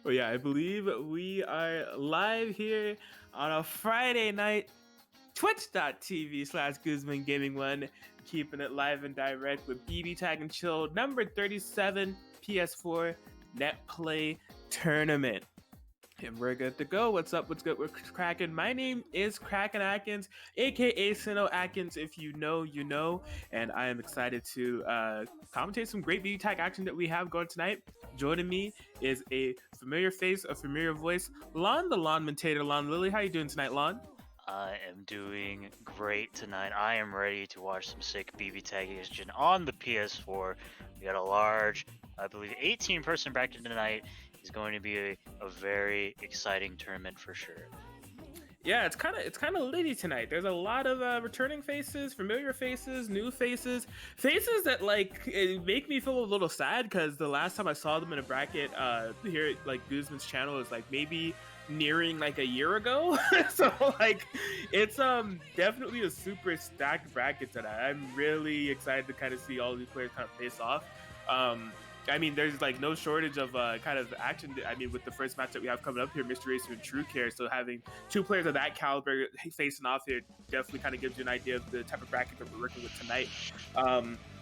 Oh yeah, I believe we are live here on a Friday night. Twitch.tv/Guzman Gaming One, keeping it live and direct with BBTAG and Chill number 37 PS4 Netplay tournament. And we're good to go. What's up? What's good? We're cracking. My name is Kraken Atkins, aka Sino Atkins. If you know, you know. And I am excited to commentate some great BB Tag action that we have going tonight. Joining me is a familiar face, a familiar voice, Lon the Lawn Mentator. Lon Lily, how you doing tonight, Lon? I am doing great tonight. I am ready to watch some sick BB Tag action on the PS4. We got a large, I believe, 18-person bracket tonight. Is going to be a very exciting tournament for sure. Yeah, it's kind of litty tonight. There's a lot of returning faces, familiar faces, new faces, faces that make me feel a little sad because the last time I saw them in a bracket here at like Guzman's channel is like maybe nearing like a year ago. So like it's definitely a super stacked bracket tonight. I'm really excited to kind of see all these players kind of face off. I mean, there's like no shortage of kind of action. I mean, with the first match that we have coming up here, Mr. Racer and True Care. So having two players of that caliber facing off here definitely kind of gives you an idea of the type of bracket that we're working with tonight.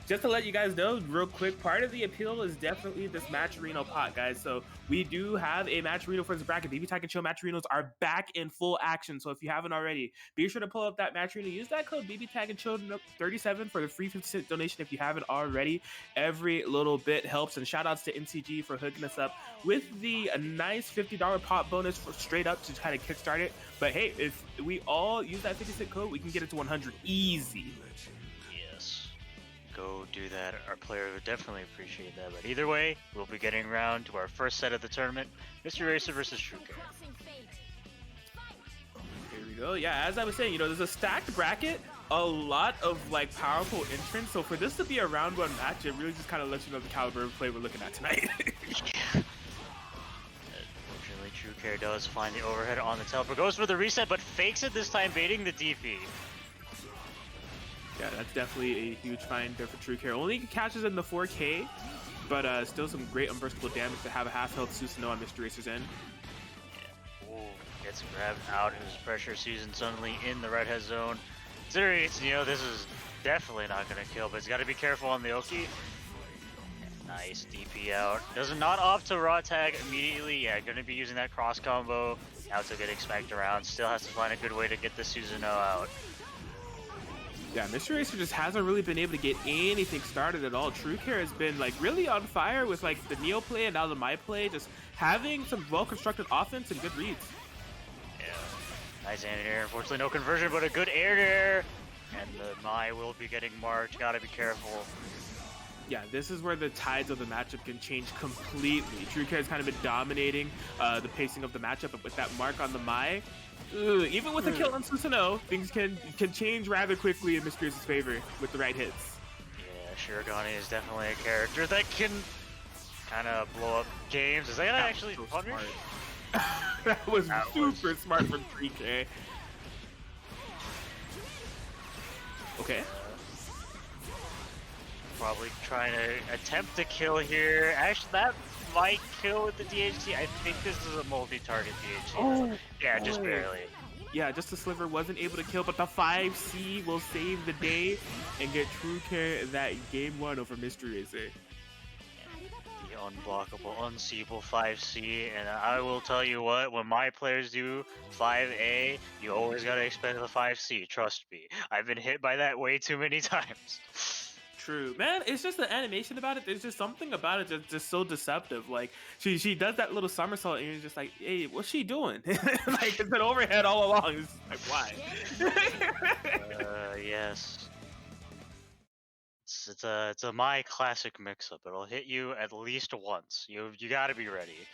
Just to let you guys know, real quick, part of the appeal is definitely this Matcherino pot, guys. So we do have a Matcherino for this bracket. BB Tag and Chill Matcherinos are back in full action. So if you haven't already, be sure to pull up that Matcherino. Use that code BB Tag and Chill 37 for the free 50-cent donation if you haven't already. Every little bit helps. And shout outs to NCG for hooking us up with the nice $50 pot bonus for straight up to kind of kickstart it. But hey, if we all use that 50-cent code, we can get it to 100 easy. Go do that. Our player would definitely appreciate that. But either way, we'll be getting around to our first set of the tournament, Mr. Racer versus True Care. Here we go. Yeah, as I was saying, you know, there's a stacked bracket, a lot of like powerful entrants. So for this to be a round one match, it really just kind of lets you know the caliber of play we're looking at tonight. Unfortunately, True Care does find the overhead on the teleport, goes for the reset, but fakes it this time, baiting the DP. Yeah, that's definitely a huge find there for True Care. Only catches in the 4K, but still some great unburstable damage to have a half health Susanoo on Mr. Racer's end. Yeah. Ooh, gets grabbed out of his pressure season suddenly in the red head zone. Considering it's, you know, this is definitely not going to kill, but he's got to be careful on the Oki. Nice DP out. Does not opt to raw tag immediately. Yeah, going to be using that cross combo. Now to get expect around. Still has to find a good way to get the Susanoo out. Yeah, Mr. Racer just hasn't really been able to get anything started at all. True Care has been like really on fire with like the Neo play and now the My play, just having some well-constructed offense and good reads. Yeah, nice anti-air. Unfortunately, no conversion, but a good air. And the My will be getting marked. Gotta be careful. Yeah, this is where the tides of the matchup can change completely. True Care has kind of been dominating the pacing of the matchup, but with that mark on the My, even with a kill on Susanoo, things can change rather quickly in Mr. Racer's favor with the right hits. Yeah, Shirogane is definitely a character that can kind of blow up games. Is that gonna actually punish? That was super smart from 3K. Okay. Probably trying to attempt to kill here. Actually, that might kill with the DHT. I think this is a multi-target DHT. Oh, yeah, just barely. Yeah, just the Sliver wasn't able to kill, but the 5C will save the day and get True Care that game one over Mr. Racer. The unblockable, unseeable 5C, and I will tell you what, when my players do 5A, you always gotta expect the 5C, trust me. I've been hit by that way too many times. True, man. It's just the animation about it. There's just something about it that's just so deceptive. Like she does that little somersault, and you're just like, "Hey, what's she doing?" Like it's been overhead all along. It's like, why? Yes. It's a My classic mix-up. It'll hit you at least once. You gotta be ready.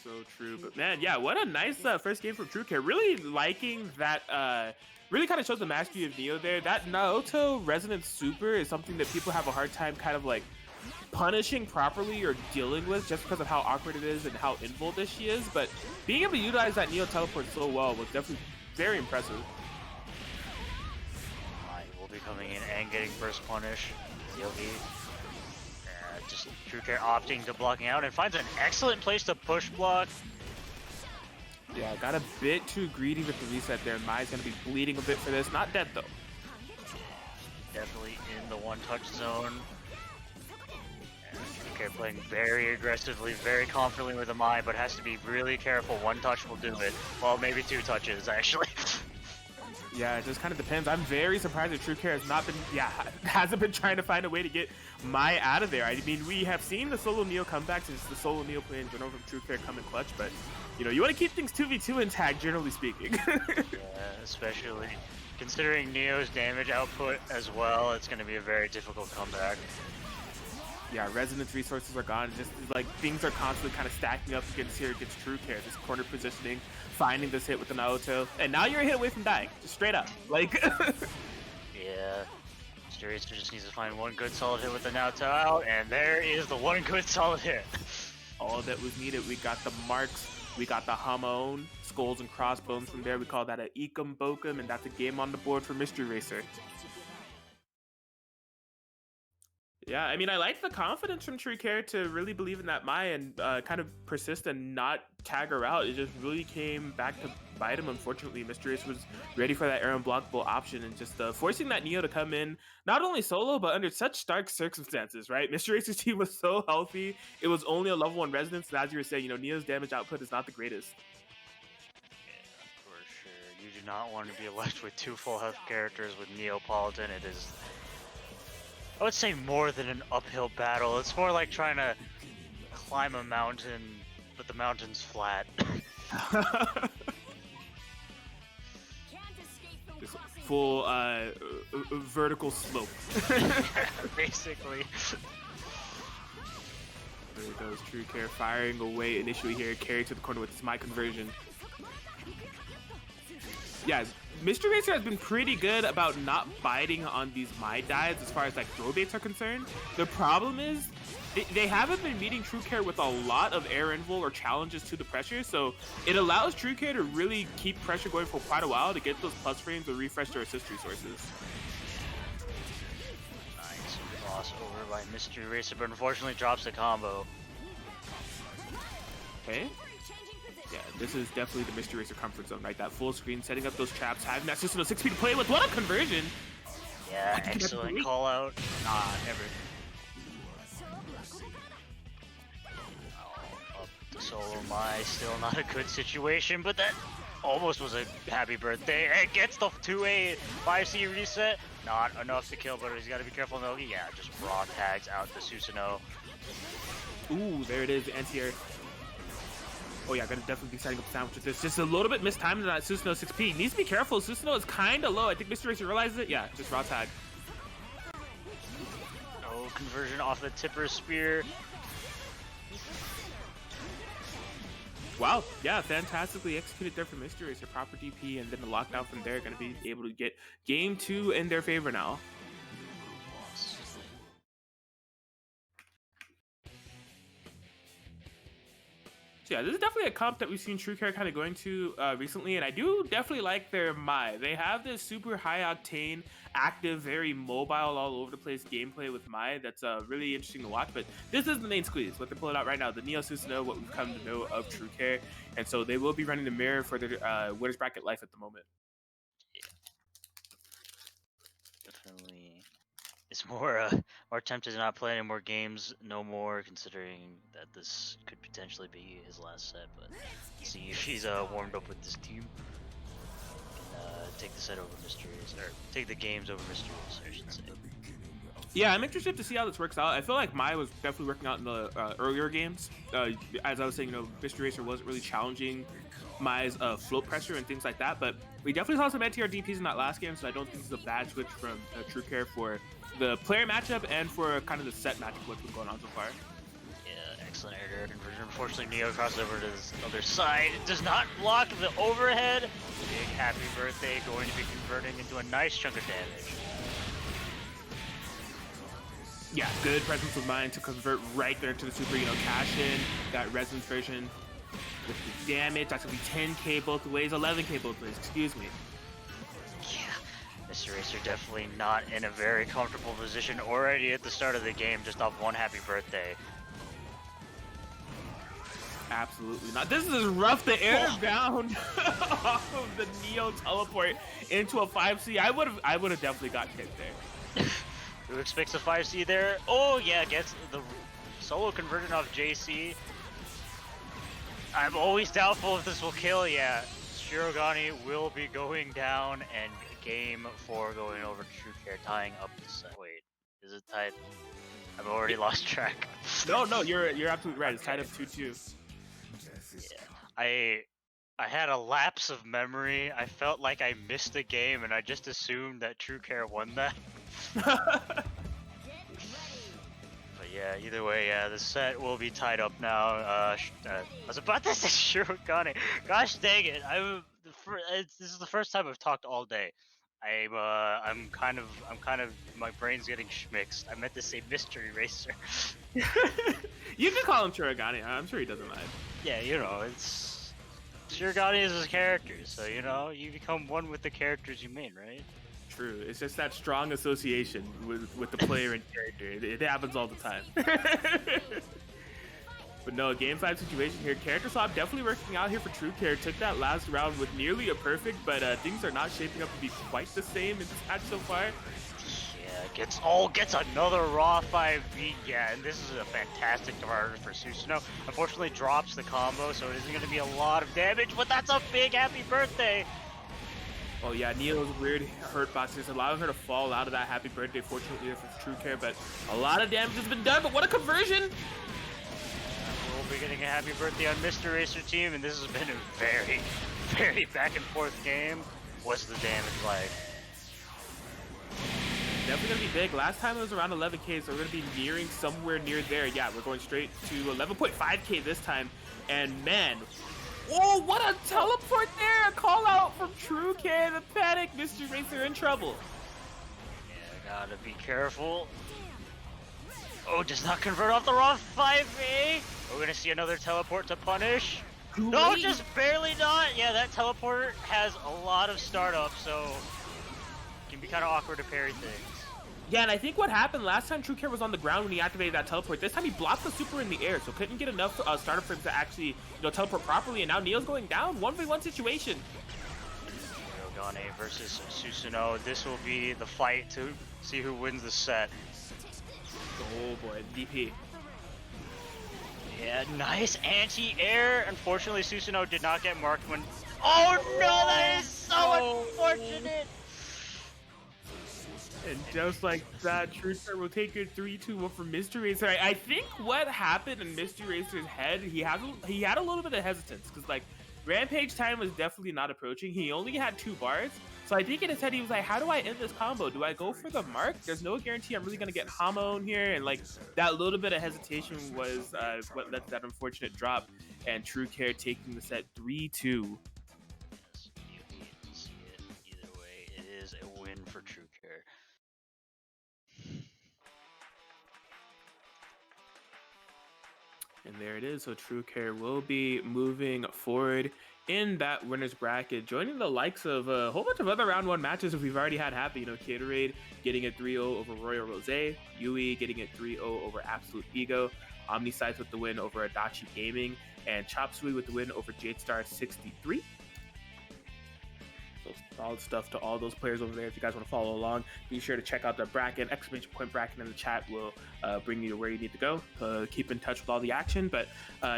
So true, but man, yeah, what a nice first game from True Care. Really liking that. Really kind of shows the mastery of Neo there. That Naoto Resonance Super is something that people have a hard time kind of like punishing properly or dealing with just because of how awkward it is and how invulnerable she is. But being able to utilize that Neo teleport so well was definitely very impressive. Will be coming in and getting burst punish. Yogi just True Care opting to blocking out and finds an excellent place to push block. Yeah, got a bit too greedy with the reset there. Mai's gonna be bleeding a bit for this. Not dead though. Definitely in the one-touch zone. And True Care playing very aggressively, very confidently with the Mai, but has to be really careful. One touch will do it. Well, maybe two touches actually. Yeah, it just kind of depends. I'm very surprised that True Care has not been, hasn't been trying to find a way to get Mai out of there. I mean, we have seen the solo Neo comebacks, since the solo Neo play in general from True Care come in clutch, but you know, you want to keep things 2v2 in tag, generally speaking. Yeah, especially considering Neo's damage output as well, it's going to be a very difficult comeback. Yeah, Resonance resources are gone. Just like things are constantly kind of stacking up against True Care. This corner positioning, finding this hit with the Naoto, and now you're a hit away from dying, just straight up. Like, yeah, Mr. Racer just needs to find one good solid hit with the Naoto out, and there is the one good solid hit. All that was needed. We got the marks, we got the Hamon, skulls and crossbones from there. We call that a Ekum Bokum, and that's a game on the board for Mystery Racer. Yeah, I mean, I like the confidence from True Care to really believe in that Mai and kind of persist and not tag her out. It just really came back to bite him, unfortunately. Mr. Ace was ready for that air unblockable option and just forcing that Neo to come in, not only solo, but under such stark circumstances, right? Mr. Ace's team was so healthy. It was only a level 1 resonance, and as you were saying, you know, Neo's damage output is not the greatest. Yeah, for sure. You do not want to be left with 2 full health characters with Neapolitan. It is, I would say, more than an uphill battle. It's more like trying to climb a mountain, but the mountain's flat. Just full vertical slope. Basically. There goes True Care firing away initially here, carry to the corner with his Mai conversion. Yeah, Mr. Racer has been pretty good about not biting on these Mai dives as far as like throw baits are concerned. The problem is they haven't been meeting True Care with a lot of air invul or challenges to the pressure, so it allows True Care to really keep pressure going for quite a while to get those plus frames or refresh their assist resources. Nice cross over by Mystery Racer, but unfortunately drops the combo. Okay. Yeah, this is definitely the Mystery Racer comfort zone, right? That full screen, setting up those traps, having that system of 6 feet to play with. What a conversion! Yeah, excellent call out. Nah, never. Up the solo Mai, still not a good situation, but that almost was a happy birthday. It gets the 2A 5C reset. Not enough to kill, but he's got to be careful. No, yeah, just raw tags out the Susanoo. Ooh, there it is, the anti-air. Oh yeah, gonna definitely be setting up a sandwich with this. Just a little bit mistimed in that Susanoo 6P. Needs to be careful. Susanoo is kind of low. I think Mr. Racer realizes it. Yeah, just raw tag. No conversion off the tipper spear. Wow, yeah, fantastically executed there from Mr. Racer. Proper DP, and then the lockdown from there. Gonna be able to get game 2 in their favor now. So yeah, this is definitely a comp that we've seen True Care kind of going to recently, and I do definitely like their Mai. They have this super high octane, active, very mobile, all over the place gameplay with Mai that's really interesting to watch. But this is the main squeeze, what they're pulling out right now, the Neo Susanoo, what we've come to know of True Care, and so they will be running the mirror for their winners bracket life at the moment. Yeah, definitely. It's more tempted to not play any more games, no more, considering that this could potentially be his last set. But see if he's warmed up with this team. Take the set over Mysteries, or take the games over Mysteries, I should say. Yeah, I'm interested to see how this works out. I feel like Mai was definitely working out in the earlier games. As I was saying, you know, Mystery Racer wasn't really challenging Mai's float pressure and things like that, but we definitely saw some anti-air DPs in that last game, so I don't think it's a bad switch from True Care for the player matchup and for kind of the set matchup what's been going on so far. Yeah, excellent air conversion. Unfortunately, Neo crosses over to this other side. It does not block the overhead. Big happy birthday going to be converting into a nice chunk of damage. Yeah, good presence of mind to convert right there to the super, you know, cash in that resonance version with the damage. That's gonna be 10k both ways, 11k both ways, excuse me. Yeah, Mr. Racer definitely not in a very comfortable position already at the start of the game, just off one happy birthday. Absolutely not. This is rough. The air bound off of the Neo teleport into a 5C. I would have definitely got hit there. Who expects a 5C there? Oh yeah, gets the solo conversion off JC. I'm always doubtful if this will kill. Yeah, Shirogane will be going down, and game 4 going over to True Care, tying up the set. Wait, is it tied? I've already lost track. No, you're absolutely right. It's tied up 2-2. Yeah, I had a lapse of memory. I felt like I missed a game, and I just assumed that True Care won that. But yeah, either way, yeah, the set will be tied up now. I was about to say Shirogane. Gosh dang it! This is the first time I've talked all day. I'm kind of, my brain's getting schmixed. I meant to say Mystery Racer. You can call him Shirogane. I'm sure he doesn't mind. Yeah, you know, it's Shirogane is his character, so you know, you become one with the characters you main, right? True. It's just that strong association with the player and character. It happens all the time. But no, game 5 situation here. Character swap definitely working out here for True Care. Took that last round with nearly a perfect, but things are not shaping up to be quite the same in this match so far. Yeah, gets another raw 5B. Yeah, and this is a fantastic target for Susanoo. Unfortunately, drops the combo, so it isn't going to be a lot of damage, but that's a big happy birthday. Oh yeah, Neo's weird hurt box is allowing her to fall out of that happy birthday, fortunately for True Care, but a lot of damage has been done, but what a conversion! We'll be getting a happy birthday on Mr. Racer team, and this has been a very, very back and forth game. What's the damage like? Definitely gonna be big. Last time it was around 11k, so we're gonna be nearing somewhere near there. Yeah, we're going straight to 11.5k this time, and man, oh, what a teleport there! A call out from True Care, the panic. Mr. Racer in trouble. Yeah, gotta be careful. Oh, does not convert off the raw 5A. We're gonna see another teleport to punish. No, just barely not. Yeah, that teleport has a lot of startup, so it can be kind of awkward to parry things. Yeah, and I think what happened last time True Care was on the ground when he activated that teleport. This time he blocked the super in the air, so couldn't get enough startup for him to actually, teleport properly. And now Neo's going down. 1v1 situation. Shirogane versus Susanoo. This will be the fight to see who wins the set. Oh boy, DP. Yeah, nice anti-air. Unfortunately, Susanoo did not get marked when... Oh no, that is so unfortunate! And just like that, True Care will take it 3-2 from Mr. Racer. I think what happened in Mr. Racer's head, he had a little bit of hesitance, because like Rampage time was definitely not approaching. He only had 2 bars. So I think in his head he was like, how do I end this combo? Do I go for the mark? There's no guarantee I'm really going to get Hamon here. And like that little bit of hesitation was what led to that unfortunate drop. And True Care taking the set 3-2. Yes, you hate to see it. Either way, it is a win for True Care. And there it is. So True Care will be moving forward in that winner's bracket, joining the likes of a whole bunch of other round 1 matches that we've already had happen. Caterade getting a 3-0 over Royal Rose, Yui getting a 3-0 over Absolute Ego, Omnisize with the win over Adachi Gaming, and Chop Suey with the win over Jade Star 63. So solid stuff to all those players over there. If you guys want to follow along, be sure to check out the bracket, exclamation point bracket in the chat will bring you to where you need to go. Keep in touch with all the action. But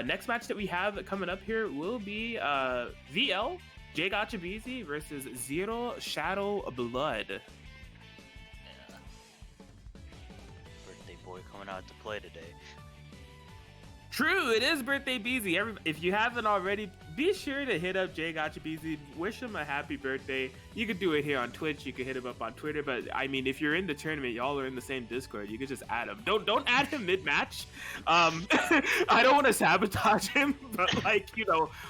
next match that we have coming up here will be VL, Jay Gachabizi versus Zero Shadow Blood. Yeah. Birthday boy coming out to play today. True, it is birthday Beezy. If you haven't already, be sure to hit up Jay Gachabizi. Wish him a happy birthday. You could do it here on Twitch. You could hit him up on Twitter. But I mean, if you're in the tournament, y'all are in the same Discord. You could just add him. Don't add him mid-match. I don't want to sabotage him, but like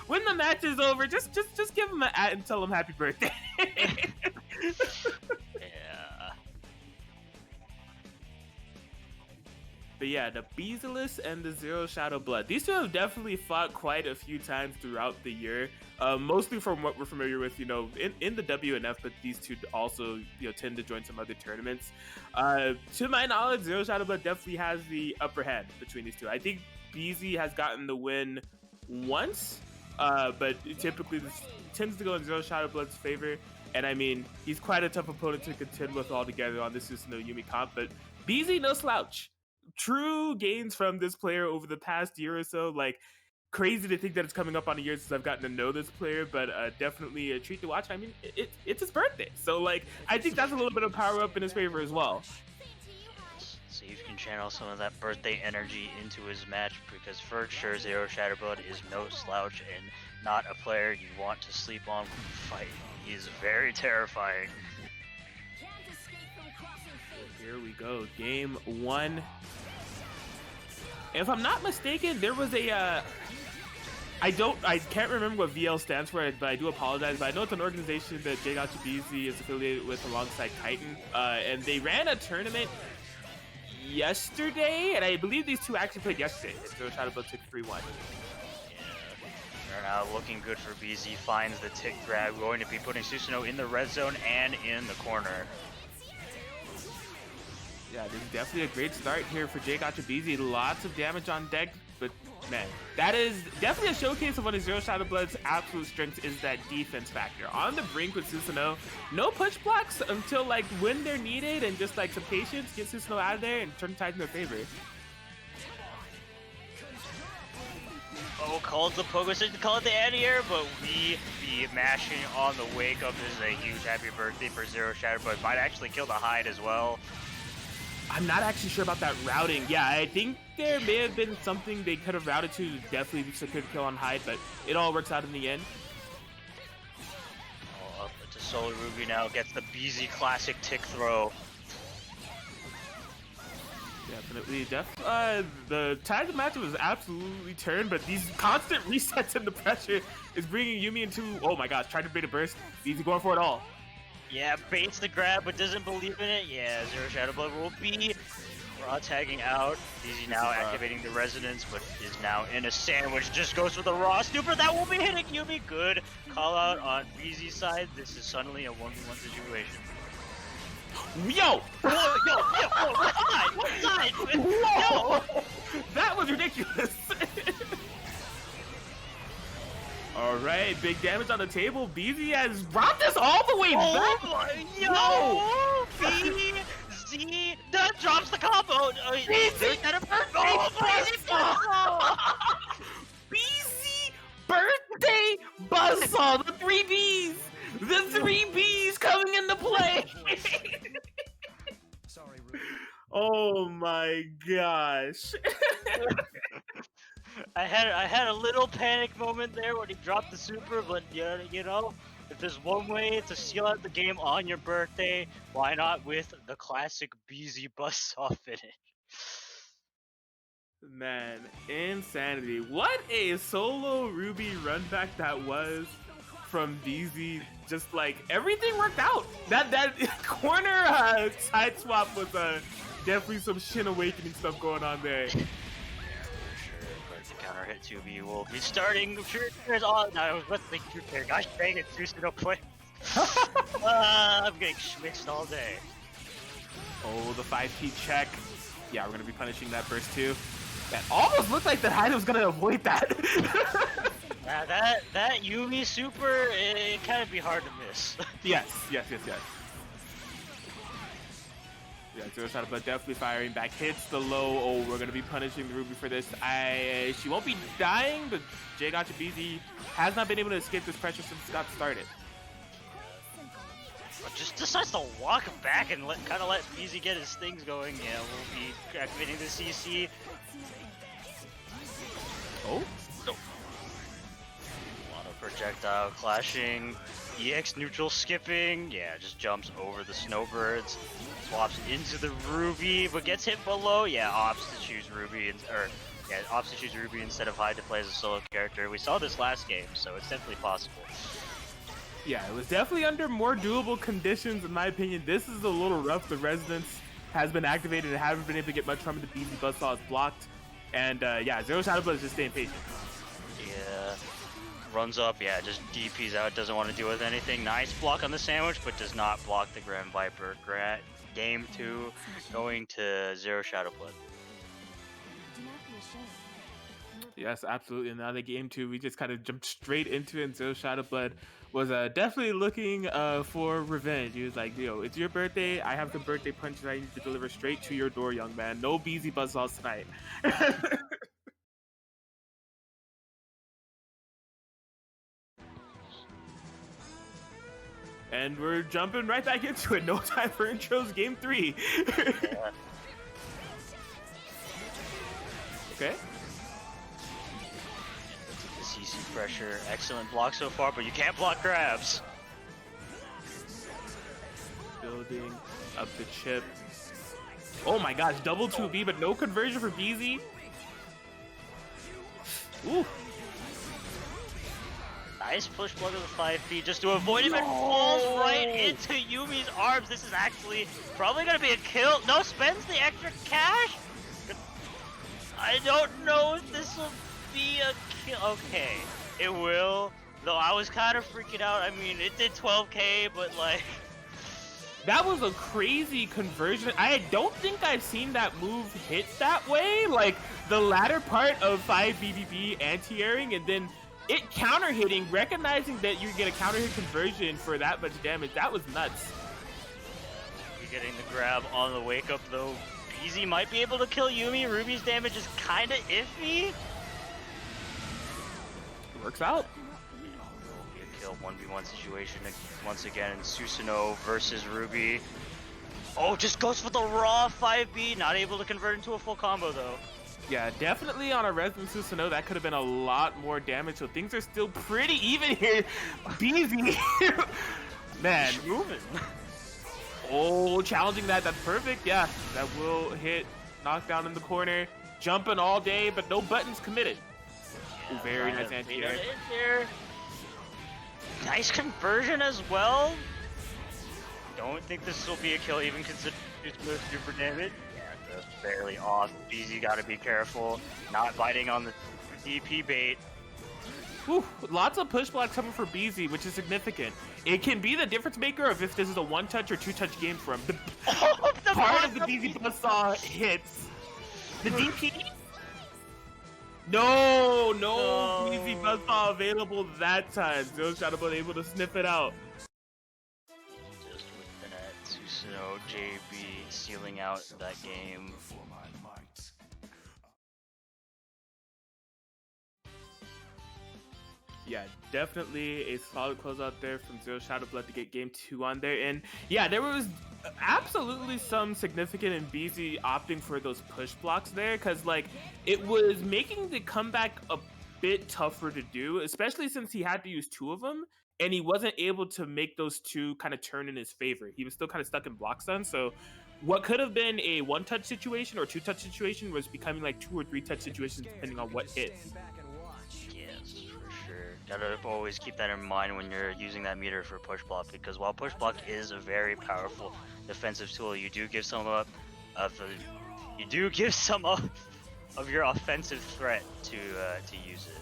when the match is over, just give him an ad and tell him happy birthday. Yeah. But yeah, the Beezilus and the Zero Shadow Blood. These two have definitely fought quite a few times throughout the year. Mostly from what we're familiar with, in the WNF, but these two also, tend to join some other tournaments. To my knowledge, Zero Shadow Blood definitely has the upper hand between these two. I think BZ has gotten the win once, but typically this tends to go in Zero Shadow Blood's favor. And I mean, he's quite a tough opponent to contend with altogether on this Susanoo Yumi comp, but BZ no slouch. True gains from this player over the past year or so. Like, crazy to think that it's coming up on a year since I've gotten to know this player, but definitely a treat to watch. I mean, it's his birthday, so like I think that's a little bit of power up in his favor as well. So you can channel some of that birthday energy into his match, because for sure Zero Shadow Blood is no slouch and not a player you want to sleep on when you fight. He is very terrifying. Here we go, game 1. If I'm not mistaken, there was a I can't remember what VL stands for, but I do apologize, but I know it's an organization that JGotchaBZ is affiliated with alongside Titan, and they ran a tournament yesterday, and I believe these two actually played yesterday. Zero Shadow Blood took 3-1. They're now looking good for BZ, finds the tick grab, going to be putting Susanoo in the red zone and in the corner. Yeah, this is definitely a great start here for JGotchaBZ. Lots of damage on deck, but man, that is definitely a showcase of one of Zero Shadow Blood's absolute strengths, is that defense factor. On the brink with Susanoo, no push blocks until like when they're needed, and just like some patience, get Susanoo out of there and turn the tide in their favor. Oh, called the pogo stick to call it the anti-air, but we be mashing on the wake up. This is a huge happy birthday for Zero Shadow Blood. Might actually kill the hide as well. I'm not actually sure about that routing. Yeah, I think there may have been something they could have routed to definitely secure the kill on hide, but it all works out in the end. Oh, up to Solar Ruby now, gets the BZ classic tick throw. Definitely, the tide of the match was absolutely turned, but these constant resets and the pressure is bringing Yumi into, oh my gosh, trying to bait a burst. BZ going for it all. Yeah, baits the grab, but doesn't believe in it. Yeah, Zero Shadow Blood will be raw tagging out. BZ now activating the resonance, but is now in a sandwich. Just goes for the raw super. That will be hitting Yumi. Good call out on BZ's side. This is suddenly a 1v1 situation. Yo! What side? Whoa! That was ridiculous. All right, big damage on the table. BZ has brought this all the way back. BZ that drops the combo. BZ birthday buzzsaw. The 3 Bs. The 3 Bs coming into play. Sorry, Ruby. Oh my gosh. I had a little panic moment there when he dropped the super, but you know, if there's one way to seal out the game on your birthday, why not with the classic BZ buzzsaw finish? Man, insanity. What a solo Ruby run back that was from BZ. Just like everything worked out. That corner side swap was definitely some Shin Awakening stuff going on there. Counter hit 2B will be starting. There's all. No, I was about to think true player. Gosh dang it, Susanoo play. I'm getting schmixed all day. Oh, the 5P check. Yeah, we're gonna be punishing that burst too. That almost looked like the hide was gonna avoid that. that Yumi super, it kind of be hard to miss. Yes. Yeah, Zero Shadow Blood definitely firing back. Hits the low. Oh, we're gonna be punishing the Ruby for this. She won't be dying, but JGotchaBZ has not been able to escape this pressure since it got started. Just decides to walk back and kind of let BZ get his things going. Yeah, we'll be activating the CC. Oh? No. A lot of projectile clashing. EX neutral skipping. Yeah, just jumps over the snowbirds. Swaps into the Ruby, but gets hit below. Yeah, opts to choose Ruby, opts to choose Ruby instead of Hyde to play as a solo character. We saw this last game, so it's definitely possible. Yeah, it was definitely under more doable conditions, in my opinion. This is a little rough. The Resonance has been activated and haven't been able to get much from it. The BZ Buzzsaw is blocked. And yeah, Zero Shadow Blood is just staying patient. Yeah. Runs up, yeah, just DPs out, doesn't want to deal with anything. Nice block on the sandwich, but does not block the Grand Viper. Game 2 going to Zero Shadow Blood. Yes, absolutely. And now the game 2, we just kind of jumped straight into it. And Zero Shadow Blood was definitely looking for revenge. He was like, yo, it's your birthday. I have some birthday punches I need to deliver straight to your door, young man. No BZ Buzzsaws tonight. And we're jumping right back into it. No time for intros, game 3. Yeah. Okay. The CC pressure, excellent block so far, but you can't block grabs. Building up the chip. Oh my gosh, double 2B, but no conversion for BZ. Ooh. Nice push block of the 5 feet just to avoid him and falls right into Yumi's arms. This is actually probably going to be a kill. No, spends the extra cash. I don't know if this will be a kill. Okay, it will. Though I was kind of freaking out. I mean, it did 12k, but like... That was a crazy conversion. I don't think I've seen that move hit that way. Like, the latter part of 5 BBB anti-airing and then it counter-hitting, recognizing that you get a counter-hit conversion for that much damage. That was nuts. You're getting the grab on the wake-up, though. BZ might be able to kill Yumi. Ruby's damage is kind of iffy. Works out. Kill 1v1 situation once again. Susanoo versus Ruby. Oh, just goes for the raw 5B. Not able to convert into a full combo, though. Yeah, definitely on a Resident Susanoo, that could have been a lot more damage, so things are still pretty even here. BZ, man. Moving. Oh, challenging that, that's perfect. Yeah, that will hit, knockdown in the corner. Jumping all day, but no buttons committed. Yeah, ooh, very nice anti-air. Nice conversion as well. Don't think this will be a kill, even considering it's super damage. Just barely off. BZ gotta be careful. Not biting on the DP bait. Whew, lots of push blocks coming for BZ, which is significant. It can be the difference maker of if this is a one-touch or two-touch game for him. The part of the BZ Buzzsaw hits. The DP? No, BZ Buzzsaw available that time. Zero Shadow Blood able to sniff it out. Just with that Susanoo JB sealing out that game. Yeah, definitely a solid closeout there from Zero Shadow Blood to get game 2 on there. And yeah, there was absolutely some significant in BZ opting for those push blocks there, because like it was making the comeback a bit tougher to do, especially since he had to use 2 of them and he wasn't able to make those 2 kind of turn in his favor. He was still kind of stuck in block stun, so what could have been a 1-touch situation or 2-touch situation was becoming like 2 or 3-touch situations depending on what hit. Yes, for sure. Gotta always keep that in mind when you're using that meter for push block, because while push block is a very powerful defensive tool, you do give some of your offensive threat to use it.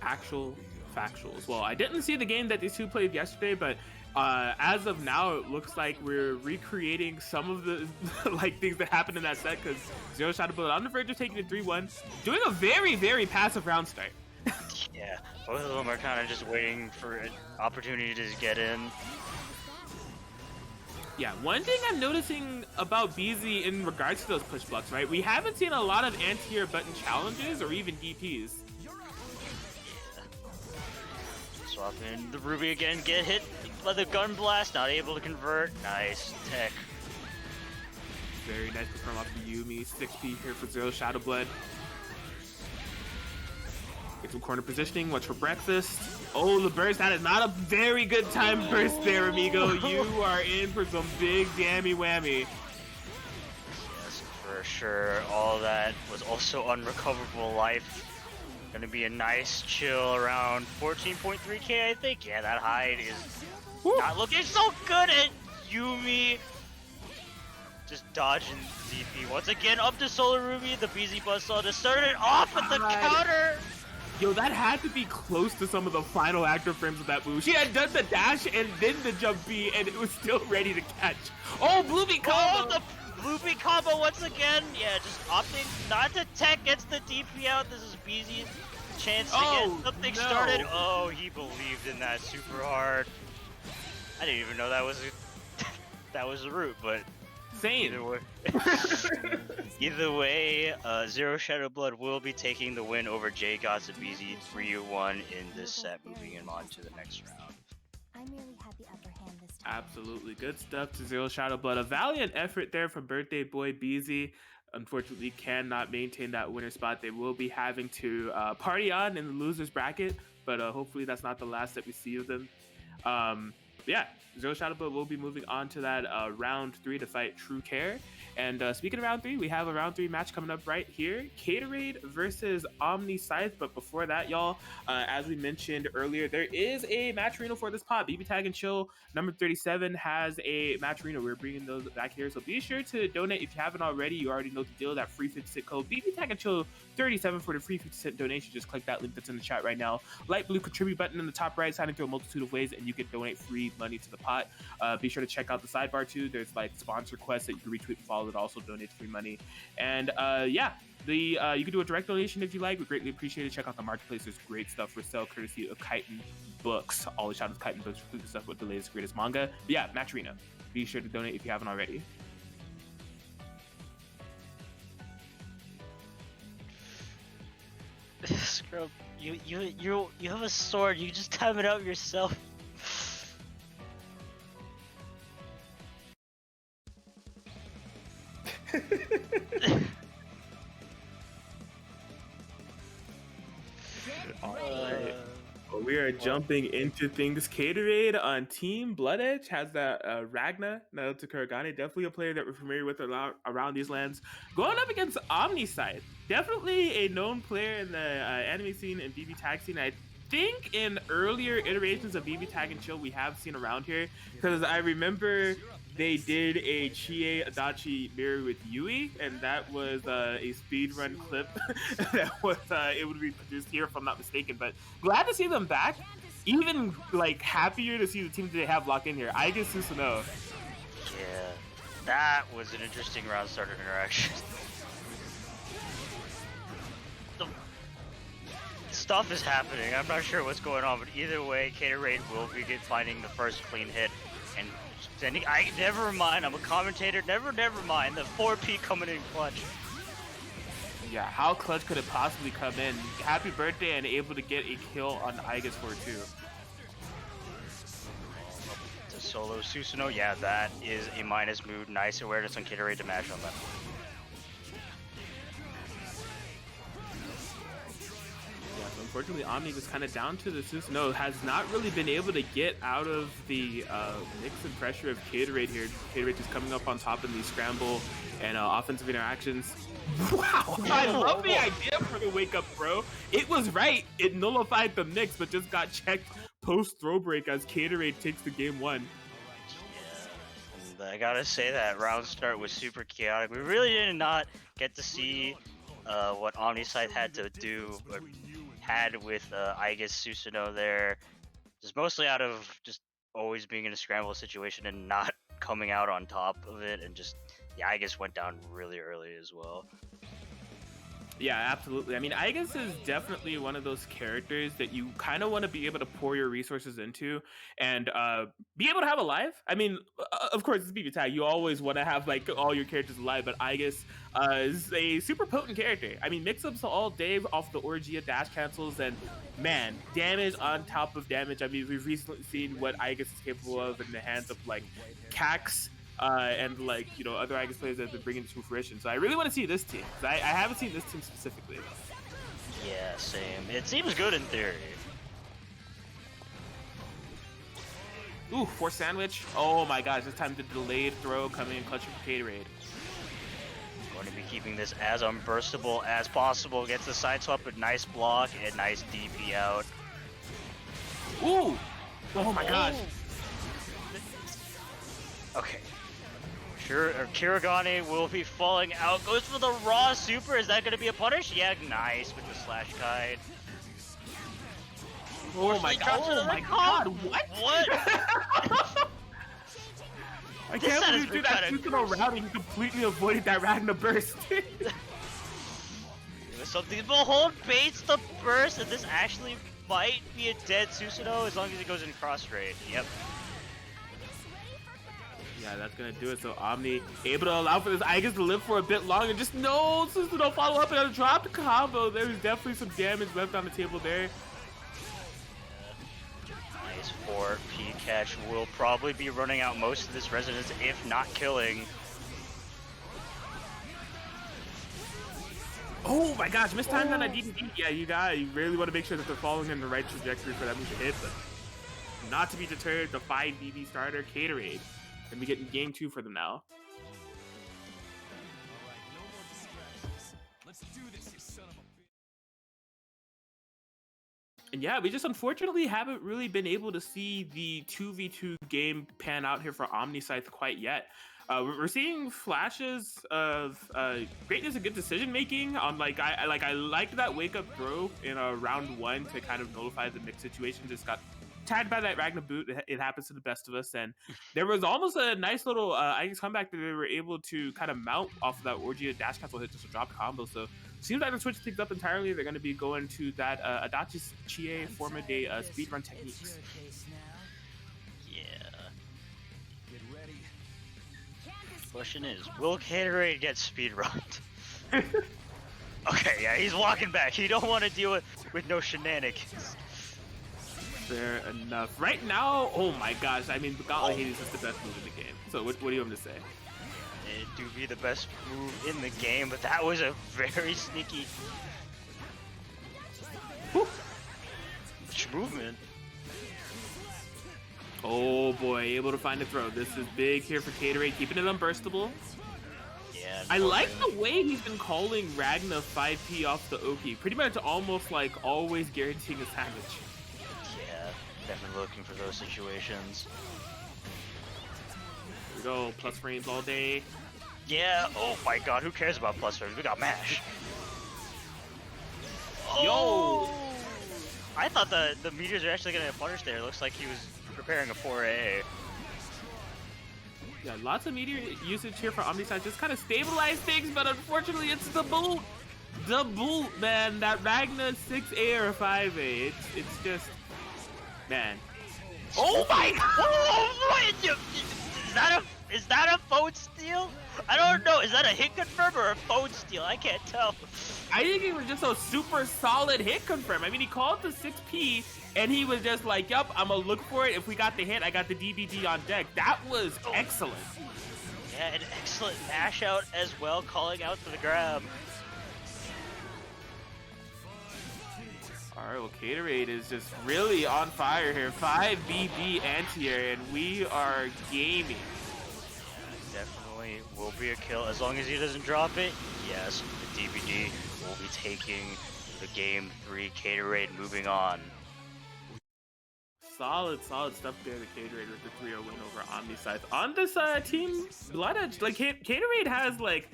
Actual factuals. Well, I didn't see the game that these two played yesterday, but as of now, it looks like we're recreating some of the like things that happened in that set, because Zero Shadow Blood on the verge of taking it 3-1, doing a very, very passive round start. Yeah, both of them are kind of just waiting for an opportunity to get in. Yeah, one thing I'm noticing about BZ in regards to those push blocks, right? We haven't seen a lot of anti-air button challenges or even DPs. Swap in the Ruby again, get hit by the gun blast, not able to convert. Nice tech. Very nice to come off the Yumi. 6P here for Zero Shadow Blood. Get some corner positioning, watch for breakfast. Oh, the burst, that is not a very good time burst there, amigo. You are in for some big dammy whammy. Yes, for sure. All that was also unrecoverable life. Gonna be a nice chill around 14.3k, I think. Yeah, that hide is not looking so good at Yumi. just dodging DP. Once again, up to Solar Ruby, the BZ Buzzsaw to start it off with the counter! Yo, that had to be close to some of the final active frames of that move. She had done the dash and then the jump B, and it was still ready to catch. Oh, Blue B combo! Oh, the Blue B combo once again! Yeah, just opting not to tech, gets the DP out. This is BZ's chance to get something started. Oh, he believed in that super hard. I didn't even know that was that was a route, but same. Either way, Zero Shadow Blood will be taking the win over J-Gods and BZ 3-1 in this set, moving him on to the next round. I merely had the upper hand this time. Absolutely good stuff to Zero Shadow Blood. A valiant effort there from birthday boy BZ. Unfortunately, cannot maintain that winner spot. They will be having to party on in the losers bracket, but hopefully that's not the last that we see of them. Yeah, Zero Shadow Blood will be moving on to that round 3 to fight True Care. And speaking of round 3, we have a round 3 match coming up right here. Caterade versus Omni Scythe. But before that, y'all, as we mentioned earlier, there is a match arena for this pot. BBTAG and Chill number 37 has a match arena. We're bringing those back here. So be sure to donate if you haven't already. You already know the deal. That free 50-cent code BBTAG and Chill 37 for the free 50-cent donation. Just click that link that's in the chat right now. Light blue contribute button in the top right, signing through a multitude of ways, and you can donate free money to the pot. Be sure to check out the sidebar too. There's like sponsor quests that you can retweet and follow that also donates free money. And yeah, you can do a direct donation if you like. We greatly appreciate it. Check out the marketplace. There's great stuff for sale courtesy of Chitin Books. All the shout outs to Chitin Books for stuff with the latest greatest manga. But yeah, match arena. Be sure to donate if you haven't already. Scrub, you have a sword. You just time it out yourself. We are jumping into things. Caterade on Team Blood Edge has that Ragna, Naoto Kuragane, definitely a player that we're familiar with around these lands. Going up against Omni Scythe, definitely a known player in the anime scene and BBTAG scene. I think in earlier iterations of BBTAG and Chill we have seen around here, because I remember they did a Chie Adachi mirror with Yui, and that was a speedrun clip that was able to be produced here, if I'm not mistaken. But glad to see them back. Even like happier to see the team that they have locked in here. I guess Susanoo. Yeah, that was an interesting round starter interaction. Stuff is happening. I'm not sure what's going on, but either way, Caterade will be finding the first clean hit and sending. Never mind. I'm a commentator. Never mind. The 4P coming in clutch. Yeah, how clutch could it possibly come in? Happy birthday and able to get a kill on Igus for 2. To solo Susanoo. Yeah, that is a minus mood. Nice awareness on Caterade to mash on that. Unfortunately, Omni was kind of down to the Susanoo, has not really been able to get out of the mix and pressure of Caterade here. Caterade just coming up on top in these scramble and offensive interactions. Wow, I love the idea for the wake up throw. It was right. It nullified the mix, but just got checked post throw break as Caterade takes the game 1. Yeah, and I gotta say that round start was super chaotic. We really did not get to see what Omni Scythe had to do. Had with Igus Susanoo there, just mostly out of just always being in a scramble situation and not coming out on top of it, and just Igus went down really early as well. Yeah, absolutely. I mean, Igus is definitely one of those characters that you kind of want to be able to pour your resources into and be able to have alive. I mean, of course, it's BBTAG. You always want to have like all your characters alive, but Igus is a super potent character. I mean, mix-ups all day off the Orgia dash cancels, and man, damage on top of damage. I mean, we've recently seen what Igus is capable of in the hands of like Cax. And like, you know, other Igus players that have been bringing it to fruition. So I really want to see this team. I haven't seen this team specifically. Yeah, same. It seems good in theory. Ooh, force sandwich. Oh my gosh, this time the delayed throw coming in clutch for Caterade. Going to be keeping this as unburstable as possible. Gets the side swap, a nice block and nice DP out. Ooh! Oh my gosh. Okay. Kirigane will be falling out. Goes for the raw super. Is that going to be a punish? Yeah, nice with the slash guide. Oh my god! Oh my god! What? What? I This can't set believe has you been did that kinda Susanoo gross. route and you completely avoided that Ragnar burst. Something will hold baits the burst, and this actually might be a dead Susanoo as long as it goes in cross trade. Yep. Yeah, that's gonna do it. So Omni able to allow for this Aegis to live for a bit longer. Just no Susanoo follow up and a dropped combo. There's definitely some damage left on the table there. Nice 4P catch. Will probably be running out most of this resonance, if not killing. Oh my gosh, mistimed on that DDD. Yeah, you really want to make sure that they're following in the right trajectory for that move to hit, but not to be deterred, the 5 BB starter, Caterade. And we get in game 2 for them now. And yeah, we just unfortunately haven't really been able to see the 2v2 game pan out here for Omniscythe quite yet. We're seeing flashes of greatness and good decision making. On I liked that wake up throw in round 1 to kind of nullify the mix situation. Just got tagged by that Ragnar boot. It happens to the best of us, and there was almost a nice little Aegis comeback that they were able to kind of mount off of that Orgia dash cancel hit, just a drop combo. So seems like they switched things up entirely. They're going to be going to that Adachi Chie forma de speedrun techniques. Question is, will Caterade get speedrunned? Okay, yeah, he's walking back. He don't want to deal with no shenanigans. Fair enough. Right now, oh my gosh, I mean, Gauntlet Hades is the best move in the game. So what do you want me to say? It do be the best move in the game, but that was a very sneaky movement. Oh boy, able to find a throw. This is big here for Caterade, keeping it unburstable. Yeah. I like the way he's been calling Ragnar 5P off the Oki. Pretty much almost like always guaranteeing a savage. Yeah, definitely looking for those situations. Here we go, plus frames all day. Yeah, oh my god, who cares about plus frames? We got MASH. Yo! Oh! I thought the meteors are actually gonna punish there. It looks like he was preparing a 4A. Yeah, lots of meteor usage here for Omniscythe. Just kind of stabilize things, but unfortunately it's the boot. The boot, man. That Ragnar 6A or 5A. It's just, man. Oh my god! Oh, what? Is that a phone steal? I don't know. Is that a hit confirm or a phone steal? I can't tell. I think it was just a super solid hit confirm. I mean, he called the 6P, and he was just like, yup, I'm gonna look for it. If we got the hit, I got the DBD on deck. That was excellent. Yeah, an excellent mash out as well, calling out for the grab. Alright, well, Caterade is just really on fire here. 5 BB anti-air, and we are gaming. Definitely will be a kill as long as he doesn't drop it. Yes, the DVD will be taking the game 3. Caterade moving on. Solid stuff there, the Caterade with the 3-0 win over Omniscythe. On this team Blood Edge, like Caterade has like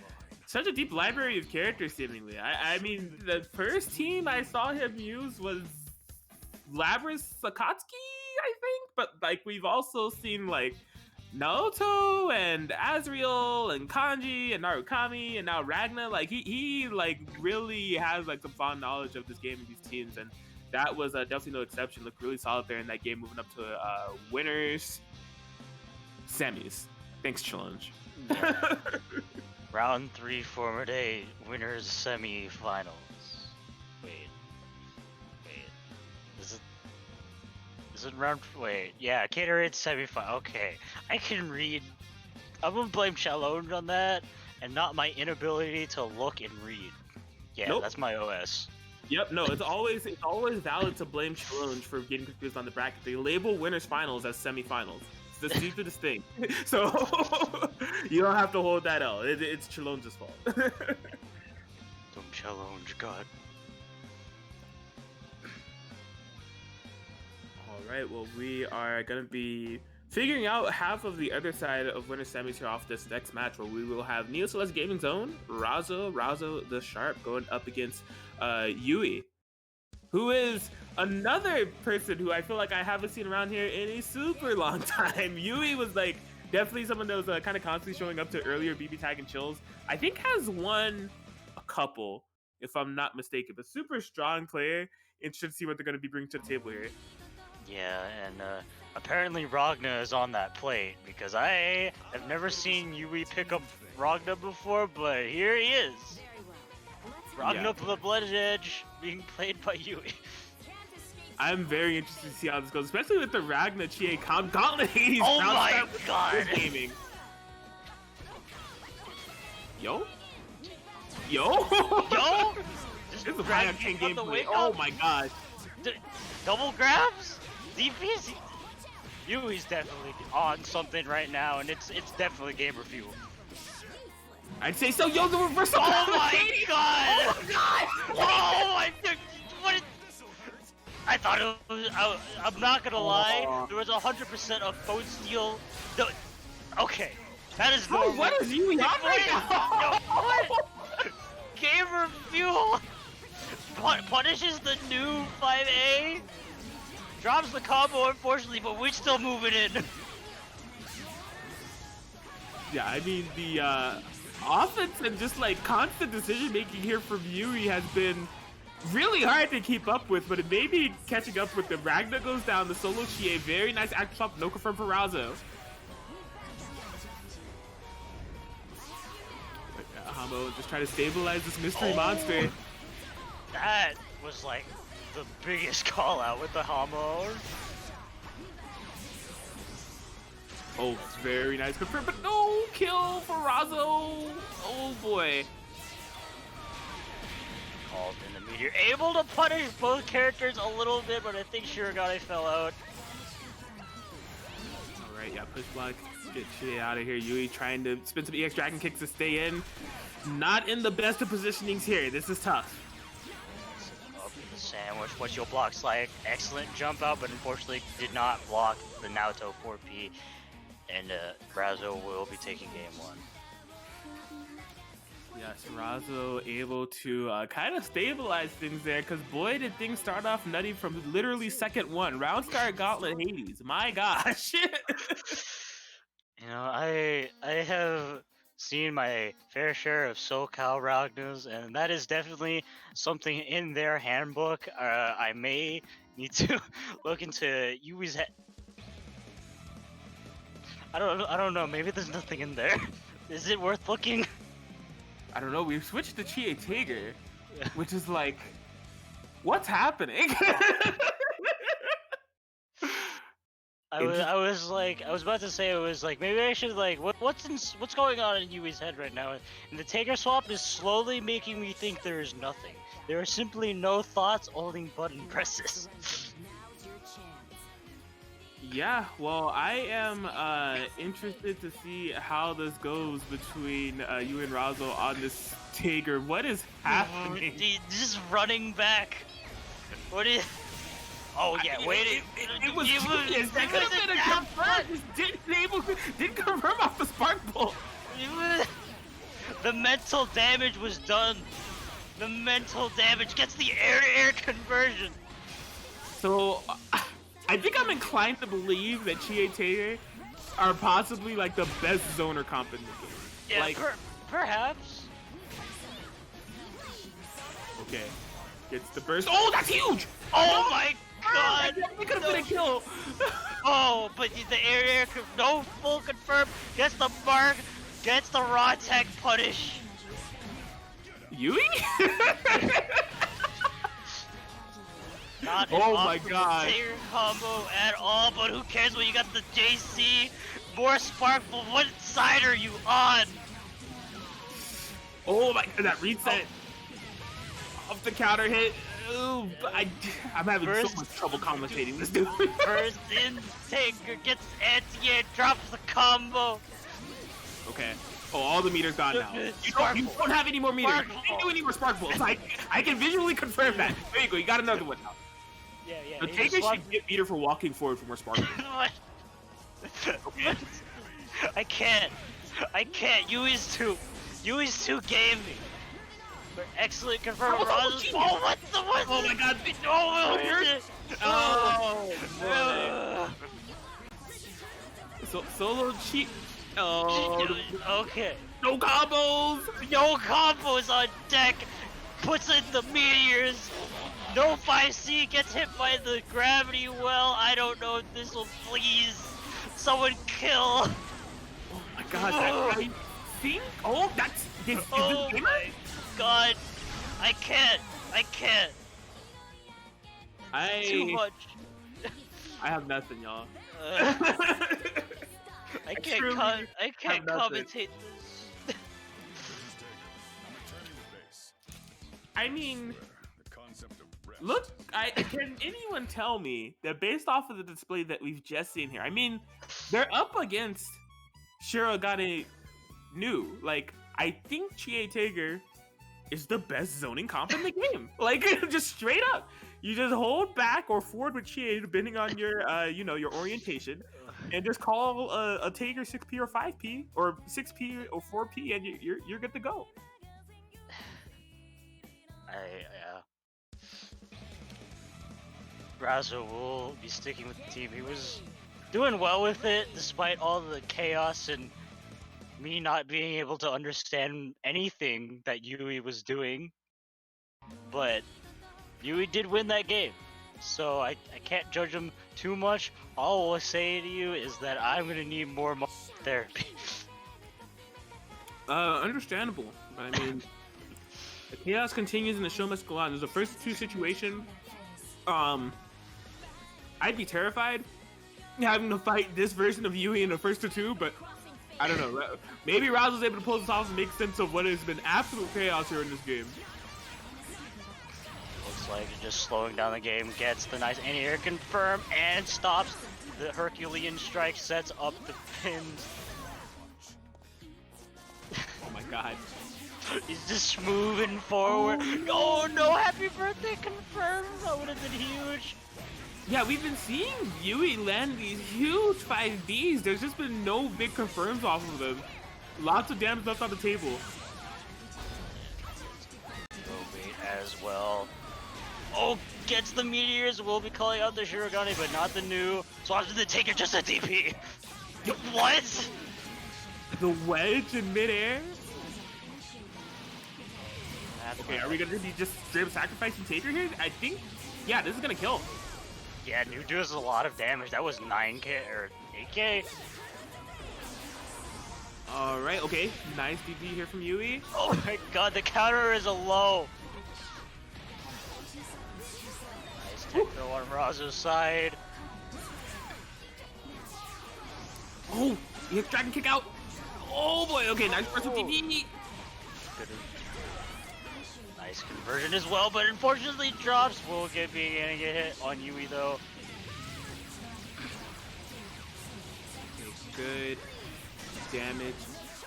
such a deep library of characters seemingly. I mean, the first team I saw him use was Labras Sakatsuki, I think, but like we've also seen like Naoto and Azriel and Kanji and Narukami and now Ragnar. Like he like really has like some fond knowledge of this game and these teams, and that was definitely no exception. Looked really solid there in that game, moving up to winners, semis. Thanks, challenge. Yeah. Round 3 former day winners semi-finals. Wait. Is it round? Wait. Yeah, Caterade semi-final. Okay, I can read. I'm gonna blame challenge on that, and not my inability to look and read. Yeah, Nope. That's my OS. Yep, no, it's always valid to blame challenge for getting confused on the bracket. They label winners finals as semi-finals. It's the stupidest thing. So you don't have to hold that out. It's challenge's fault. Don't challenge God. All right, well, we are gonna be figuring out half of the other side of winner semis here off this next match, where we will have Neo Celeste Gaming's own Razo the Sharp going up against Yui, who is another person who I feel like I haven't seen around here in a super long time. Yui was like definitely someone that was kind of constantly showing up to earlier BBTAG and chills. I think has won a couple, if I'm not mistaken, but super strong player. Interested to see what they're going to be bringing to the table here. Yeah, and apparently Ragna is on that plate, because I have never seen Yui pick up Ragna before, but here he is. Ragna the Blood Edge being played by Yui. I'm very interested to see how this goes, especially with the Ragna Chie Gauntlet. Oh my god! Gaming. Yo? This is a Ragna King gameplay. Oh my god. Double grabs? DPs? Yui's definitely on something right now, and it's definitely gamer fuel. I'd say so. Yo, the reversal. Oh my god! Oh my god! Oh my god! What is... I thought it was... I'm not gonna lie, there was 100% of phone steal. Okay, that is normal. What is Yui on right now? What? Gamer fuel punishes the new 5A. Drops the combo, unfortunately, but we're still moving in. Yeah, I mean, the offense and just like constant decision making here from Yui has been really hard to keep up with, but it may be catching up with the Ragna goes down, the solo Chie, very nice active swap, no confirm for Razo. Hamo just trying to stabilize this mystery monster. That was like the biggest call out with the Hamo. Oh, it's very nice confirm, but no kill for Razo. Oh boy. Called in the meteor. Able to punish both characters a little bit, but I think Shirogane fell out. Alright, yeah, push block. Get shit out of here. Yui trying to spin some EX Dragon Kicks to stay in. Not in the best of positionings here. This is tough. Up in the sandwich. What's your blocks like? Excellent jump out, but unfortunately did not block the Naoto 4P. And Razo will be taking game one. Yes, Razo able to kind of stabilize things there, because boy did things start off nutty from literally second one. Round start Gauntlet Hades. My gosh. You know, I have seen my fair share of SoCal Ragnas, and that is definitely something in their handbook. I may need to look into Yui's head. I don't know. Maybe there's nothing in there. Is it worth looking? I don't know. We've switched to Chie Tiger, which is like, what's happening? I was about to say, it was like, maybe I should like, what's going on in Yui's head right now? And the Tiger swap is slowly making me think there is nothing. There are simply no thoughts, only button presses. Yeah, well, I am interested to see how this goes between you and Razo on this Tiger. What is happening? Just running back. What is... Oh yeah, wait. It was genius. That could have been a confirm. Didn't confirm off the spark bolt. The mental damage was done. The mental damage gets the air-to-air conversion. So, I think I'm inclined to believe that Chie Tiger are possibly like the best zoner comp in the game. Yeah, like, perhaps. Okay, gets the burst. Oh, that's huge! Oh my god! It could have been a kill. Oh, but the air no full confirm. Gets the mark. Gets the raw tech punish. Yui? Not oh my god. Combo at all, but who cares when you got the JC? More sparkful. What side are you on? Oh my god, that reset. Off the counter hit. Ooh, I'm having so much trouble commentating this dude. First intake gets anti-air, drops the combo. Okay. Oh, all the meters gone now. You don't have any more meters. You can't do any more spark bolts. I can visually confirm that. There you go. You got another one now. Yeah. The Taker should get meter for walking forward for more spark bolts. I can't. Yui's too gaming. But excellent confirmed. Oh, Oh, what the what? Oh my god. Oh, So, solo cheat. Oh, okay. no combos. No combos on deck. Puts in the meteors. No 5C gets hit by the gravity well. I don't know if this will please someone kill. Oh my god. I think. Oh, that's. Oh my god. I can't. Too much. I have nothing, y'all. I can't commentate this. I mean, look, can anyone tell me that based off of the display that we've just seen here, I mean, they're up against Shirogane New. Like, I think Chie Tiger is the best zoning comp in the game. Like, just straight up. You just hold back or forward with Chie, depending on your, your orientation, and just call a Tiger 6P or 5P, or 6P or 4P, and you're good to go. Razo will be sticking with the team. He was doing well with it, despite all the chaos and me not being able to understand anything that Yui was doing. But Yui did win that game, so I can't judge him too much. All I'll say to you is that I'm gonna need more therapy. Understandable, but I mean, the chaos continues and the show must go on. There's the first two situation. I'd be terrified having to fight this version of Yui in the first two, but I don't know. Maybe Raz was able to pull this off and make sense of what has been absolute chaos here in this game. Looks like just slowing down the game, gets the nice anti-air confirm and stops the Herculean strike, sets up the pins. Oh my god. He's just moving forward. Oh no, happy birthday confirmed. That would have been huge. Yeah, we've been seeing Yui land these huge 5Ds. There's just been no big confirms off of them. Lots of damage left on the table. Wait as well. Oh, gets the meteors. We'll be calling out the Shirogane, but not the new. So after the Taker, just a DP. What? The wedge in midair? Okay, are we gonna be just straight up sacrificing Taker here? I think, yeah, this is gonna kill. Yeah, new does a lot of damage. That was 9k or 8k. Alright, okay. Nice DP here from Yui. Oh my god, the counter is a low. Nice techno on Razo's side. Oh, he hits Dragon Kick out. Oh boy, okay, nice first DP. Nice conversion as well, but unfortunately drops. Will gonna get hit on Yui though. Good damage.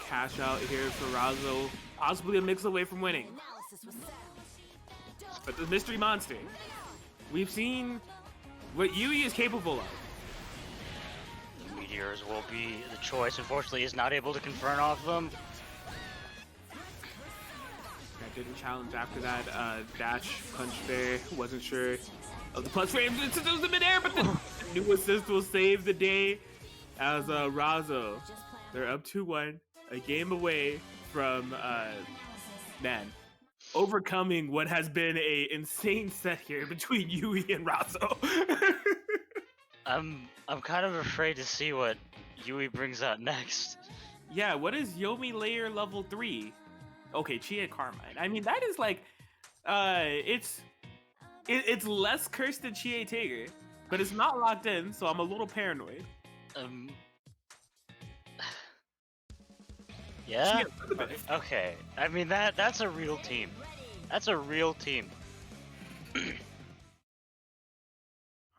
Cash out here for Razo. Possibly a mix away from winning. But the mystery monster. We've seen what Yui is capable of. Meteors will be the choice. Unfortunately, he's not able to confirm off them. Didn't challenge after that dash punch there. Wasn't sure of the plus frame since it was in midair, but the new assist will save the day as Razo. They're up 2-1, a game away from overcoming what has been a insane set here between Yui and Razo. I'm kind of afraid to see what Yui brings out next. Yeah, what is Yomi layer level 3? Okay, Chia Carmine. I mean, that is like, it's less cursed than Chie Tiger, but it's not locked in, so I'm a little paranoid. Yeah. Okay. I mean that's a real team. That's a real team.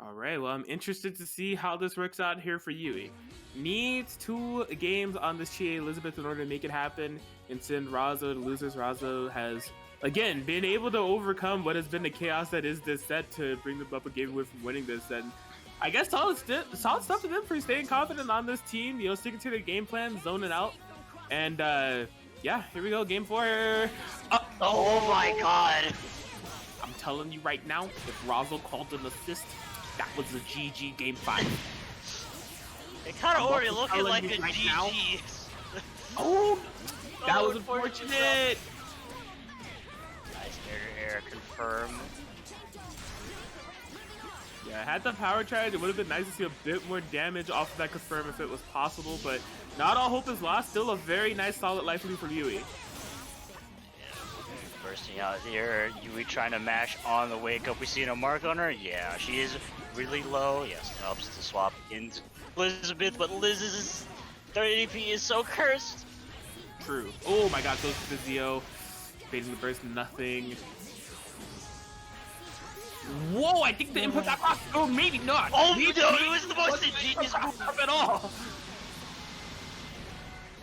All right. Well, I'm interested to see how this works out here for Yui. Needs 2 games on this Chie Elizabeth in order to make it happen and send Razo to losers. Razo has, again, been able to overcome what has been the chaos that is this set to bring them up a game away from winning this. And I guess solid stuff to them for staying confident on this team. You know, sticking to their game plan, zoning out, and yeah, here we go, game 4. Oh my god! I'm telling you right now, if Razo called an assist, that was a GG game 5. It kind of already looking like a right GG. Now. Oh, that was unfortunate. unfortunate. Nice air confirm. Yeah, had the power charge, it would have been nice to see a bit more damage off of that confirm if it was possible, but not all hope is lost. Still a very nice solid life lead from Yui. Bursting out here, Yui trying to mash on the wake up. We seen a mark on her. Yeah, she is really low. Yes, helps to swap into Elizabeth, but Liz's 30 AP is so cursed. True. Oh my god, goes to the Zio. Fading the burst, nothing. Whoa, I think the input got lost. Oh, maybe not. Oh maybe, no, it was the most ingenious move at all.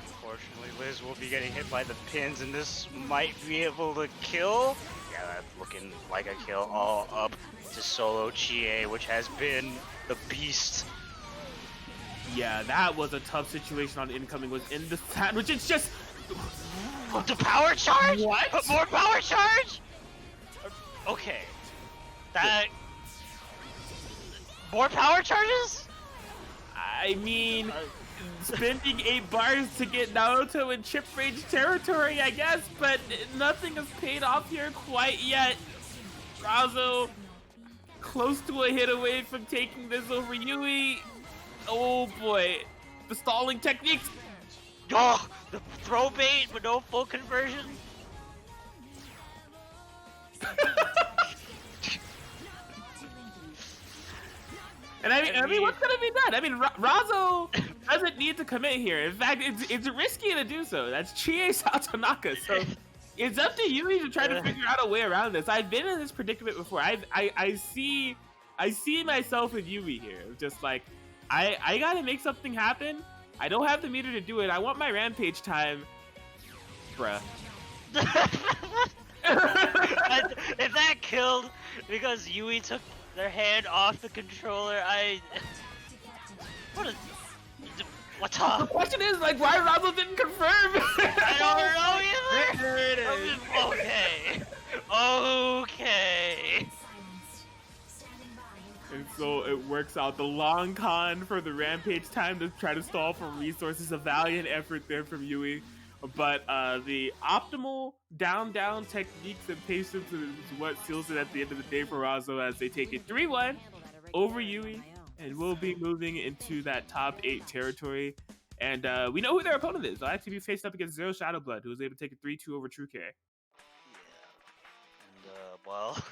Unfortunately, Liz will be getting hit by the pins, and this might be able to kill. Yeah, that's looking like a kill all up to solo Chie, which has been the beast. Yeah, that was a tough situation on incoming. Was in the sandwich. It's just the power charge. What? More power charge? Okay. That more power charges? I mean, spending 8 bars to get Naruto in chip range territory, I guess, but nothing has paid off here quite yet. Razo close to a hit away from taking this over Yui. Oh boy, the stalling techniques. Oh, the throw bait but no full conversion. And I mean, what's gonna be done? I mean, Razo doesn't need to commit here. In fact, it's risky to do so. That's Chie Satonaka. So it's up to Yui to try to figure out a way around this. I've been in this predicament before. I see myself with Yui here. Just like, I gotta make something happen. I don't have the meter to do it. I want my rampage time, bruh. If that killed because Yui took their hand off the controller, what's up? The question is, like, why Razo didn't confirm? I don't know either. There it is. Okay. And so it works out. The long con for the rampage time to try to stall for resources. A valiant effort there from Yui. But the optimal down techniques and patience is what seals it at the end of the day for Razo as they take it 3-1 over Yui, and will be moving into that top 8 territory. And we know who their opponent is. They'll actually be faced up against Zero Shadowblood, who was able to take a 3-2 over True K. Yeah, and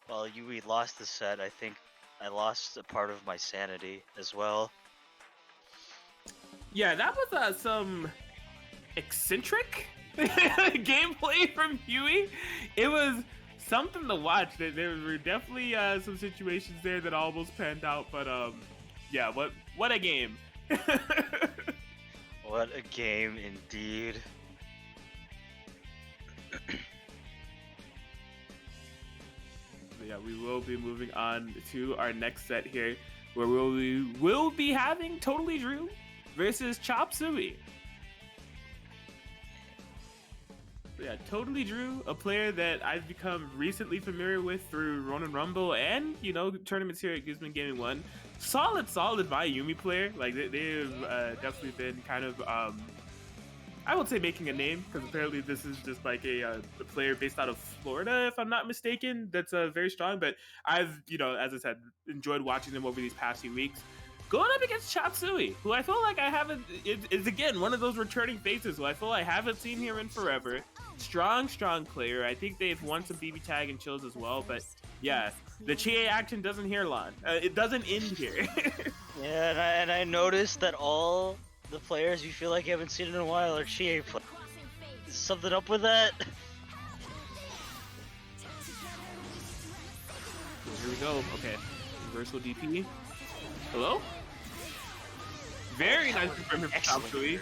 while Yui lost the set, I think I lost a part of my sanity as well. Yeah, that was some eccentric gameplay from Yui. It was something to watch. There were definitely some situations there that almost panned out, but yeah, what a game. What a game indeed. Yeah, we will be moving on to our next set here, where we will be having Totally Drew versus Chop Suey. Yeah, Totally Drew, a player that I've become recently familiar with through Ronin Rumble and, you know, tournaments here at Guzman Gaming 1. Solid Mayumi player. Like, they've definitely been kind of, I would say making a name, because apparently this is just like a player based out of Florida, if I'm not mistaken, that's very strong. But I've, you know, as I said, enjoyed watching them over these past few weeks. Going up against Chatsui, who I feel like I haven't, is again one of those returning faces who I feel I haven't seen here in forever. Strong player. I think they've won some BBTAG and chills as well, but yeah, the Chie action doesn't here, Lon. It doesn't end here. Yeah, and I noticed that all the players you feel like you haven't seen in a while are Chie players. Is something up with that? Here we go. Okay, reversal DP. Hello? Very nice from him for Chatsui.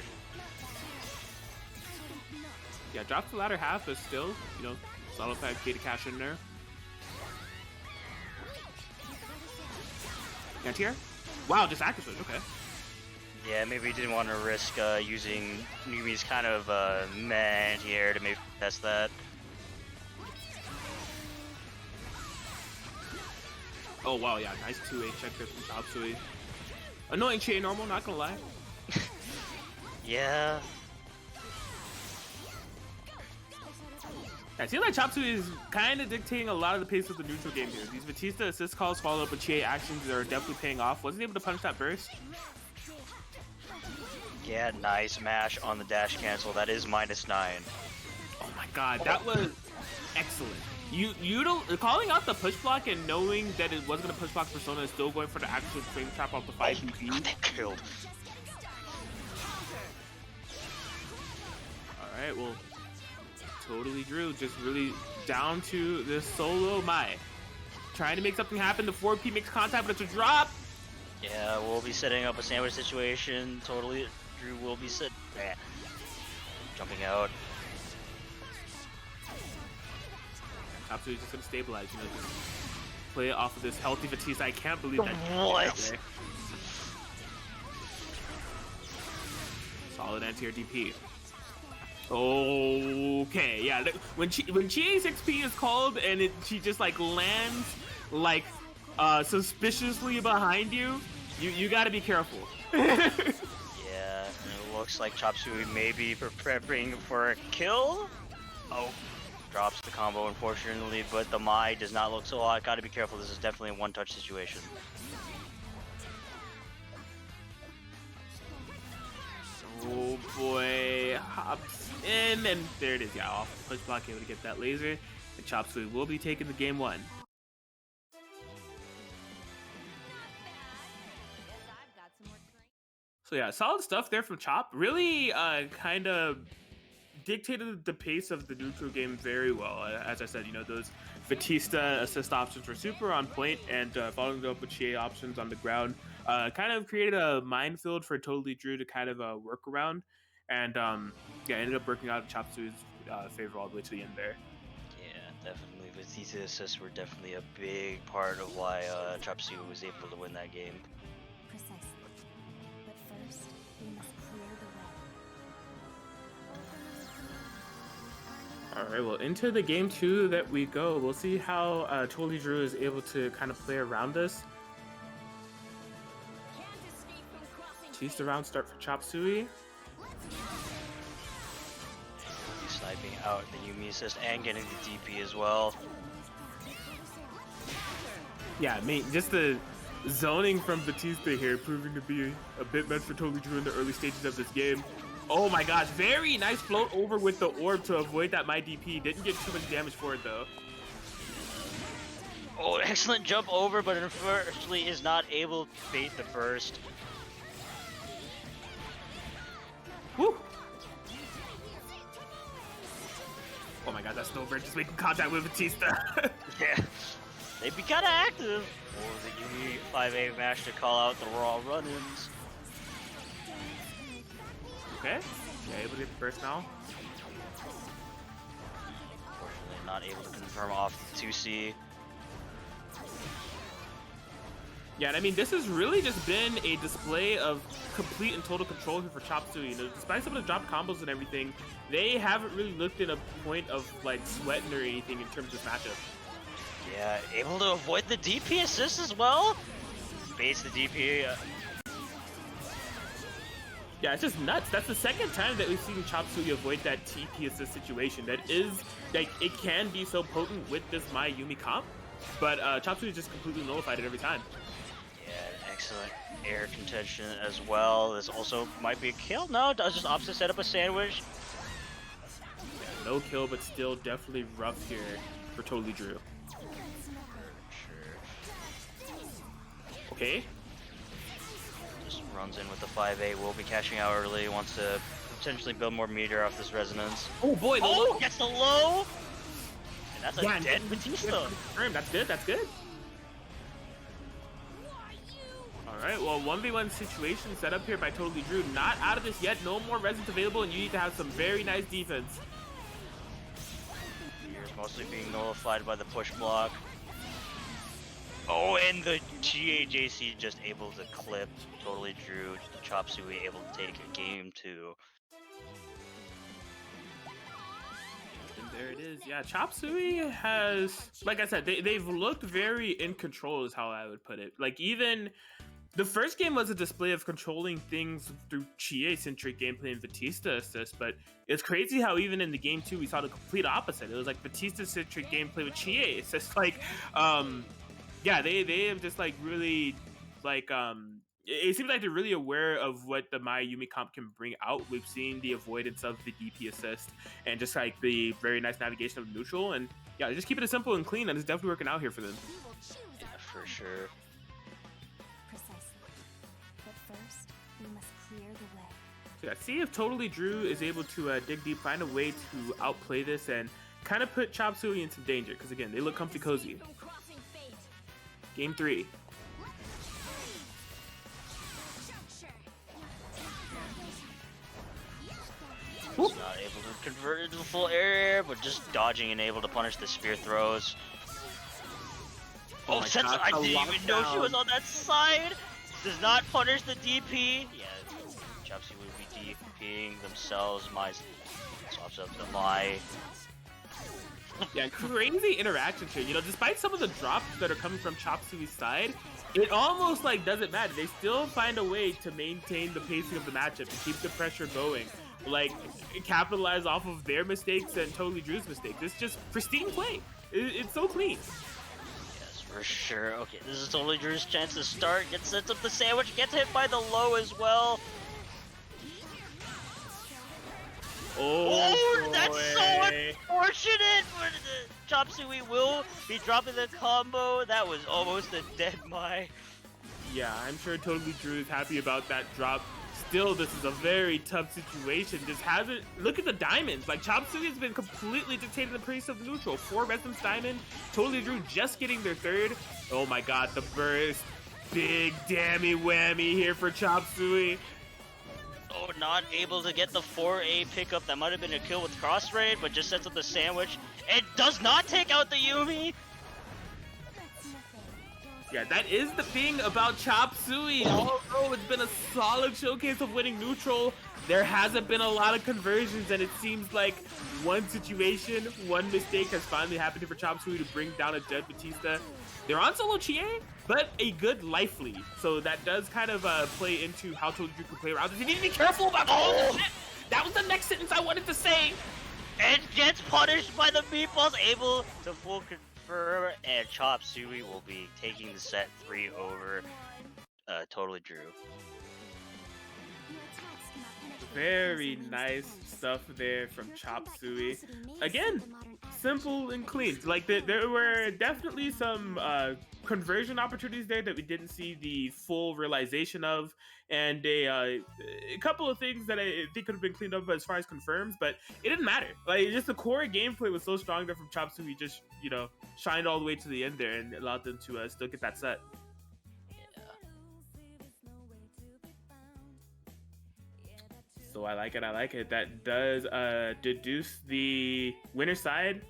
Yeah, drops the latter half, but still, you know, solid 5K to cash in there. Anti-air? Wow, just active switch, okay. Yeah, maybe he didn't want to risk using Yumi's kind of meh anti-air to maybe test that. Oh wow, yeah, nice 2-8 check there from Chop Suey. Annoying chain normal, not gonna lie. Yeah. I feel like Chop Suey is kind of dictating a lot of the pace of the neutral game here. These Batista assist calls followed up with Chie actions that are definitely paying off. Wasn't able to punish that burst. Yeah, nice mash on the dash cancel. That is -9. Oh my god, that was excellent. You don't calling out the push block and knowing that it wasn't gonna push block Persona and still going for the actual frame trap off the 5 BP. That killed. Alright, well, totally Drew just really down to this solo Mai. Trying to make something happen. The 4P makes contact, but it's a drop. Yeah, we'll be setting up a sandwich situation. Totally, Drew will be jumping out. Chop Suey's just gonna stabilize, you know, just play it off of this healthy Batista. I can't believe that. What? Solid anti-air DP. Okay, yeah. When Chie's XP is called and she just like lands like suspiciously behind you, you gotta be careful. Yeah, and it looks like Chop Suey may be preparing for a kill. Oh, drops the combo unfortunately, but the Mai does not look so hot. Gotta be careful. This is definitely a one-touch situation. Oh boy, hops in, and there it is. Yeah, off the push block, able to get that laser. And Chop Suey will be taking the game 1. So yeah, solid stuff there from Chop. Really kind of dictated the pace of the neutral game very well. As I said, you know, those Batista assist options were super on point, and following it up with Chie options on the ground kind of created a minefield for Totally Drew to kind of work around, and yeah, ended up working out in Chop Suey's favor all the way to the end there. Yeah, definitely. Batista assists were definitely a big part of why Chop Suey was able to win that game. Precisely. But first, we must clear the way. All right, well, into the game 2 that we go. We'll see how Totally Drew is able to kind of play around this. Teased around start for Chop Suey. Sniping out the Yumi assist and getting the DP as well. Yeah, I mean, just the zoning from Batista here proving to be a bit meant for Totally Drew in the early stages of this game. Oh my gosh, very nice float over with the orb to avoid that My DP. Didn't get too much damage for it though. Oh, excellent jump over, but unfortunately is not able to bait the burst. Woo! Oh my god, that snowbird just making contact with Batista. Yeah, they'd be kind of active. Oh, the Yumi 5A mash to call out the raw run-ins. Okay, yeah, able to get the burst now. Unfortunately, not able to confirm off the 2C. Yeah, and I mean, this has really just been a display of complete and total control here for Chop Suey. You know, despite some of the drop combos and everything, they haven't really looked at a point of like sweating or anything in terms of matchup. Yeah, able to avoid the DP assist as well. Baits the DP. Yeah, it's just nuts. That's the second time that we've seen Chop Suey avoid that TP assist situation. That is, like, it can be so potent with this My Yumi comp, but Chop Suey just completely nullified it every time. Yeah, excellent air contention as well. This also might be a kill. No, does just opposite set up a sandwich. Yeah, no kill, but still definitely rough here for Totally Drew. Sure. Okay. Just runs in with the 5A. Will be cashing out early. Wants to potentially build more meter off this resonance. Oh boy! Oh, gets the low. And that's a Yeah, dead Batista. That's good. That's good. Alright, well, 1v1 situation set up here by Totally Drew. Not out of this yet. No more resins available, and you need to have some very nice defense. Here's mostly being nullified by the push block. Oh, and the GAJC just able to clip, totally drew. Chop Suey able to take a game 2. And there it is. Yeah, Chop Suey has, like I said, they've looked very in control, is how I would put it. Like, even the first game was a display of controlling things through Chie-centric gameplay and Batista assist, but it's crazy how even in the game 2 we saw the complete opposite. It was like Batista-centric gameplay with Chie assist. Like, yeah, they have just like really like it seems like they're really aware of what the Mai Yumi comp can bring out. We've seen the avoidance of the DP assist and just like the very nice navigation of neutral, and yeah, just keep it simple and clean, and it's definitely working out here for them. Yeah, for sure. Precisely. But first, we must clear the way. So yeah, see if Totally Drew is able to dig deep, find a way to outplay this, and kind of put Chop Suey in some danger, because again, they look comfy cozy. Game 3. He's not able to convert it to full air, but just dodging and able to punish the spear throws. Oh Oh, my Setsu, God, I the didn't even know she lockdown. was on that side. Does not punish the DP. Yeah, Chop Suey will be DPing themselves. Mai swaps up to Mai. Yeah, crazy interactions here. You know, despite some of the drops that are coming from Chop Suey's side, it almost like doesn't matter. They still find a way to maintain the pacing of the matchup, to keep the pressure going. Like, capitalize off of their mistakes and Totally Drew's mistakes. It's just pristine play. It's so clean. Yes, for sure. Okay, this is totally Drew's chance to start. Gets sets up the sandwich. Gets hit by the low as well. Oh, that's so unfortunate! But Chop Suey will be dropping the combo. That was almost a dead Mai. Yeah, I'm sure Totally Drew is happy about that drop. Still, this is a very tough situation. Just hasn't. Look at the diamonds. Like, Chop Suey has been completely dictating the pace of neutral. 4 Resonance Diamond. Totally Drew just getting their 3rd. Oh my God, the burst. Big dammy whammy here for Chop Suey. Oh, not able to get the 4A pickup. That might have been a kill with cross raid, but just sets up the sandwich. It does not take out the Yumi. Yeah, that is the thing about Chop Suey. Although it's been a solid showcase of winning neutral, there hasn't been a lot of conversions, and it seems like one situation, one mistake has finally happened for Chop Suey to bring down a dead Batista. They're on solo Chie, but a good life lead. So that does kind of play into how Totally Drew can play around this. You need to be careful about all shit. That was the next sentence I wanted to say. And gets punished by the meatballs, able to full confirm, and Chop Suey will be taking the set 3 over Totally Drew. Very nice stuff there from Chop Suey. Again, simple and clean. Like, there were definitely some conversion opportunities there that we didn't see the full realization of, and a couple of things that I think could have been cleaned up as far as confirms, but it didn't matter. Like, just the core gameplay was so strong there from Chop Suey, just, you know, shined all the way to the end there and allowed them to still get that set. So I like it. That does deduce the winner side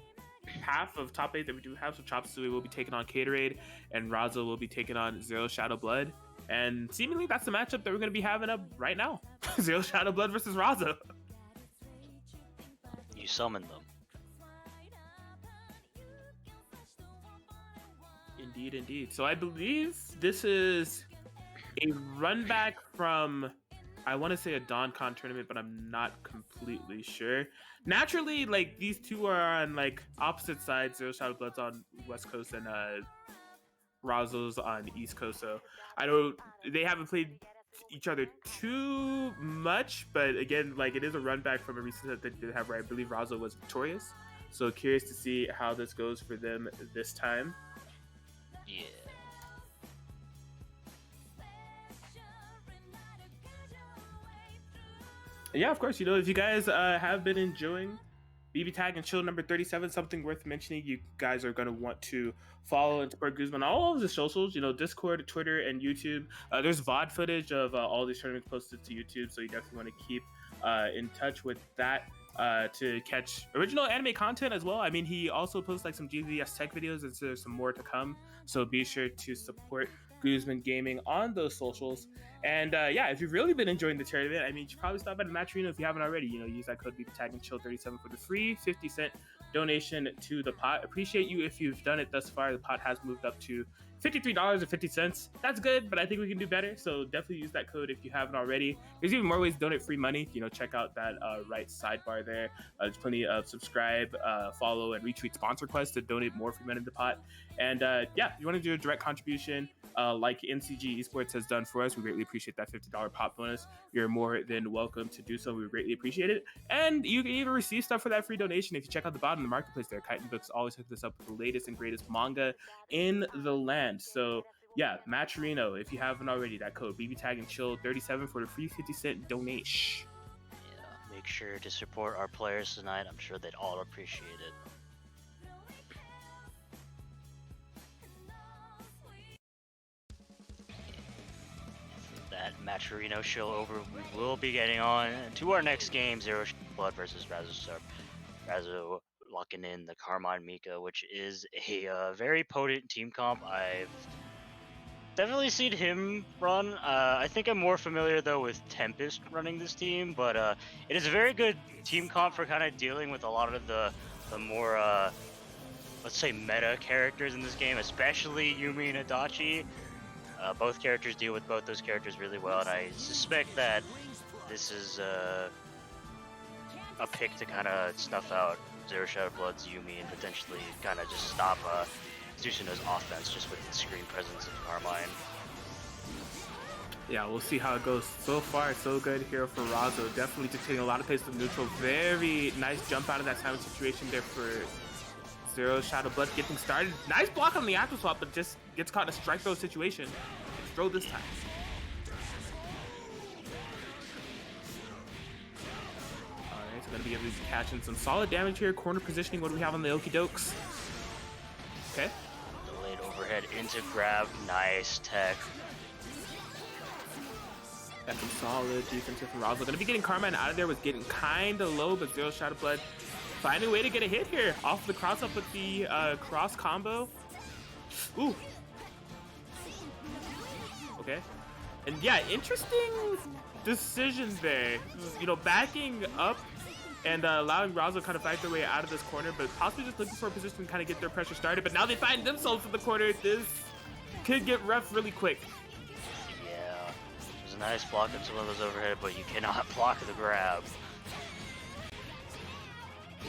half of top 8 that we do have. So Chop Suey will be taking on Caterade, and Raza will be taking on Zero Shadow Blood. And seemingly that's the matchup that we're going to be having up right now. Zero Shadow Blood versus Raza. You summoned them. Indeed. So I believe this is a run back from, I want to say, a DawnCon tournament, but I'm not completely sure. Naturally, like, these two are on like opposite sides. Zero Shadow Blood's on West Coast and Razo's on East Coast. So they haven't played each other too much, but again, like, it is a run back from a recent set that they did have where I believe Razo was victorious. So curious to see how this goes for them this time. Yeah. Yeah, of course. You know, if you guys have been enjoying BBTAG and Chill number 37, something worth mentioning, you guys are going to want to follow and support Guzman on all of the socials, you know, Discord, Twitter, and YouTube. There's VOD footage of all these tournaments posted to YouTube, so you definitely want to keep in touch with that to catch original anime content as well. I mean, he also posts like some GZS tech videos, and so there's some more to come. So be sure to support Guzman Gaming on those socials. And yeah, if you've really been enjoying the tournament, I mean, you should probably stop by the Match Arena if you haven't already. You know, use that code BBTAG and chill37 for the free 50-cent donation to the pot. Appreciate you if you've done it thus far. The pot has moved up to $53.50. That's good, but I think we can do better. So definitely use that code if you haven't already. There's even more ways to donate free money. You know, check out that right sidebar there. There's plenty of subscribe, follow, and retweet sponsor requests to donate more free money to the pot. And yeah, if you want to do a direct contribution, like NCG Esports has done for us, we greatly appreciate that $50 pop bonus. You're more than welcome to do so. We greatly appreciate it. And you can even receive stuff for that free donation if you check out the bottom of the marketplace there. Chitin Books always hook this up with the latest and greatest manga in the land. So yeah, Matcherino, if you haven't already, that code BBTAG and chill37 for the free 50-cent donation. Yeah, make sure to support our players tonight. I'm sure they'd all appreciate it. That Matcherino show over, we will be getting on to our next game, Zero Blood versus Razzo locking in the Carmine Mika, which is a very potent team comp. I've definitely seen him run. I think I'm more familiar though with Tempest running this team, but it is a very good team comp for kind of dealing with a lot of the more let's say meta characters in this game, especially Yumi and Adachi. Both characters deal with both those characters really well, and I suspect that this is a pick to kind of snuff out Zero Shadow Blood's Yumi and potentially kind of just stop Susuno's offense just with the screen presence of Carmine. Yeah, we'll see how it goes. So far, so good here for Razzo. Definitely just taking a lot of pace to neutral. Very nice jump out of that silent situation there for Zero Shadow Blood getting started. Nice block on the after swap, but just gets caught in a strike throw situation. It's throw this time. Alright, so gonna be able to catching some solid damage here. Corner positioning. What do we have on the Okie Dokes? Okay. Delayed overhead into grab. Nice tech. That's some solid defense here from Razzo. Gonna be getting Carmine out of there. Was getting kind of low, but Zero Shadow Blood finding a way to get a hit here off the cross up with the cross combo. Ooh. Okay. And yeah, interesting decisions there. You know, backing up and allowing Razzo kind of fight their way out of this corner, but possibly just looking for a position to kind of get their pressure started. But now they find themselves in the corner. This could get rough really quick. Yeah. There's a nice block on some of those overhead, but you cannot block the grab.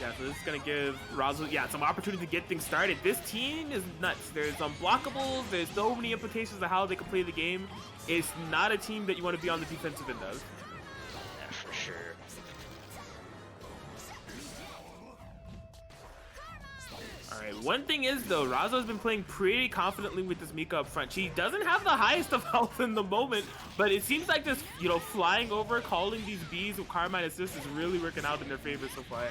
Yeah, so this is going to give Razzo, some opportunity to get things started. This team is nuts. There's unblockables. There's so many implications of how they can play the game. It's not a team that you want to be on the defensive end of. Yeah, for sure. All right, one thing is, though, Razzo's been playing pretty confidently with this Mika up front. She doesn't have the highest of health in the moment, but it seems like this, flying over, calling these Bs with Carmine assist is really working out in their favor so far.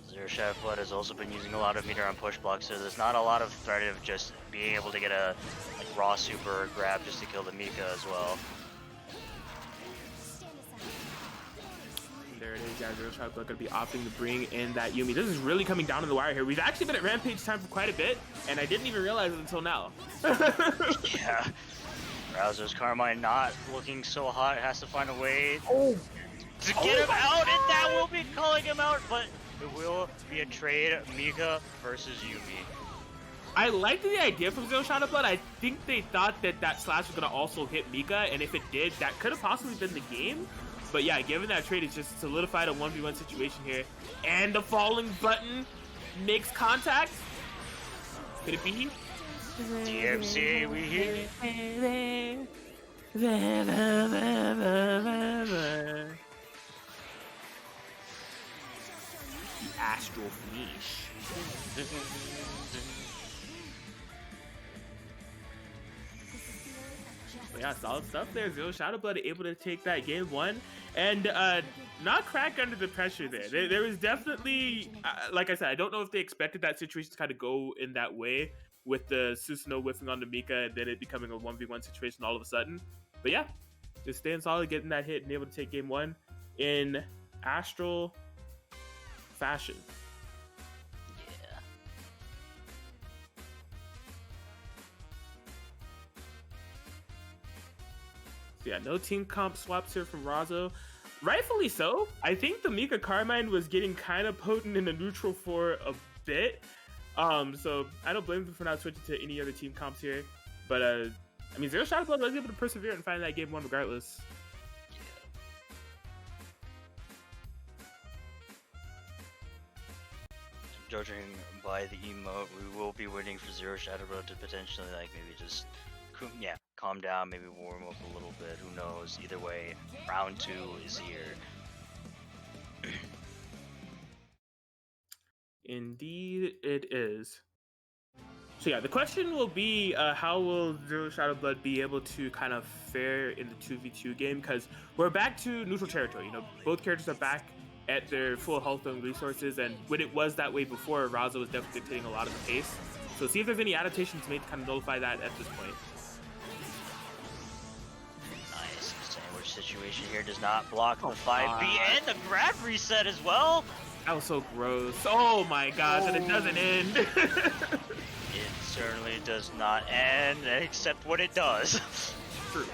Zero Shadow Blood has also been using a lot of meter on push blocks, so there's not a lot of threat of just being able to get a raw super or grab just to kill the Mika as well. There it is, yeah, Zero Shadow Blood going to be opting to bring in that Yumi. This is really coming down to the wire here. We've actually been at Rampage time for quite a bit, and I didn't even realize it until now. Yeah. Razzo's Carmine not looking so hot, has to find a way to get him out, and that will be calling him out, but it will be a trade, Mika versus Yumi. I liked the idea from Zero Shadow Blood. I think they thought that slash was going to also hit Mika, and if it did, that could have possibly been the game. But yeah, given that trade, it's just solidified a 1v1 situation here. And the falling button makes contact. Could it be? DMC, we hear it. The Astral Finish. Yeah, solid stuff there. Zero Shadow Blood able to take that game one and not crack under the pressure there. There was definitely, like I said, I don't know if they expected that situation to kind of go in that way with the Susuno whiffing on the Mika and then it becoming a 1v1 situation all of a sudden. But yeah, just staying solid, getting that hit and able to take game one in Astral fashion. Yeah, no team comp swaps here from Razo. Rightfully so. I think the Mika Carmine was getting kind of potent in the neutral for a bit. So I don't blame them for not switching to any other team comps here. But I mean, Zero Shadow Blood was able to persevere and find that game one regardless. Judging by the emote, we will be waiting for Zero Shadow Blood to potentially like maybe just calm down, maybe warm up a little bit. Who knows? Either way, round 2 is here. Indeed, it is. So yeah, the question will be how will Zero Shadow Blood be able to kind of fare in the 2v2 game, because we're back to neutral territory. You know, both characters are back at their full health and resources, and when it was that way before, Razo was definitely dictating a lot of the pace. So see if there's any adaptations made to kind of nullify that at this point. Nice sandwich situation here, does not block the 5B and the grab reset as well. That was so gross. Oh my gosh, and it doesn't end. It certainly does not end, except what it does. True.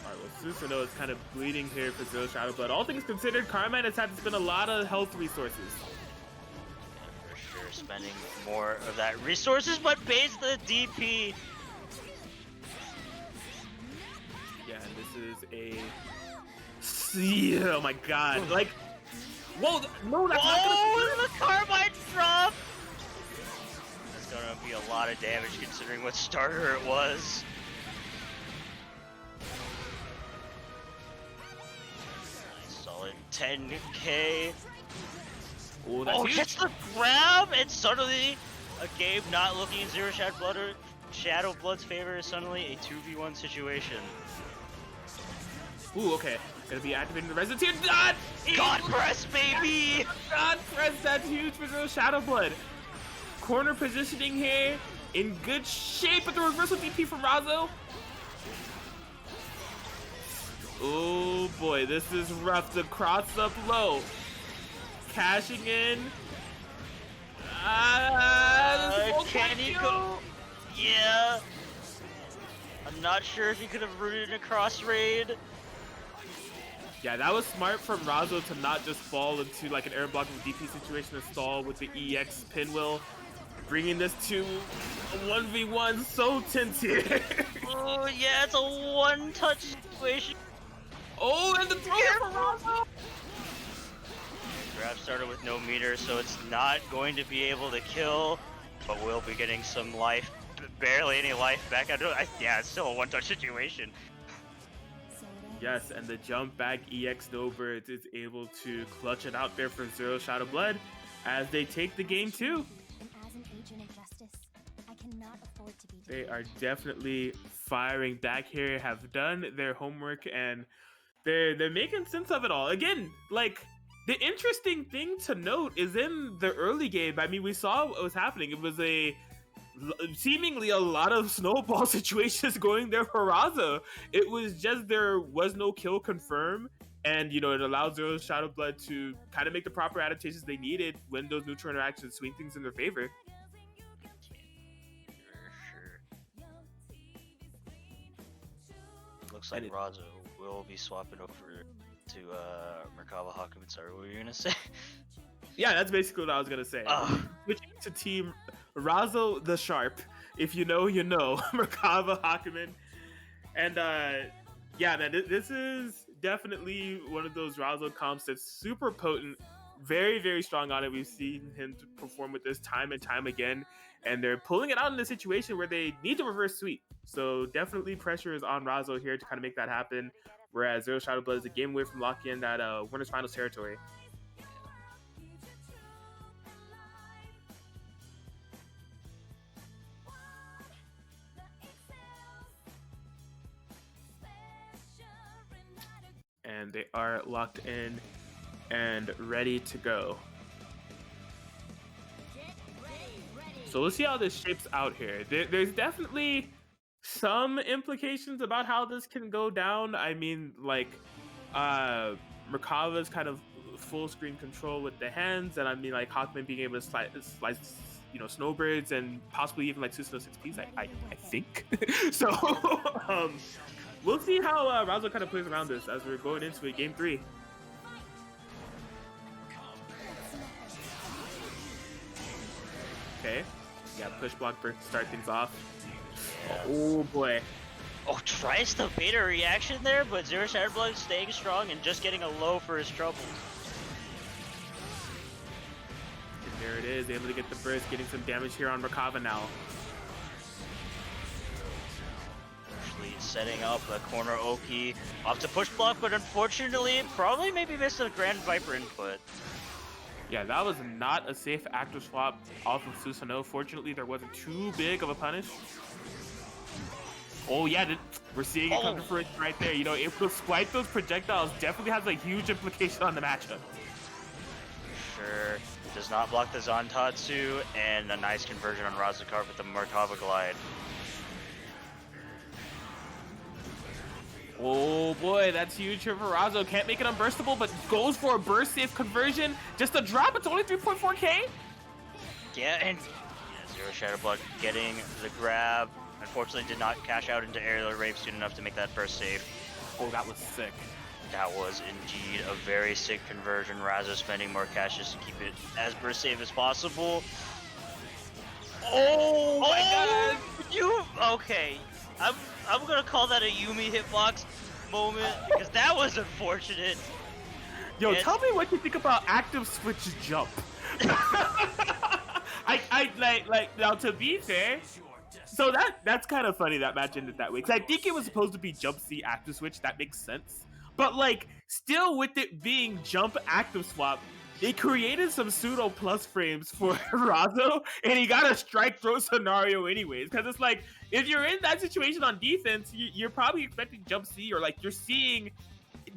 Alright, well, Susanoo is kind of bleeding here for Zero Shadow Blood. All things considered, Carmine has had to spend a lot of health resources. Yeah, for sure, spending more of that resources, but base the DP. Yeah, and this is a... Yeah, oh my god, like... Whoa, no, that's not gonna... the Carbine drop! That's gonna be a lot of damage considering what starter it was. Nice, solid 10k. Oh, that's huge. Gets the grab, and suddenly a game not looking in Zero Shadow Blood's favor is suddenly a 2v1 situation. Ooh, okay. Gonna be activating the residence here. God! God press, baby! God press, that's huge for Zero Shadow Blood. Corner positioning here. In good shape with the reversal DP from Razo. Oh boy, this is rough. The cross up low. Cashing in. Can he go? Yeah. I'm not sure if he could have rooted in a cross raid. Yeah, that was smart from Razo to not just fall into like an air blocking DP situation and stall with the EX pinwheel, bringing this to a 1v1 so tense here. Oh yeah, it's a one-touch situation. Oh, and the throw for Razo! Grab started with no meter, so it's not going to be able to kill, but we'll be getting some life, barely any life back. Yeah, it's still a one-touch situation. Yes, and the jump back EX Snowbirds is able to clutch it out there for Zero Shadow Blood as they take the game too. And as an agent of justice, I cannot afford to be They are definitely firing back here, have done their homework, and they're making sense of it all. Again, like, the interesting thing to note is in the early game, I mean, we saw what was happening. It was seemingly a lot of snowball situations going there for Razo. It was just there was no kill confirmed, and you know, it allowed Zero Shadow Blood to kind of make the proper adaptations they needed when those neutral interactions swing things in their favor. Looks like Razo will be swapping over to Merkava Hakumen. Sorry, what were you gonna say? Yeah, that's basically what I was gonna say. Switching to team Razo the Sharp. If you know, you know. Merkava Hakumen. And yeah, man, this is definitely one of those Razo comps that's super potent, very, very strong on it. We've seen him perform with this time and time again, and they're pulling it out in a situation where they need to reverse sweep. So definitely pressure is on Razo here to kind of make that happen, whereas Zero Shadow Blood is a game away from locking in that winners finals territory. And they are locked in and ready to go. So let's see how this shapes out here. There's definitely some implications about how this can go down. I mean, like, Merkava's kind of full screen control with the hands, and I mean, like, Hawkman being able to Snowbirds and possibly even like Susanoo 6Ps. I think. So we'll see how Razo kind of plays around this as we're going into it, game 3. Okay, yeah, push block burst to start things off. Yeah. Oh boy. Oh, tries the beta reaction there, but Zero Shadow Blood staying strong and just getting a low for his troubles. And there it is, able to get the burst, getting some damage here on Rakava now. Actually setting up a corner Oki off to push block, but unfortunately, probably maybe missed a Grand Viper input. Yeah, that was not a safe active swap off of Susanoo. Fortunately, there wasn't too big of a punish. Oh yeah, we're seeing it come to fruition right there. Able to swipe those projectiles definitely has a huge implication on the matchup. Sure, does not block the Zantatsu, and a nice conversion on Razakar with the Merkava Glide. Oh boy, that's huge here for Razo. Can't make it unburstable, but goes for a burst safe conversion. Just a drop, it's only 3.4k. Yeah, and Zero Shadow Blood getting the grab. Unfortunately, did not cash out into aerial rave soon enough to make that burst save. Oh, that was sick. That was indeed a very sick conversion. Razo spending more cash just to keep it as burst safe as possible. Oh my god! Okay. I'm gonna call that a Yumi hitbox moment because that was unfortunate. Yo, tell me what you think about active switch jump. I like now, to be fair, so that's kind of funny that match ended that way, because I think it was supposed to be jump C active switch. That makes sense, but like still with it being jump active swap, they created some pseudo plus frames for Razo, and he got a strike throw scenario anyways, because it's like if you're in that situation on defense, you're probably expecting jump C, or like you're seeing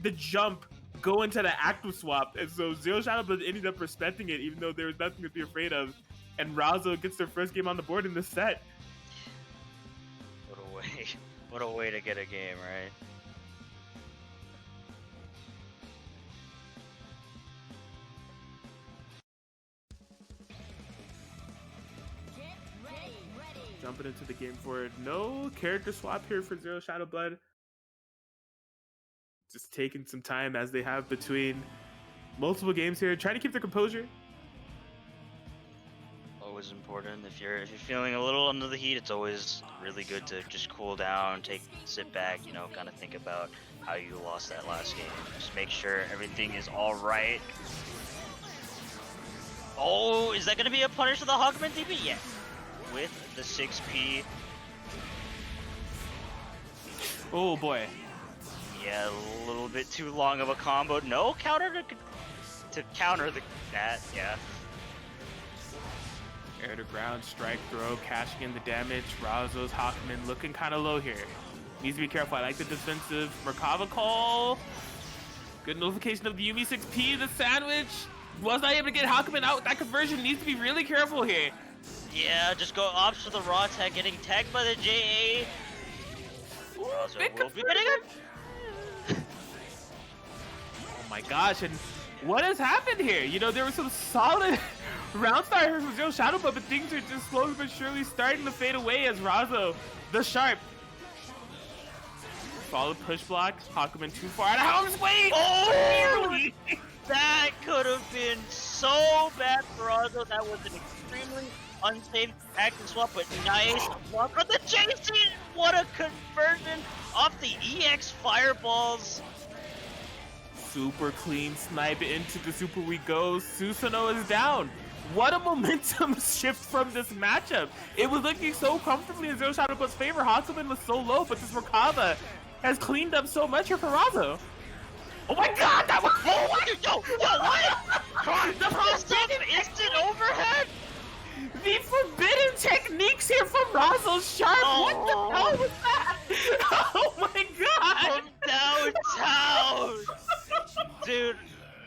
the jump go into the active swap, and so Zero Shadow Blood ended up respecting it, even though there was nothing to be afraid of, and Razo gets their first game on the board in this set. What a way to get a game, right? Jumping into the game forward. No character swap here for Zero Shadow Blood. Just taking some time as they have between multiple games here, trying to keep their composure. Always important. If you're feeling a little under the heat, it's always really good to just cool down, sit back, kind of think about how you lost that last game. Just make sure everything is all right. Oh, is that gonna be a punish to the Hawkman DP? Yeah. With the 6P. Oh boy. Yeah, a little bit too long of a combo. No counter to counter that. Yeah. Air to ground, strike throw, cashing in the damage. Razo's Hawkman looking kind of low here. Needs to be careful. I like the defensive Merkava call. Good notification of the Yumi 6P. The sandwich was not able to get Hawkman out with that conversion. Needs to be really careful here. Yeah, just go ops to the raw tag, getting tagged by the JA. Razo will be getting him. Oh my gosh, and what has happened here? There was some solid round start here from Zero Shadow, but things are just slowly but surely starting to fade away as Razo, the Sharp. Solid push block, Hawkman too far out of harm's way! Oh! That could have been so bad for Razo. That was an extremely unsafe active swap, but nice block on the JC. What a conversion off the EX fireballs. Super clean snipe into the super we go. Susanoo is down. What a momentum shift from this matchup. It was looking so comfortably in Zero Shadow Blood's favor. Hawkman was so low, but this Merkava has cleaned up so much here for Razo. Oh my god, that was— Oh, what? The positive instant overhead? The forbidden techniques here from Razo Sharp. Oh. What the hell was that? Oh my god. From downtown. Dude,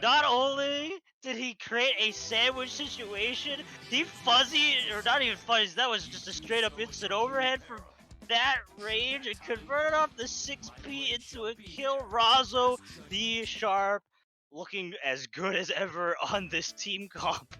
not only did he create a sandwich situation, he fuzzy, or not even fuzzy, that was just a straight up instant overhead from that range and converted off the 6P into a kill. Razo, the Sharp, looking as good as ever on this team comp.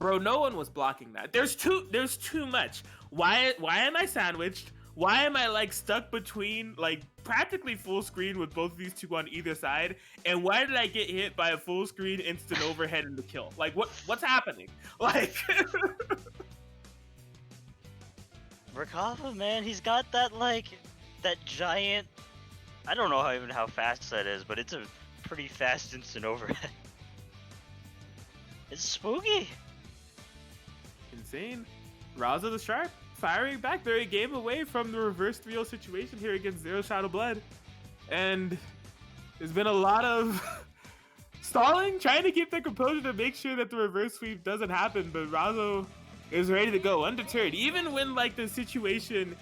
Bro, no one was blocking that. There's too much. Why am I sandwiched? Why am I like stuck between like practically full screen with both of these two on either side? And why did I get hit by a full screen instant overhead in the kill? Like what's happening? Like Merkava, man, he's got that like that giant. I don't know how fast that is, but it's a pretty fast instant overhead. It's spooky. Insane. Raza the Sharp firing back. They're a game away from the reverse 3-0 situation here against Zero Shadow Blood. And there's been a lot of stalling, trying to keep their composure to make sure that the reverse sweep doesn't happen. But Razo is ready to go, undeterred. Even when like the situation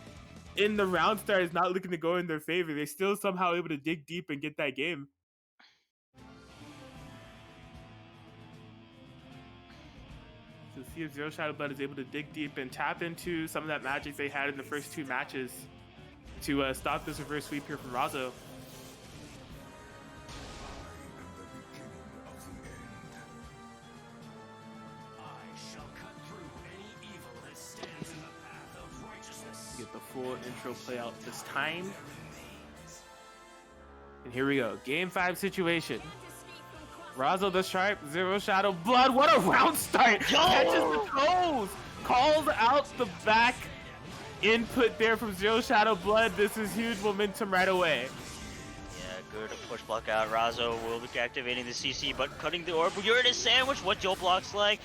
in the round start is not looking to go in their favor, they're still somehow able to dig deep and get that game. To see if Zero Shadow Blood is able to dig deep and tap into some of that magic they had in the first two matches to stop this reverse sweep here from Razo. Get the full intro play out this time. And here we go. Game 5 situation. Razo the Sharp, Zero Shadow Blood. What a round start! Catches the toes! Calls out the back input there from Zero Shadow Blood. This is huge momentum right away. Yeah, good push block out. Razo will be activating the CC, but cutting the orb. You're in a sandwich. What Joe blocks like?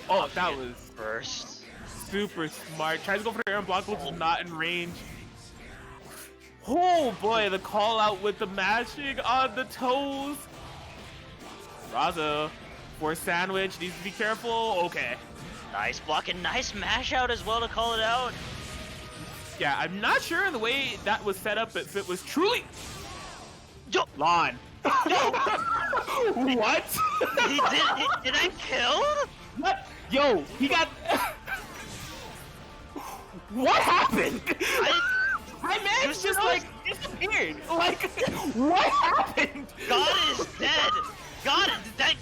Oh, that was burst. Super smart. Tries to go for the air and block, which is not in range. Oh boy, the call out with the mashing on the toes. Razo for sandwich, needs to be careful. Okay. Nice block and nice mash out as well to call it out. Yeah, I'm not sure the way that was set up if it was truly. Yo! Lawn. What? Did I kill? What? Yo, he got. What happened? My man just like disappeared. Like, what happened? God is dead. God is dead.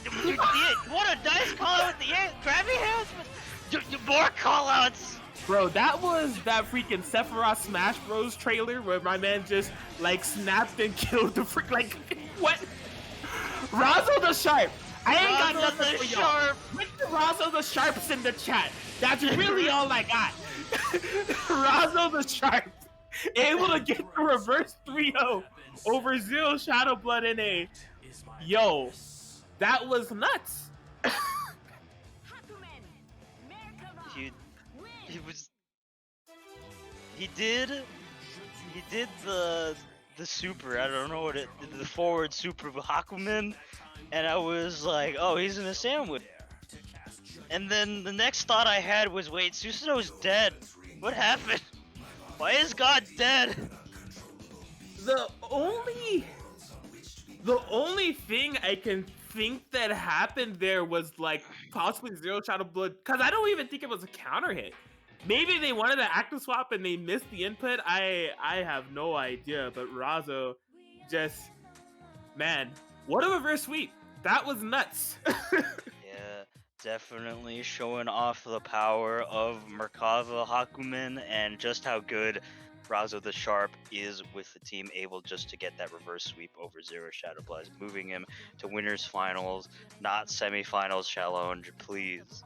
What a nice call out with the air. Grabby hands. More call outs. Bro, that was that freaking Sephiroth Smash Bros trailer where my man just like snapped and killed the freak. Like, what? Razo the Sharp. I ain't got nothing for y'all. Put the Razo the Sharps in the chat. That's really all I got. Razo the Sharp able to get the reverse 3-0 over Zero Shadow Blood in a. Yo, that was nuts. He did the super. I don't know what the forward super of Hakumen, and I was like, oh, he's in a sandwich. And then the next thought I had was, wait, Susanoo's dead. What happened? Why is God dead? The only thing I can think that happened there was like possibly Zero Shadow Blood, because I don't even think it was a counter hit. Maybe they wanted to active swap and they missed the input. I have no idea, but Razo just, man, what a reverse sweep. That was nuts. Yeah, definitely showing off the power of Merkava Hakumen and just how good Razo the Sharp is with the team, able just to get that reverse sweep over Zero Shadow Blood, moving him to winners finals, not semifinals challenge, please.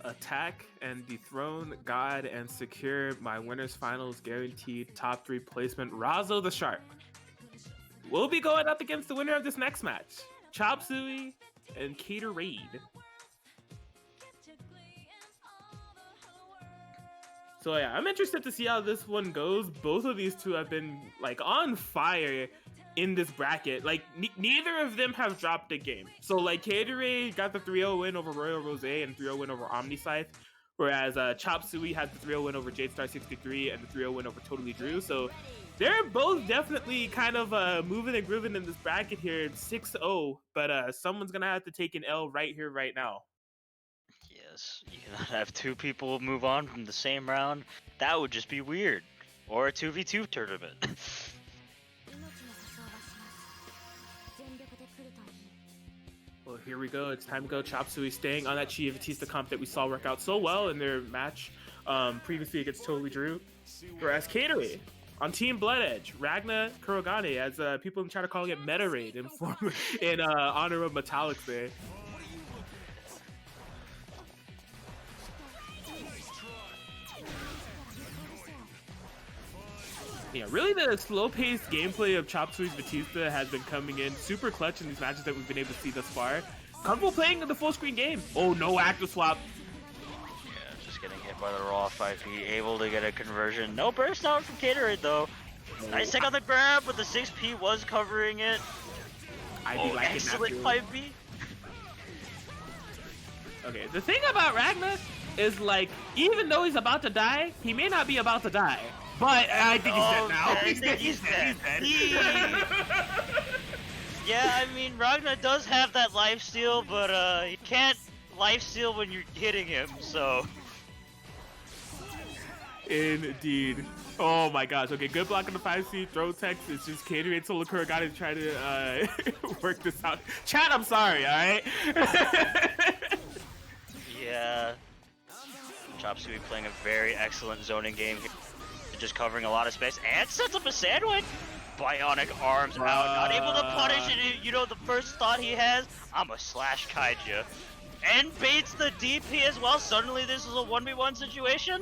Attack and dethrone God and secure my winners finals guaranteed top 3 placement. Razo the Sharp will be going up against the winner of this next match, Chop Suey and Cater Raid. So yeah, I'm interested to see how this one goes. Both of these two have been like on fire in this bracket. Like neither of them have dropped a game. So like Caterade got the 3-0 win over Royal Rose and 3-0 win over Omni Scythe, whereas Chop Suey has the 3-0 win over Jadestar 63 and the 3-0 win over Totally Drew. So they're both definitely kind of moving and grooving in this bracket here, 6-0. But someone's gonna have to take an L right here, right now. Yes, you cannot have two people move on from the same round. That would just be weird. Or a 2v2 tournament. Well, Here we go. It's time to go. Chop Suey staying on that Chia Batista comp that we saw work out so well in their match previously against Totally Drew. Whereas Caterade on Team Blood Edge, Ragna Kurogane, as people in chat are calling it Meta Raid in honor of Metallics there. Yeah, really the slow-paced gameplay of Chop Suey's Batista has been coming in super clutch in these matches that we've been able to see thus far. Comfortable playing the full-screen game. Oh, no active swap. Yeah, just getting hit by the raw 5P, able to get a conversion. No burst out from Caterade though. Nice take on the grab, but the 6P was covering it. Excellent 5B. Okay, the thing about Ragna is, like, even though he's about to die, he may not be about to die. But I think he's dead now. He's dead. Yeah, I mean, Ragna does have that lifesteal, but you can't lifesteal when you're hitting him, so. Indeed. Oh my gosh. Okay, good block on the 5C. Throw text. It's just Caterade Solo Kurogane to try to work this out. Chat, I'm sorry, alright? Yeah. Chop Suey playing a very excellent zoning game here. Just covering a lot of space and sets up a sandwich. Bionic arms out, not able to punish it. You know, the first thought he has, I'm a slash kaiju. And baits the DP as well. Suddenly this is a 1v1 situation.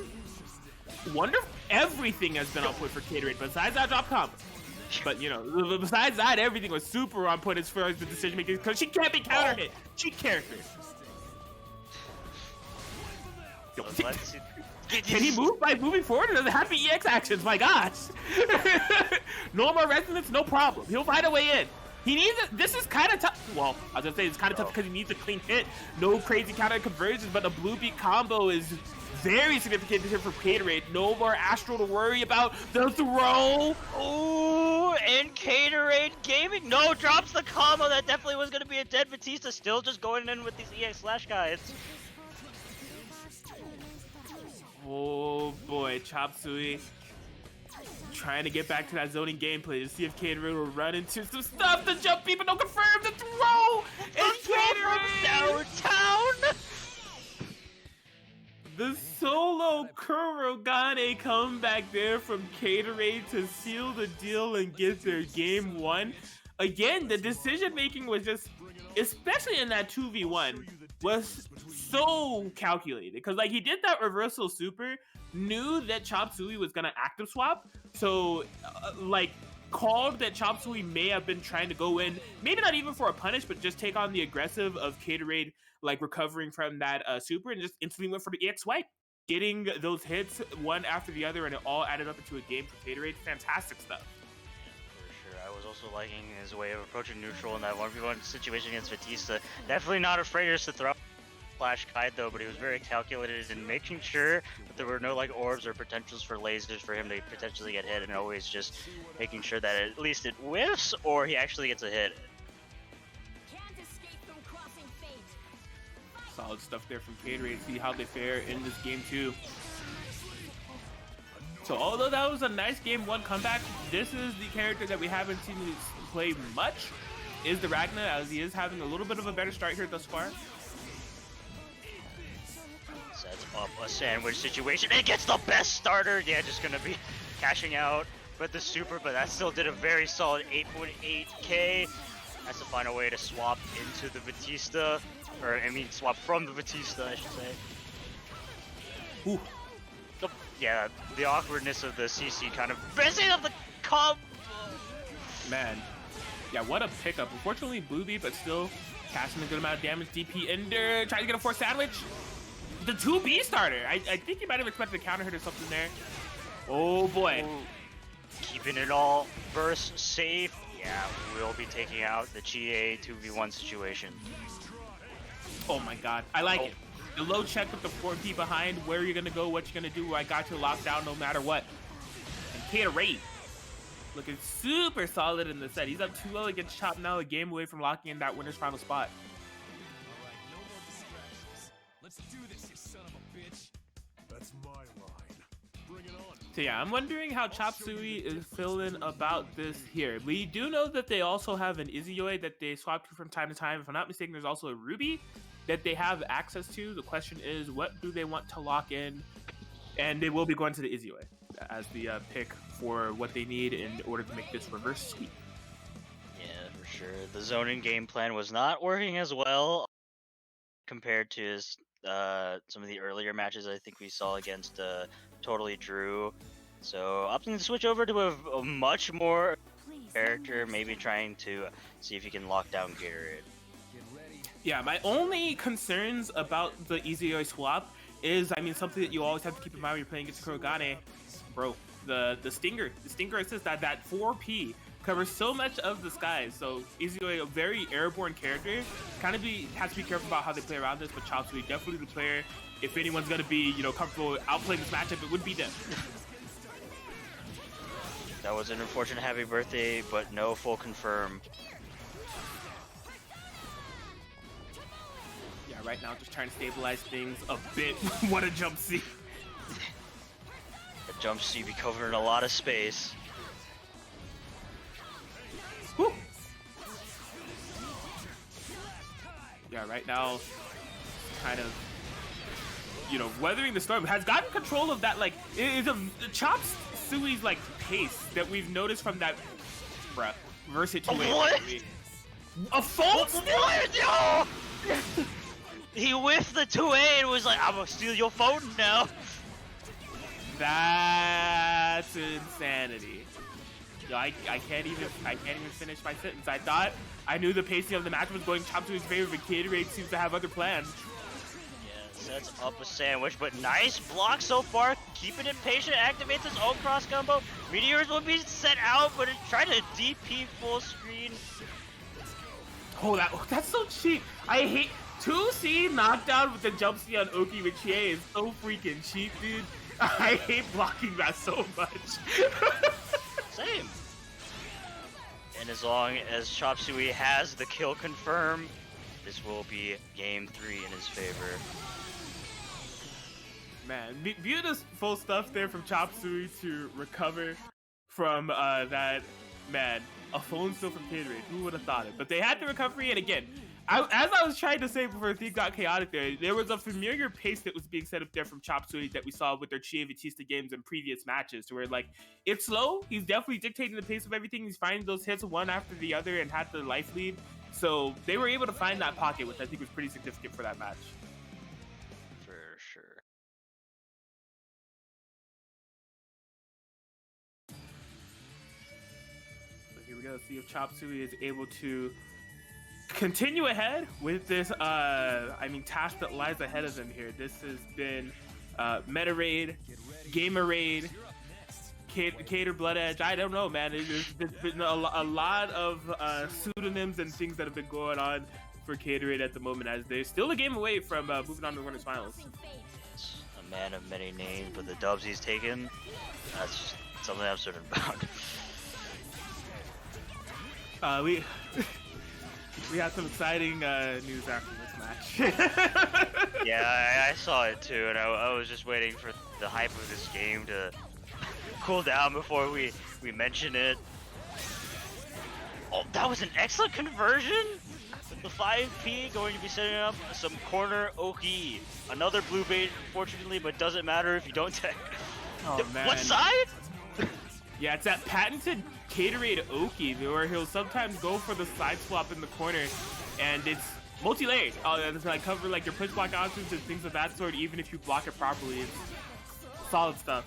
Wonder if everything has been on point for Caterade besides that drop combo. But, you know, besides that, everything was super on point as far as the decision making, because she can't be counter hit. Cheat character. Can he move by moving forward, or does it have to be EX actions? My gosh. No more resonance, no problem. He'll find a way in. He needs it. This is kind of tough. Well, I was gonna say it's kind of tough because he needs a clean hit. No crazy counter conversions, but the blue beat combo is very significant here for Caterade. No more Astral to worry about. The throw. Oh, and Caterade Gaming. No, drops the combo. That definitely was gonna be a dead Batista. Still just going in with these EX slash guys. Oh boy, Chop Suey trying to get back to that zoning gameplay to see if Caterade will run into some stuff. The jump beat, but no confirm the throw. And Caterade downtown. The solo Kurogane comeback there from Caterade to seal the deal and get their game won. Again, the decision making was just, especially in that 2v1, was so calculated, because like he did that reversal super, knew that Chop Suey was gonna active swap, so like called that Chop Suey may have been trying to go in, maybe not even for a punish, but just take on the aggressive of Caterade, like recovering from that super, and just instantly went for the EX swipe, getting those hits one after the other, and it all added up into a game for Caterade. Fantastic stuff. I was also liking his way of approaching neutral in that 1v1 situation against Batista. Definitely not afraid just to throw Flash Kite though, but he was very calculated in making sure that there were no like orbs or potentials for lasers for him to potentially get hit, and always just making sure that at least it whiffs or he actually gets a hit. Solid stuff there from Caterade. See how they fare in this game too. So although that was a nice game one comeback, this is the character that we haven't seen play much, is the Ragna, as he is having a little bit of a better start here thus far. Sets up a sandwich situation and gets the best starter. Yeah, just gonna be cashing out with the super, but that still did a very solid 8.8k. That's the final way to swap into the Batista, or I mean swap from the Batista, I should say. Ooh. Yeah, the awkwardness of the CC kind of messing up the combo. Man, yeah, what a pickup. Unfortunately, Blue Beat, but still casting a good amount of damage. DP Ender trying to get a force sandwich. The 2B starter. I think he might have expected a counter hit or something there. Oh boy. Ooh. Keeping it all burst safe. Yeah, we'll be taking out the GA 2v1 situation. Oh my god, I like it. The low check with the 4P behind, where you're gonna go, what you're gonna do, I got you locked down no matter what. And Caterade looking super solid in the set. He's up 2-0 against Chop, now a game away from locking in that winner's final spot. Alright, no more distractions. Let's do this, you son of a bitch. That's my line. Bring it on. So yeah, I'm wondering how Chop Suey is feeling about this here. We do know that they also have an Izuyoi that they swap to from time to time. If I'm not mistaken, there's also a Ruby that they have access to. The question is, what do they want to lock in? And they will be going to the Izuyoi as the pick for what they need in order to make this reverse sweep. Yeah, for sure. The zoning game plan was not working as well compared to some of the earlier matches I think we saw against Totally Drew. So opting to switch over to a much more character, maybe trying to see if you can lock down Gatorade. Yeah, my only concerns about the Izuyoi swap is, I mean, something that you always have to keep in mind when you're playing against Kurogane, bro. The stinger assist, that 4P covers so much of the skies. So Izuyoi, a very airborne character, has to be careful about how they play around this. But Chop Suey, definitely the player. If anyone's gonna be, comfortable outplaying this matchup, it would be them. That was an unfortunate happy birthday, but no full confirm. Yeah, right now just trying to stabilize things a bit. What a jump C. The jump C be covering a lot of space. Woo. Yeah, right now, kind of, weathering the storm. Has gotten control of that, like, it's a Chop Suey's, like, pace that we've noticed from that, versus 2A. What? A false? What? No! He whiffed the 2A and was like, I'm gonna steal your phone now. That's insanity. Yo, I can't even finish my sentence. I knew the pacing of the match was going Chop Suey's favor, but Gatorade seems to have other plans. Yeah, sets up a sandwich, but nice block so far. Keeping it patient, activates his own cross combo. Meteors will be set out, but it tried to DP full screen. Oh, that's so cheap. I hate 2C knockdown with the jump C on Oki with Chie is so freaking cheap, dude. I hate blocking that so much. Same. And as long as Chop Suey has the kill confirmed, this will be game 3 in his favor. Man, beautiful stuff there from Chop Suey to recover from that. Man, a phone steal from Gatorade. Who would have thought it? But they had the recovery, and again, as I was trying to say before things got chaotic there was a familiar pace that was being set up there from Chop Suey that we saw with their Chie Batista games in previous matches, to where, like, it's slow. He's definitely dictating the pace of everything. He's finding those hits one after the other and had the life lead. So they were able to find that pocket, which I think was pretty significant for that match. For sure. So here we go. See if Chop Suey is able to continue ahead with this task that lies ahead of them here. This has been Meta Raid, Gamer Raid, Cater Blood Edge. I don't know, man. There's been a lot of pseudonyms and things that have been going on for Caterade at the moment, as they're still a game away from moving on to the winners finals. A man of many names, but the dubs he's taken, that's just something I'm certain about. We had some exciting news after this match. Yeah, I saw it too, and I was just waiting for the hype of this game to cool down before we mention it. Oh, that was an excellent conversion! The 5P going to be setting up some corner Oki. Another blue bait, unfortunately, but doesn't matter if you don't tech. Oh, man. What side? Yeah, it's that patented Caterade Oki, where he'll sometimes go for the side swap in the corner, and it's multi-layered. It's like cover like your push block options and things of that sort, even if you block it properly. It's solid stuff.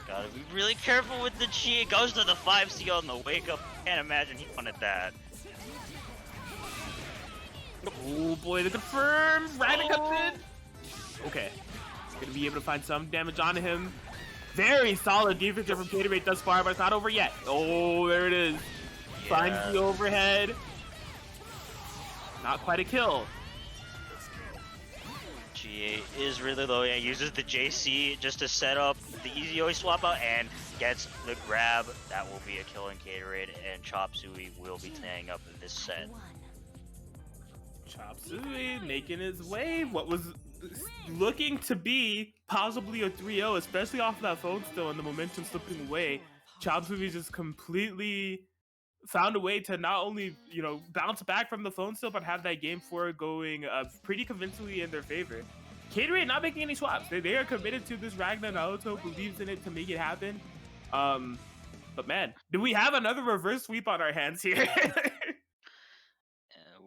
Gotta be really careful with the Chi. It goes to the 5C on the wake up. Can't imagine he wanted that. Oh boy, the confirm! Ryder comes in! Okay. Gonna be able to find some damage on him. Very solid defense from Gatorade thus far, but it's not over yet. Oh, there it is. Yeah. Finds the overhead. Not quite a kill. GA is really low. Yeah, uses the JC just to set up the Izuyoi swap out and gets the grab. That will be a kill in Gatorade, and Chop Suey will be tying up in this set. Chop Suey making his way. What was looking to be possibly a 3-0, especially off of that phone still and the momentum slipping away. Chop Suey just completely found a way to not only, you know, bounce back from the phone still, but have that game 4 going pretty convincingly in their favor. Caterade not making any swaps. They are committed to this. Ragnar Naoto believes in it to make it happen. But man, do we have another reverse sweep on our hands here?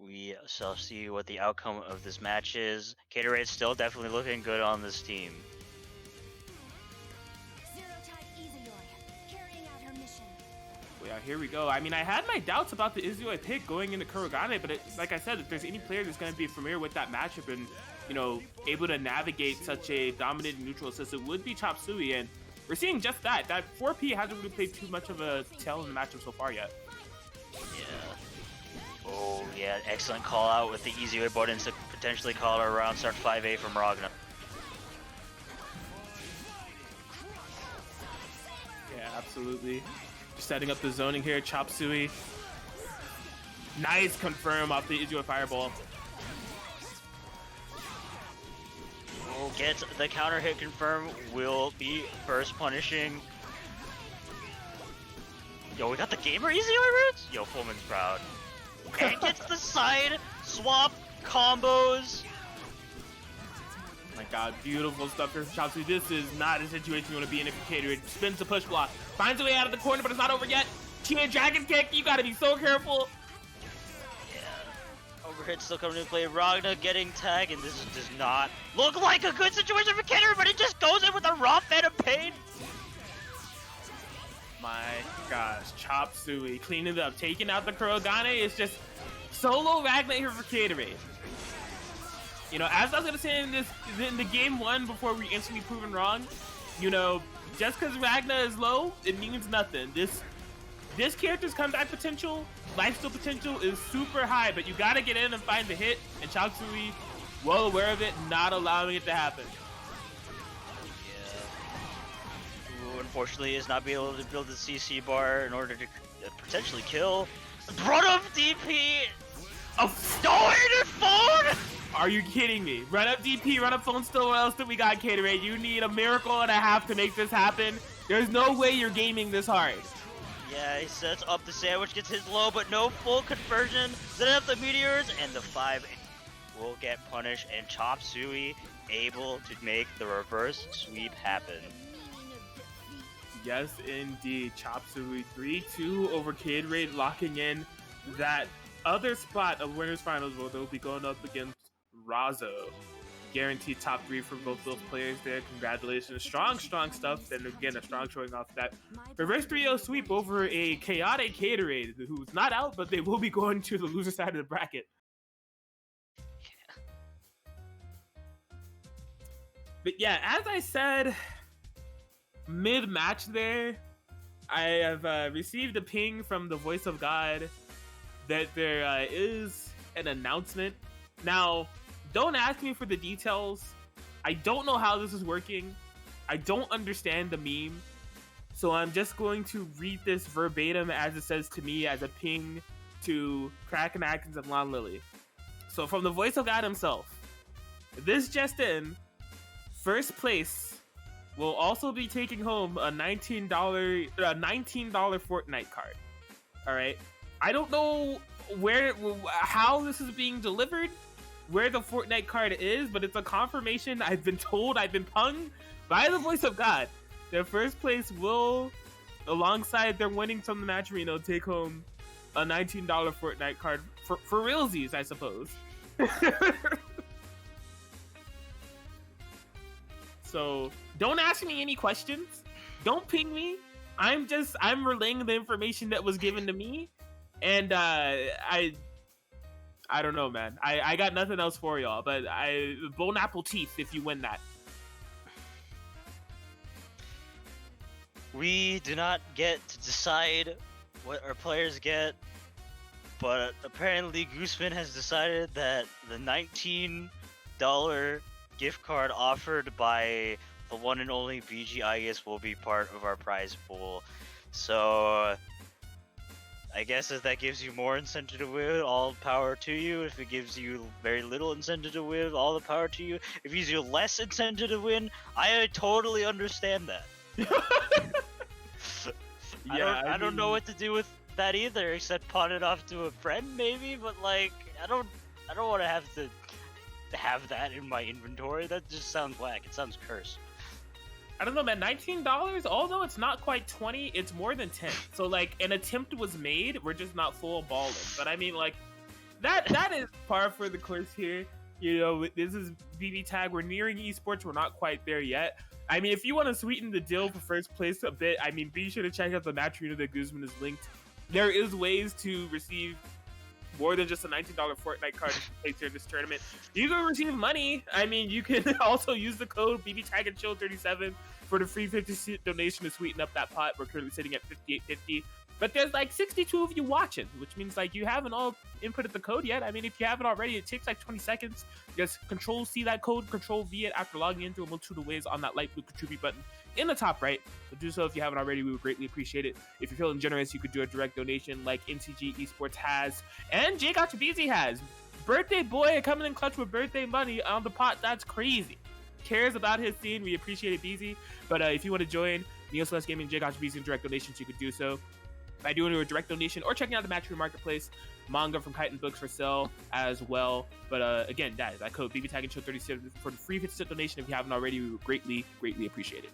We shall see what the outcome of this match is. Caterade's still definitely looking good on this team. Yeah, here we go. I mean, I had my doubts about the Izuyoi pick going into Kurogane, but like I said, if there's any player that's going to be familiar with that matchup and, you know, able to navigate such a dominating neutral assist, it would be Chop Suey, and we're seeing just that. That 4P hasn't really played too much of a tail in the matchup so far yet. Yeah. Oh, yeah. Excellent call out with the Izuyoi buttons to potentially call it around start 5A from Ragnar. Yeah, absolutely. Just setting up the zoning here. Chop Suey. Nice confirm off the Izuyoi Fireball. Will get the counter hit confirm. Will be first punishing. Yo, we got the gamer Izuyoi roots? Yo, Fullman's proud. And gets the side swap combos. My god, beautiful stuff here from Chop Suey. This is not a situation you want to be in if you're Caterade. Spins the push block. Finds a way out of the corner, but it's not over yet. Tia Dragon Kick, you gotta be so careful. Yeah. Overhead still coming into play. Ragnar getting tagged, and this does not look like a good situation for Caterade, but it just goes in with a raw Phantom Pain. My gosh, Chop Suey cleaning it up, taking out the Kurogane. It's just solo Ragnar here for Caterade. You know, as I was gonna say in the game 1 before we instantly proven wrong, you know, just because Ragnar is low, it means nothing. This character's comeback potential, lifesteal potential is super high, but you gotta get in and find the hit, and Chop Suey, well aware of it, not allowing it to happen. Yeah. Who unfortunately is not being able to build the CC bar in order to potentially kill. Run up DP! Oh, going to phone! Are you kidding me? Run up DP, run up phone still. What else do we got, Caterade? You need a miracle and a half to make this happen. There's no way you're gaming this hard. Yeah, he sets up the sandwich, gets his low, but no full conversion. Setting up the meteors, and the 5 will get punished, and Chop Suey able to make the reverse sweep happen. Yes, indeed. Chop Suey 3-2 over Caterade, locking in that other spot of winners finals where they'll be going up against Razo. Guaranteed top 3 for both those players there. Congratulations. Strong stuff. And again, a strong showing off that reverse 3-0 sweep over a chaotic Caterade who's not out, but they will be going to the loser side of the bracket. But yeah, as I said mid-match there, I have received a ping from the voice of God that there is an announcement. Now, don't ask me for the details. I don't know how this is working. I don't understand the meme. So I'm just going to read this verbatim as it says to me as a ping to Kraken Atkins and Lon Lily. So from the voice of God himself, this just in, first place will also be taking home a $19 Fortnite card. All right. I don't know how this is being delivered, where the Fortnite card is, but it's a confirmation. I've been told, I've been punged by the voice of God. Their first place will, alongside their winning from the match arena, take home a $19 Fortnite card for realsies, I suppose. So don't ask me any questions. Don't ping me. I'm relaying the information that was given to me. And I don't know, man. I got nothing else for y'all, but bone apple teeth if you win that. We do not get to decide what our players get, but apparently Gooseman has decided that the $19 gift card offered by the one and only BG Igus will be part of our prize pool. So I guess if that gives you more incentive to win, all power to you. If it gives you very little incentive to win, all the power to you. If it gives you less incentive to win, I totally understand that. I don't know what to do with that either, except pawn it off to a friend maybe. But like, I don't want to have that in my inventory. That just sounds whack. It sounds cursed. I don't know, man. $19, although it's not quite 20, it's more than 10. So like, an attempt was made. We're just not full balling. But I mean, like, that is par for the course here. You know, this is BBTAG. We're nearing esports. We're not quite there yet. I mean, if you want to sweeten the deal for first place a bit, I mean, be sure to check out the match arena that Guzman is linked. There is ways to receive more than just a $19 Fortnite card to place here in this tournament. You can receive money. I mean, you can also use the code BBTAG37 for the free 50 donation to sweeten up that pot. We're currently sitting at $58.50. But there's like 62 of you watching, which means like you haven't all inputted the code yet. I mean, if you haven't already, it takes like 20 seconds. Just Control-C that code, Control-V it after logging into a multitude of ways on that light blue contribute button in the top right. But do so if you haven't already. We would greatly appreciate it. If you're feeling generous, you could do a direct donation like NCG Esports has and J Gotchabeezy has. Birthday boy coming in clutch with birthday money on the pot. That's crazy. Cares about his scene. We appreciate it, Beezy. But if you want to join Neo Gaming, J Gotchabeezy, and direct donations, you could do so by doing a direct donation or checking out the Match Room Marketplace. Manga from Kite and Books for sale as well. But again, that code BBTAG37 for the free 50 donation. If you haven't already, we would greatly appreciate it.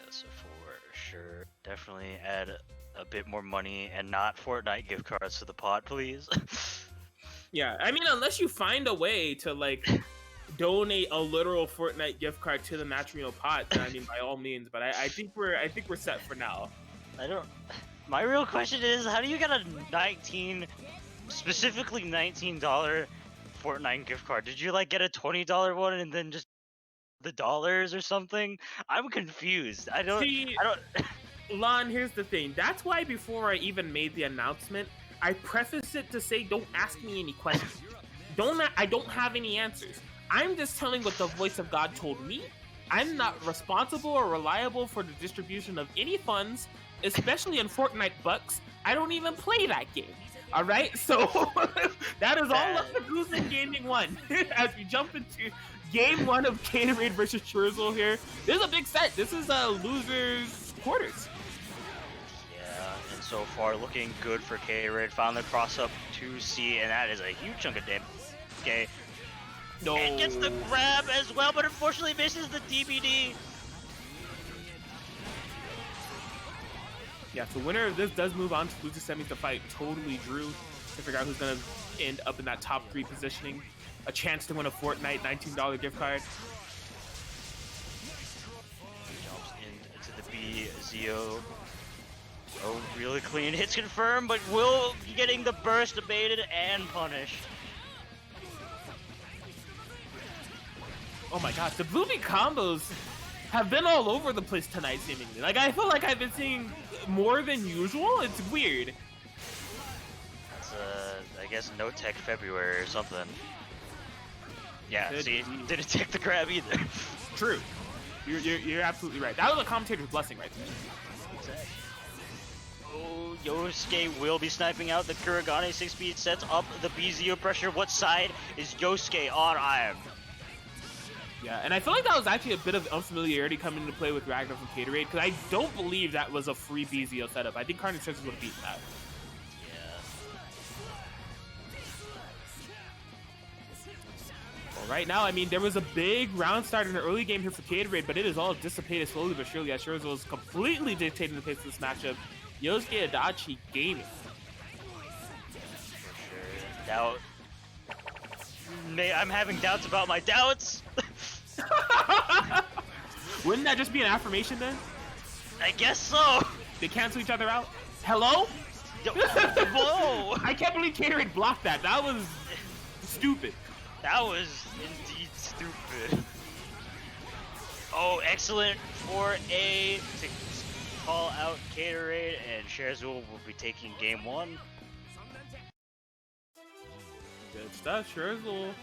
Yes, for sure. Definitely add a bit more money and not Fortnite gift cards to the pot, please. Yeah, I mean, unless you find a way to like donate a literal Fortnite gift card to the Matrimonial pot, then I mean, by all means. But I think we're set for now. My real question is, how do you get a specifically $19 Fortnite gift card? Did you like get a $20 one and then just the dollars or something? I'm confused. I don't. Lon, here's the thing. That's why before I even made the announcement, I prefaced it to say, don't ask me any questions. I don't have any answers. I'm just telling what the voice of God told me. I'm not responsible or reliable for the distribution of any funds, especially in Fortnite bucks. I don't even play that game. All right, so that is all up to Guzman Gaming 1 as we jump into game 1 of Gatorade versus Churzel here. This is a big set. This is losers quarters. Yeah, and so far looking good for Gatorade. Found the cross up 2C, and that is a huge chunk of damage. Okay. No. And gets the grab as well, but unfortunately misses the DBD. Yeah, so winner of this does move on to loser semis to fight Totally Drew to figure out who's going to end up in that top 3 positioning. A chance to win a Fortnite $19 gift card. Jumps into the B, Zio. Oh, really clean hits confirmed, but will be getting the burst abated and punished. Oh my gosh, the Blue combos have been all over the place tonight, seemingly. Like, I feel like I've been seeing more than usual. It's weird. It's, I guess no tech February or something. Yeah, see, didn't take the grab either. True. You're absolutely right. That was a commentator's blessing right there. Exactly. Oh, Yosuke will be sniping out the Kuragane 6-speed, sets up the BZO pressure. What side is Yosuke on? Iron? Yeah, and I feel like that was actually a bit of unfamiliarity coming into play with Ragnar from Gatorade, because I don't believe that was a free BZO setup. I think Carnage Churches would have beaten that. Well, right now, I mean, there was a big round start in the early game here for Gatorade, but it is all dissipated slowly but surely as Churchill is completely dictating the pace of this matchup. Yosuke Adachi Gaming. For sure. Doubt. I'm having doubts about my doubts. Wouldn't that just be an affirmation then? I guess so. They cancel each other out? Hello? Whoa! I can't believe Gatorade blocked that. That was stupid. That was indeed stupid. Oh, excellent for A to call out Gatorade, and Sherzul will be taking game 1. Good stuff. Sherzul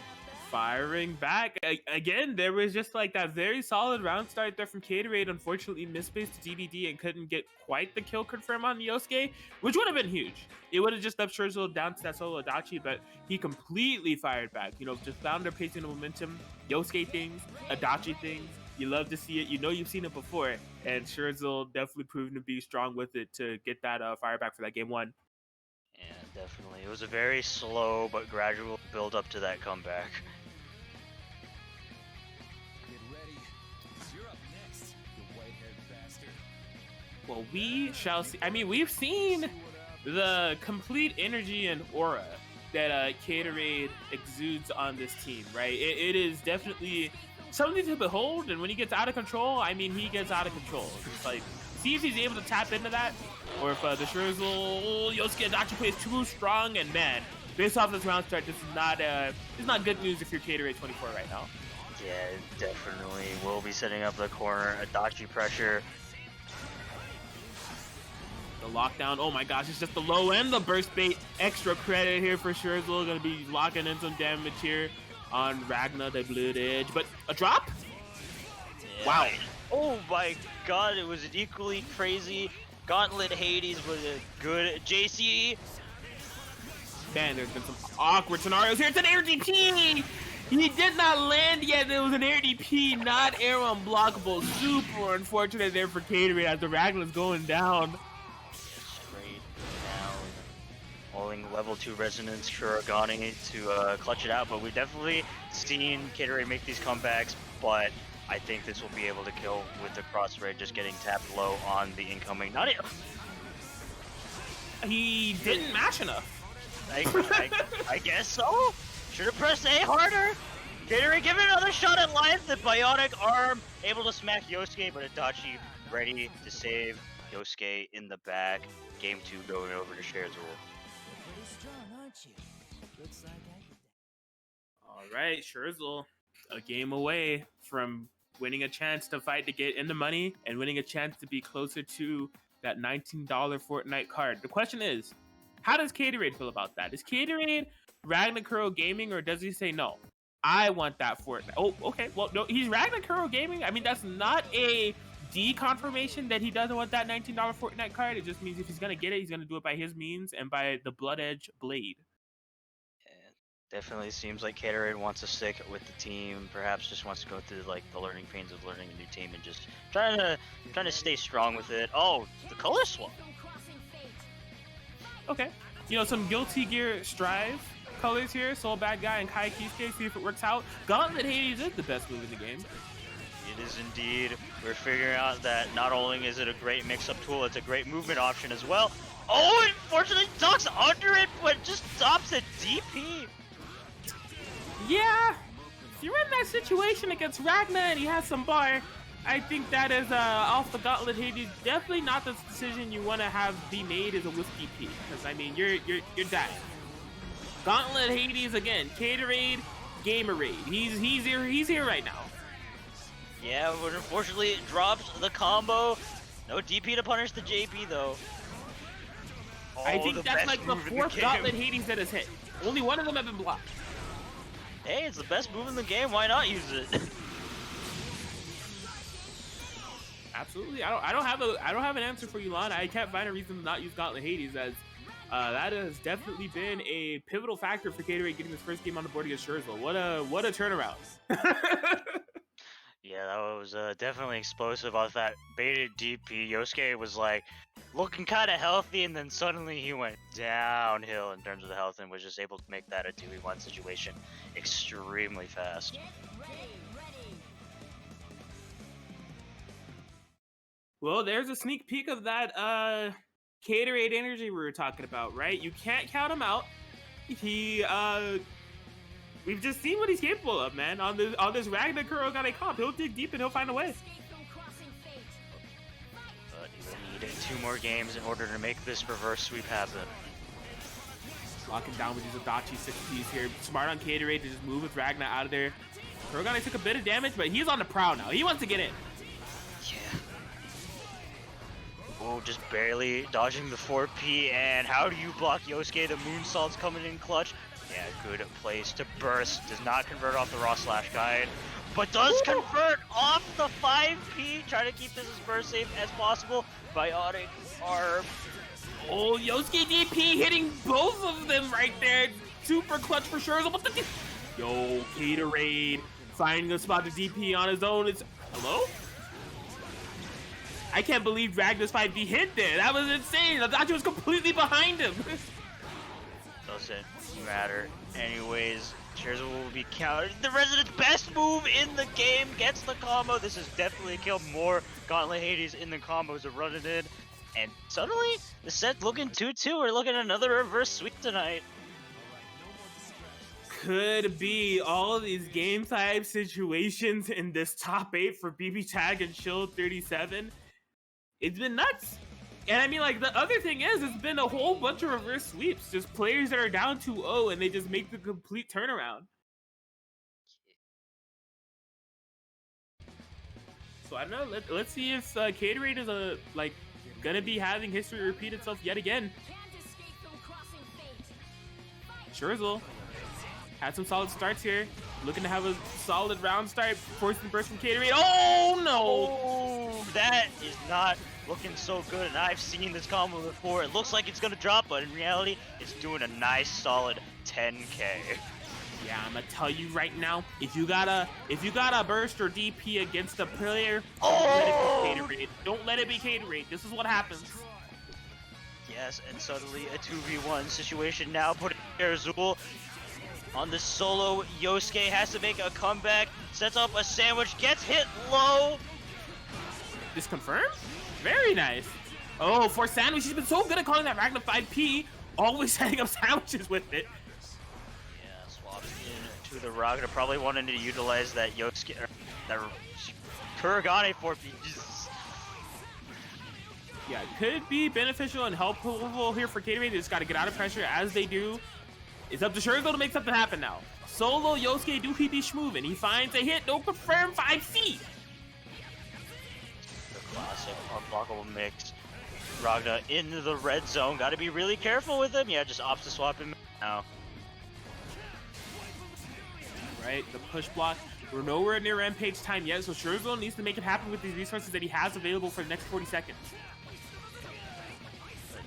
firing back. Again, there was just like that very solid round start there from Caterade. Unfortunately, misspaced to DBD and couldn't get quite the kill confirm on Yosuke, which would have been huge. It would have just left Scherzel down to that solo Adachi, but he completely fired back. You know, just found their pacing and momentum. Yosuke things, Adachi things. You love to see it. You know you've seen it before, and Scherzel definitely proven to be strong with it to get that fire back for that game one. Yeah, definitely. It was a very slow but gradual build up to that comeback. Get ready. 'Cause you're up next, you white-haired bastard. Well, we shall see. I mean, we've seen the complete energy and aura that Caterade exudes on this team, right? It is definitely something to behold, and when he gets out of control, I mean, he gets out of control. It's like, see if he's able to tap into that, or if the Scherzel Yosuke Adachi plays too strong, and man, based off this round start, this is not good news if you're Caterade 24 right now. Yeah, definitely will be setting up the corner. Adachi pressure. The lockdown, oh my gosh, it's just the low end, the burst bait. Extra credit here for Scherzel, gonna be locking in some damage here on Ragna, the Blue Edge, but a drop? Yeah. Wow. Oh my god, it was an equally crazy Gauntlet Hades with a good JCE. Man, there's been some awkward scenarios here. It's an air DP! He did not land yet. It was an air DP, not air unblockable. Super unfortunate there for Caterade as the Ragna's going down. Straight down. Holding level 2 Resonance Kurogane to clutch it out, but we've definitely seen Caterade make these comebacks, but I think this will be able to kill with the cross raid just getting tapped low on the incoming. Not it. He didn't mash enough. I guess so. Should have pressed A harder. Caterade, give it another shot at life. The bionic arm able to smack Yosuke, but Adachi ready to save Yosuke in the back. Game 2 going over to Scherzel. You're pretty strong, aren't you? Looks like I could. All right, Scherzel, a game away from winning a chance to fight to get in the money and winning a chance to be closer to that $19 Fortnite card. The question is, how does Caterade feel about that? Is Caterade Ragnarok Gaming, or does he say, no, I want that Fortnite? Oh, okay. Well, no, he's Ragnarok Gaming. I mean, that's not a confirmation that he doesn't want that $19 Fortnite card. It just means if he's going to get it, he's going to do it by his means and by the Blood Edge Blade. Definitely seems like Caterade wants to stick with the team. Perhaps just wants to go through like the learning pains of learning a new team and just trying to stay strong with it. Oh, the color swap. Okay, you know, some Guilty Gear Strive colors here. Soul Bad Guy and Kai Kisuke. See if it works out. Gauntlet Hades is the best move in the game. It is indeed. We're figuring out that not only is it a great mix-up tool, it's a great movement option as well. Oh, unfortunately, ducks under it, but just stops at DP. Yeah, if you're in that situation against Ragna and he has some bar, I think that is off the Gauntlet Hades definitely not the decision you want to have be made as a with DP, because I mean you're dying. Gauntlet Hades again, Caterade, Gamerade. He's here right now. Yeah, but unfortunately it drops the combo. No DP to punish the JP though. Oh, I think that's like the move in fourth game. Gauntlet Hades that has hit. Only one of them have been blocked. Hey, it's the best move in the game. Why not use it? Absolutely. I don't have an answer for you, Lon. I can't find a reason to not use Gauntlet Hades, as that has definitely been a pivotal factor for Caterade getting his first game on the board against Scherzel. What a turnaround. Yeah, that was definitely explosive off that baited DP. Yosuke was like looking kind of healthy, and then suddenly he went downhill in terms of the health and was just able to make that a 2v1 situation extremely fast. Well, there's a sneak peek of that Caterade energy we were talking about, right? You can't count him out. We've just seen what he's capable of, man. On this Ragnar Kurogane comp, he'll dig deep and he'll find a way. But he will need 2 more games in order to make this reverse sweep happen. Locking down with these Adachi 6Ps here. Smart on Caterade to just move with Ragnar out of there. Kurogane took a bit of damage, but he's on the prowl now. He wants to get in. Yeah. Oh, just barely dodging the 4P, and how do you block Yosuke? The moonsault's coming in clutch. Yeah, good place to burst. Does not convert off the raw slash guide, but does convert off the 5P. Try to keep this as burst safe as possible. Biotic are... Oh, Yosuke DP hitting both of them right there. Super clutch for sure. What the... Yo, Gatorade finding a spot to DP on his own. It's... Hello? I can't believe Ragnar's 5B hit there. That was insane. I thought he was completely behind him. Doesn't matter. Anyways, Scherzer will be countered. The Resident's best move in the game gets the combo. This is definitely a kill. More Gauntlet Hades in the combos are running in. And suddenly, the set looking 2-2. We're looking at another reverse sweep tonight. Could be all of these game type situations in this top 8 for BBTAG and Chill 37. It's been nuts. And I mean, like, the other thing is, it's been a whole bunch of reverse sweeps. Just players that are down 2-0 and they just make the complete turnaround. So I don't know. Let's see if Gatorade is gonna be having history repeat itself yet again. Scherzel had some solid starts here. Looking to have a solid round start. Forcing the burst from Gatorade. Oh no! Oh, that is not looking so good. And I've seen this combo before. It looks like it's gonna drop, but in reality, it's doing a nice solid 10K. Yeah, I'm gonna tell you right now, if you got a burst or DP against a player, don't let it be Gatorade. Don't let it be Gatorade. This is what happens. Yes, and suddenly a 2v1 situation now putting Azul on the solo. Yosuke has to make a comeback, sets up a sandwich, gets hit low. This confirmed? Very nice. Oh, for sandwich, she's been so good at calling that Ragnar 5P, always setting up sandwiches with it. Yeah, swaps into the Ragnar, probably wanting to utilize that Yosuke, that Kuragane 4P. Jesus. Yeah, could be beneficial and helpful here for Gatorade. They just got to get out of pressure as they do. It's up to Scherzo to make something happen now. Solo Yosuke do he be schmoovin'. He finds a hit, no confirm 5 feet. The classic unblockable mix. Ragnar into the red zone. Got to be really careful with him. Yeah, just opts to swap him now. Right, the push block. We're nowhere near Rampage time yet, so Scherzo needs to make it happen with these resources that he has available for the next 40 seconds.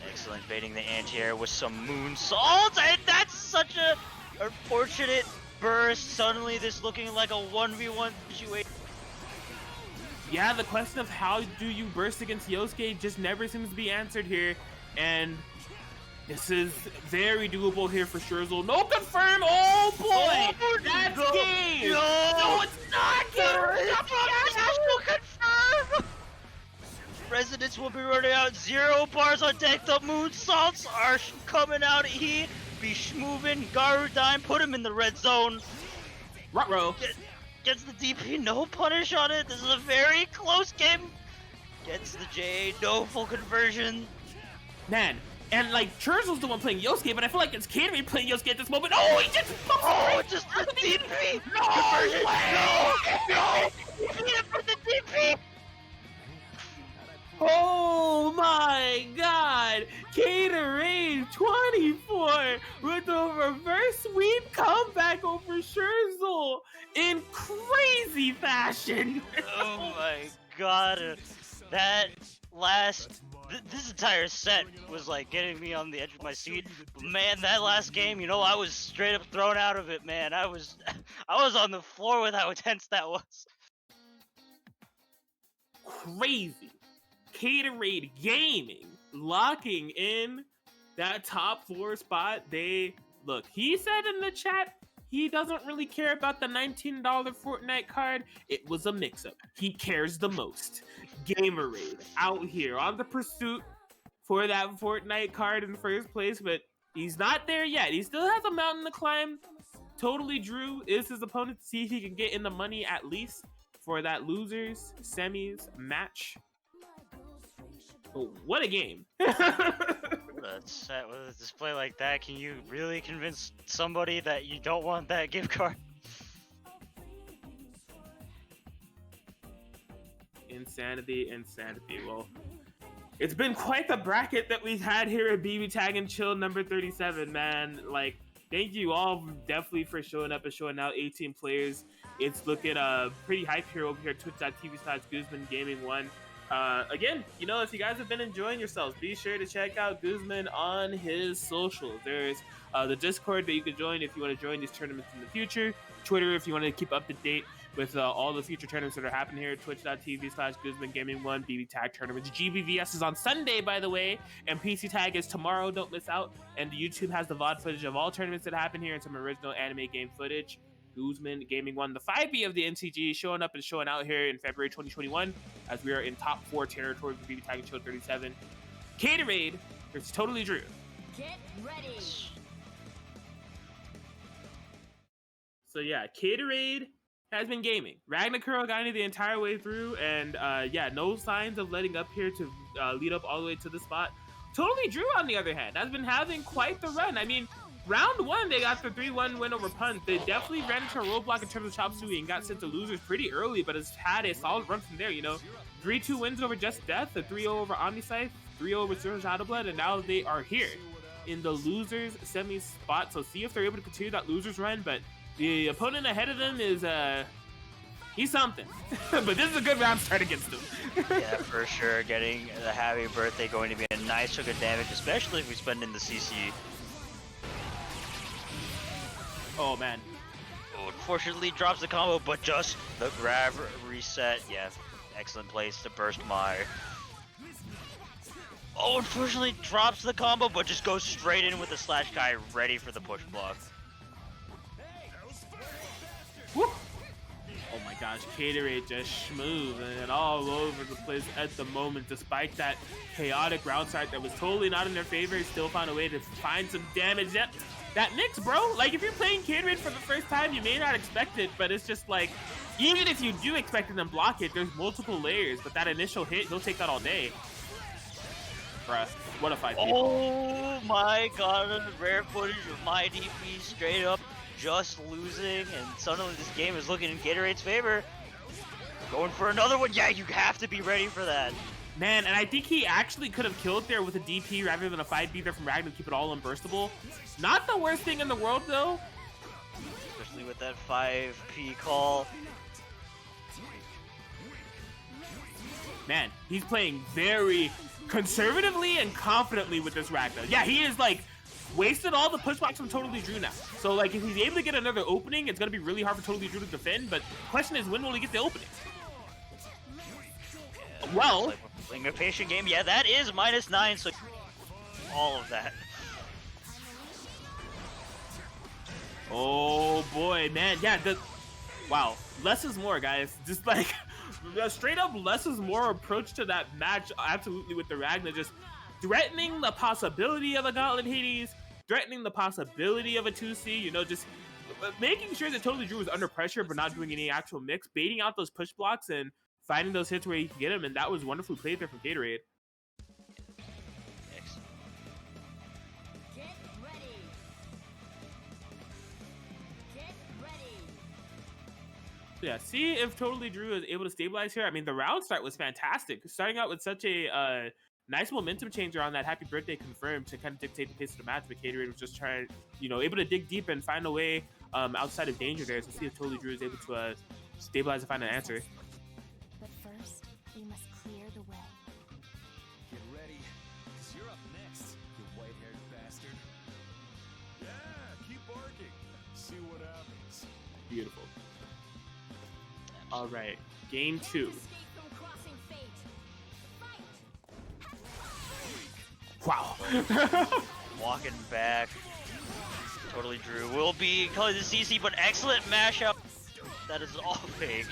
Excellent, baiting the anti-air with some moonsaults, and that's such a unfortunate burst. Suddenly this looking like a 1v1 situation. Yeah, the question of how do you burst against Yosuke just never seems to be answered here, and this is very doable here for Scherzo. No confirm! Oh boy! Oh, that's no, game! No, it's not game! National confirm! Residents will be running out. 0 bars on deck. The moonsaults are coming out. He be schmoovin'. Garudime, put him in the red zone. Ruh-roh. Gets the DP, no punish on it. This is a very close game. Gets the J, no full conversion. Man, and like Scherzo's the one playing Yosuke, but I feel like it's Gatorade playing Yosuke at this moment. Oh, he just Just the DP. No! He hit for the DP. Oh my god! Gatorade 24 with a reverse sweep comeback over Scherzo in crazy fashion! Oh my god. That last... This entire set was like getting me on the edge of my seat. Man, that last game, you know, I was straight up thrown out of it, man. I was on the floor with how intense that was. Crazy. Gatorade Gaming locking in that top 4 spot. Look, he said in the chat he doesn't really care about the $19 Fortnite card. It was a mix-up. He cares the most. Gatorade out here on the pursuit for that Fortnite card in first place, but he's not there yet. He still has a mountain to climb. Totally Drew is his opponent to see if he can get in the money at least for that losers semis match. Oh, what a game. That set with a display like that, can you really convince somebody that you don't want that gift card? Insanity. Well, it's been quite the bracket that we've had here at BBTAG and Chill number 37, man. Like, thank you all definitely for showing up and showing out. 18 players. It's looking pretty hype here over here at twitch.tv/Guzman Gaming 1. Again, you know, if you guys have been enjoying yourselves, be sure to check out Guzman on his socials. There's the Discord that you can join if you want to join these tournaments in the future. Twitter if you want to keep up to date with all the future tournaments that are happening here at twitch.tv/Guzman Gaming 1. BBTAG tournaments. GBVS is on Sunday, by the way, and PC Tag is tomorrow. Don't miss out. And YouTube has the VOD footage of all tournaments that happen here and some original anime game footage. Guzman Gaming 1, the 5B of the NCG, showing up and showing out here in February 2021 as we are in top 4 territory for BB Tag Show 37. Caterade versus Totally Drew. Get ready. So yeah, Caterade has been gaming. Ragnarok got the entire way through, and yeah, no signs of letting up here to lead up all the way to the spot. Totally Drew, on the other hand, has been having quite the run. I mean, round 1, they got the 3-1 win over Punt. They definitely ran into a roadblock in terms of Chop Suey and got sent to losers pretty early, but has had a solid run from there, you know. 3-2 wins over Just Death, a 3-0 over Omniscythe, 3-0 over Zero Shadowblood, and now they are here in the losers semi spot. So see if they're able to continue that losers run, but the opponent ahead of them is he's something. But this is a good round start against him. Yeah, for sure. Getting the happy birthday going to be a nice chunk of damage, especially if we spend in the CC. Oh man. Oh, unfortunately drops the combo, but just the grab reset. Yeah, excellent place to burst my. Oh, unfortunately drops the combo, but just goes straight in with the slash guy ready for the push block. Woo. Oh my gosh, Caterade just smooth and all over the place at the moment, despite that chaotic round start that was totally not in their favor. Still found a way to find some damage. Yep. That mix, bro, like if you're playing Caterade for the first time, you may not expect it, but it's just like, even if you do expect it and block it, there's multiple layers, but that initial hit, he'll take that all day. Bruh, what a fight. Oh my god, rare footage of my DP straight up just losing, and suddenly this game is looking in Gatorade's favor. Going for another one. Yeah, you have to be ready for that. Man, and I think he actually could have killed there with a DP rather than a 5B there from Ragnar to keep it all unburstable. Not the worst thing in the world, though. Especially with that 5P call. Man, he's playing very conservatively and confidently with this Ragnar. Yeah, he is like wasted all the pushbacks from Totally Drew now. So like if he's able to get another opening, it's gonna be really hard for Totally Drew to defend, but the question is, when will he get the opening? Yeah, well, like playing a patient game. Yeah, that is -9, so all of that. Oh boy, man. Yeah, wow, less is more, guys. Just like a straight up less is more approach to that match, absolutely, with the Ragnar, just threatening the possibility of a Gauntlet Hades, threatening the possibility of a 2C, you know, just making sure that Totally Drew was under pressure but not doing any actual mix, baiting out those push blocks and finding those hits where he can get them, and that was wonderfully played there from Gatorade. Excellent. Get ready. Get ready. Yeah, see if Totally Drew is able to stabilize here. I mean, the round start was fantastic. Starting out with such a nice momentum changer on that happy birthday confirmed to kind of dictate the pace of the match, but Caterade was just trying, you know, able to dig deep and find a way outside of danger there. So see if Totally Drew is able to stabilize and find an answer. But first, we must clear the way. Get ready, because you're up next, you white-haired bastard. Yeah, keep barking. See what happens. Beautiful. All right, game 2. Escape from crossing fate. Fight. Wow. Walking back. Totally Drew will be calling the CC, but excellent mashup. That is all fake.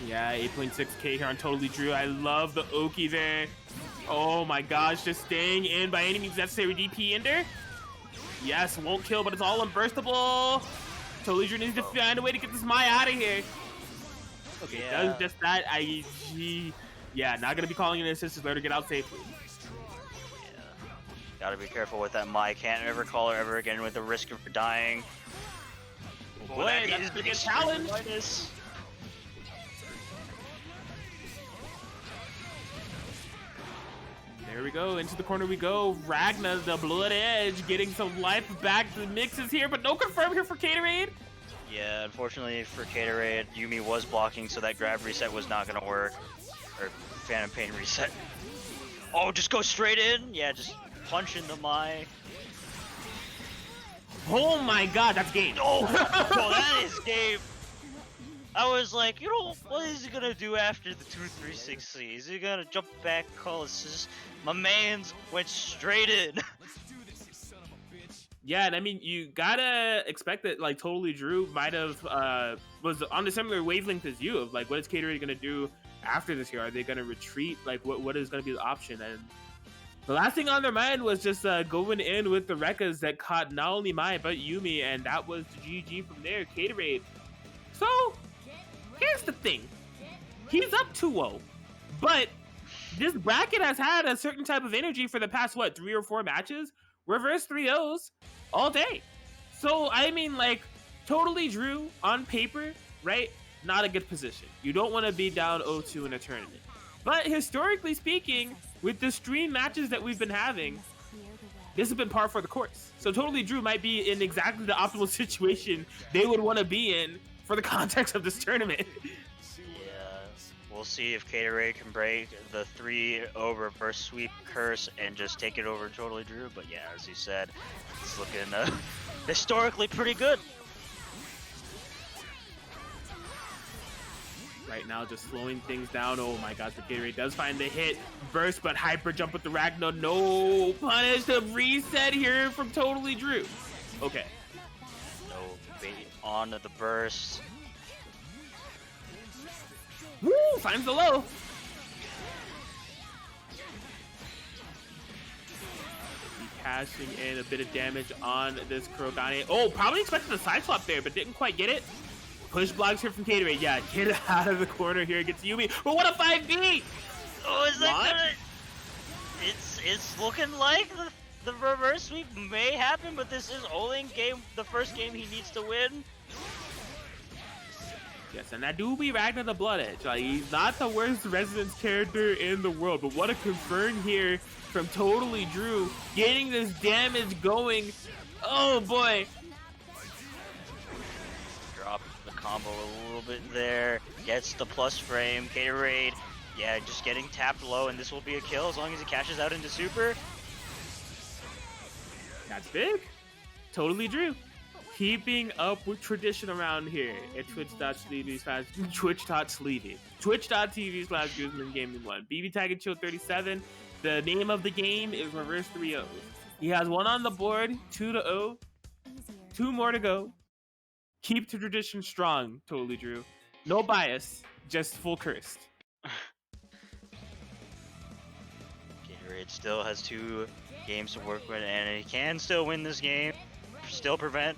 Yeah, 8.6k here on Totally Drew. I love the Oki there. Oh my gosh, just staying in by any means necessary. DP in there. Yes, won't kill, but it's all unburstable. Totally Drew needs to find a way to get this Mai out of here. Okay, Yeah. does just that. Yeah, not gonna be calling an assist. Let her get out safely. Yeah. Gotta be careful with that Mai. Can't ever call her ever again with the risk of dying. Oh boy, that's gonna be a challenge. There we go. go. Into the corner we go. Ragna, the Blood Edge, getting some life back. The mix is here, but no confirm here for Caterade. Yeah, unfortunately for Caterade, Yumi was blocking, so that grab reset was not gonna work. Or Phantom Pain reset. Oh, just go straight in? Yeah, just punch in the Mai. Oh my god, that's game. Oh, no, that is game. I was like, you know, what is he gonna do after the 2-3-6C? Is he gonna jump back, call assist? My man's went straight in. Yeah, and I mean, you gotta expect that, like, Totally Drew might have, was on a similar wavelength as you, of, like, what is Caterade gonna do after this here? Are they gonna retreat? Like, what is gonna be the option? And the last thing on their mind was just going in with the Rekkas that caught not only Mai, but Yumi, and that was the GG from there, Caterade. So, here's the thing. He's up 2-0, but this bracket has had a certain type of energy for the past, what, 3 or 4 matches? Reverse 3-0s all day. So, I mean, like, Totally Drew on paper, right? Not a good position. You don't want to be down 0-2 in a tournament. But historically speaking, with the stream matches that we've been having, this has been par for the course. So Totally Drew might be in exactly the optimal situation they would want to be in for the context of this tournament. Yeah, we'll see if Caterade can break the 3-0 reverse sweep curse and just take it over Totally Drew. But yeah, as you said, it's looking historically pretty good. Right now, just slowing things down. Oh my god, the Caterade does find the hit. Burst, but hyper jump with the Ragnar. No punish. The reset here from Totally Drew. Okay. No bait on the burst. Woo! Finds the low. Casting in a bit of damage on this Kurogane. Oh, probably expected the side swap there, but didn't quite get it. Push blocks here from Caterade. Yeah, get out of the corner here against Yumi. But what a 5B! Oh, is that gonna... It's looking like the reverse sweep may happen, but this is only the first game he needs to win. Yes, and that do be Ragnar the Blood Edge. Like, he's not the worst Resonance character in the world, but what a confirm here from Totally Drew, getting this damage going. Oh boy. Drop the combo a little bit there, gets the plus frame. Caterade, yeah, just getting tapped low, and this will be a kill as long as he cashes out into super. That's big. Totally Drew. Keeping up with tradition around here at twitch.tv/Guzman Gaming 1. BBTAG and Chill 37. The name of the game is Reverse 3-0. He has 1 on the board, 2-0, 2 more to go. Keep the tradition strong, Totally Drew. No bias, just full cursed. Caterade still has 2 games to work with, and he can still win this game, still prevent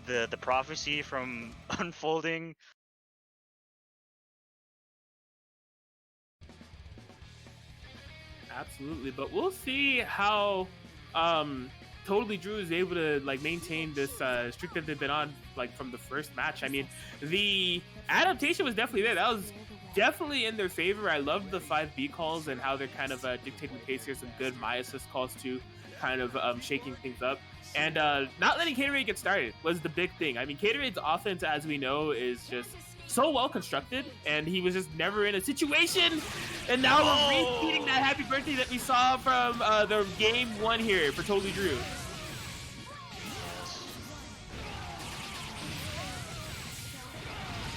the prophecy from unfolding. Absolutely, but we'll see how Totally Drew is able to like maintain this streak that they've been on like from the first match. I mean, the adaptation was definitely there. That was definitely in their favor. I love the 5B calls and how they're kind of dictating the pace here. Some good My Assist calls too, kind of shaking things up. And not letting Caterade get started was the big thing. I mean, Caterade's offense, as we know, is just so well constructed, and he was just never in a situation. And now we're repeating that happy birthday that we saw from the game 1 here for Totally Drew.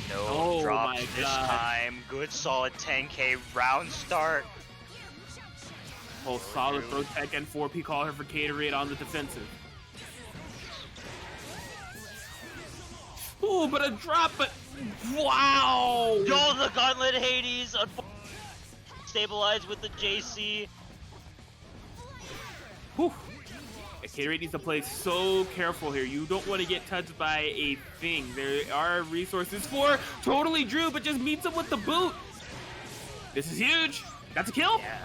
No drops this time. Good solid 10k round start. Oh, solid throw tech and 4P call here for Caterade on the defensive. Ooh, but a drop, but wow! Yo, the Gauntlet Hades stabilized with the JC. Whew. Yeah, Caterade needs to play so careful here. You don't want to get touched by a thing. There are resources for Totally Drew, but just meets him with the boot. This is huge. That's a kill. Yeah,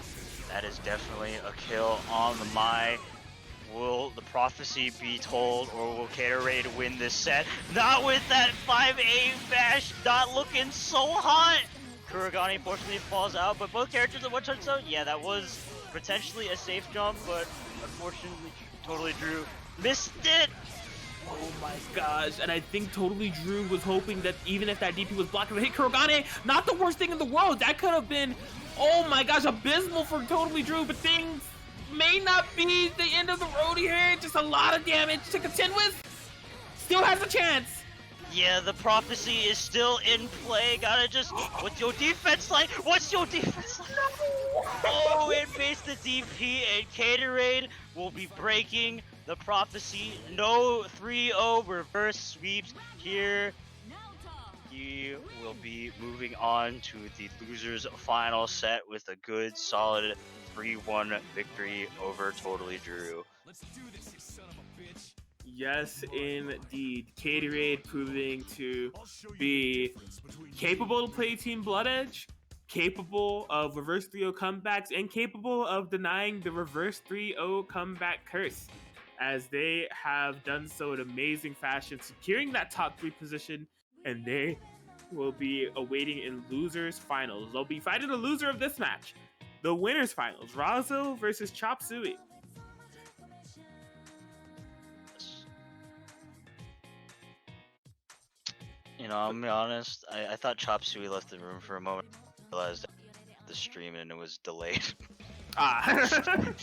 that is definitely a kill on the Mai. Will the prophecy be told, or will Caterade win this set? Not with that 5A bash, not looking so hot. Kurogane fortunately falls out, but both characters at 1 shot zone. Yeah, that was potentially a safe jump, but unfortunately, Totally Drew missed it. Oh my gosh, and I think Totally Drew was hoping that even if that DP was blocked, it hit Kurogane, not the worst thing in the world. That could have been, oh my gosh, abysmal for Totally Drew, but things may not be the end of the road here. Just a lot of damage to contend with. Still has a chance. Yeah, the prophecy is still in play. Gotta just, what's your defense like? What's your defense like? Oh, it faced the DP, and Caterade will be breaking the prophecy. No 3-0 reverse sweeps here. He will be moving on to the losers final set with a good solid 3-1 victory over Totally Drew. Let's do this, you son of a bitch. Yes, indeed. Caterade proving to be capable to play Team Blood Edge, capable of reverse 3-0 comebacks, and capable of denying the reverse 3-0 comeback curse, as they have done so in amazing fashion, securing that top 3 position, and they will be awaiting in losers finals. They'll be fighting the loser of this match, the winners finals, Razo versus Chop Suey. You know, I'm gonna be honest, I thought Chop Suey left the room for a moment. I realized the stream and it was delayed. But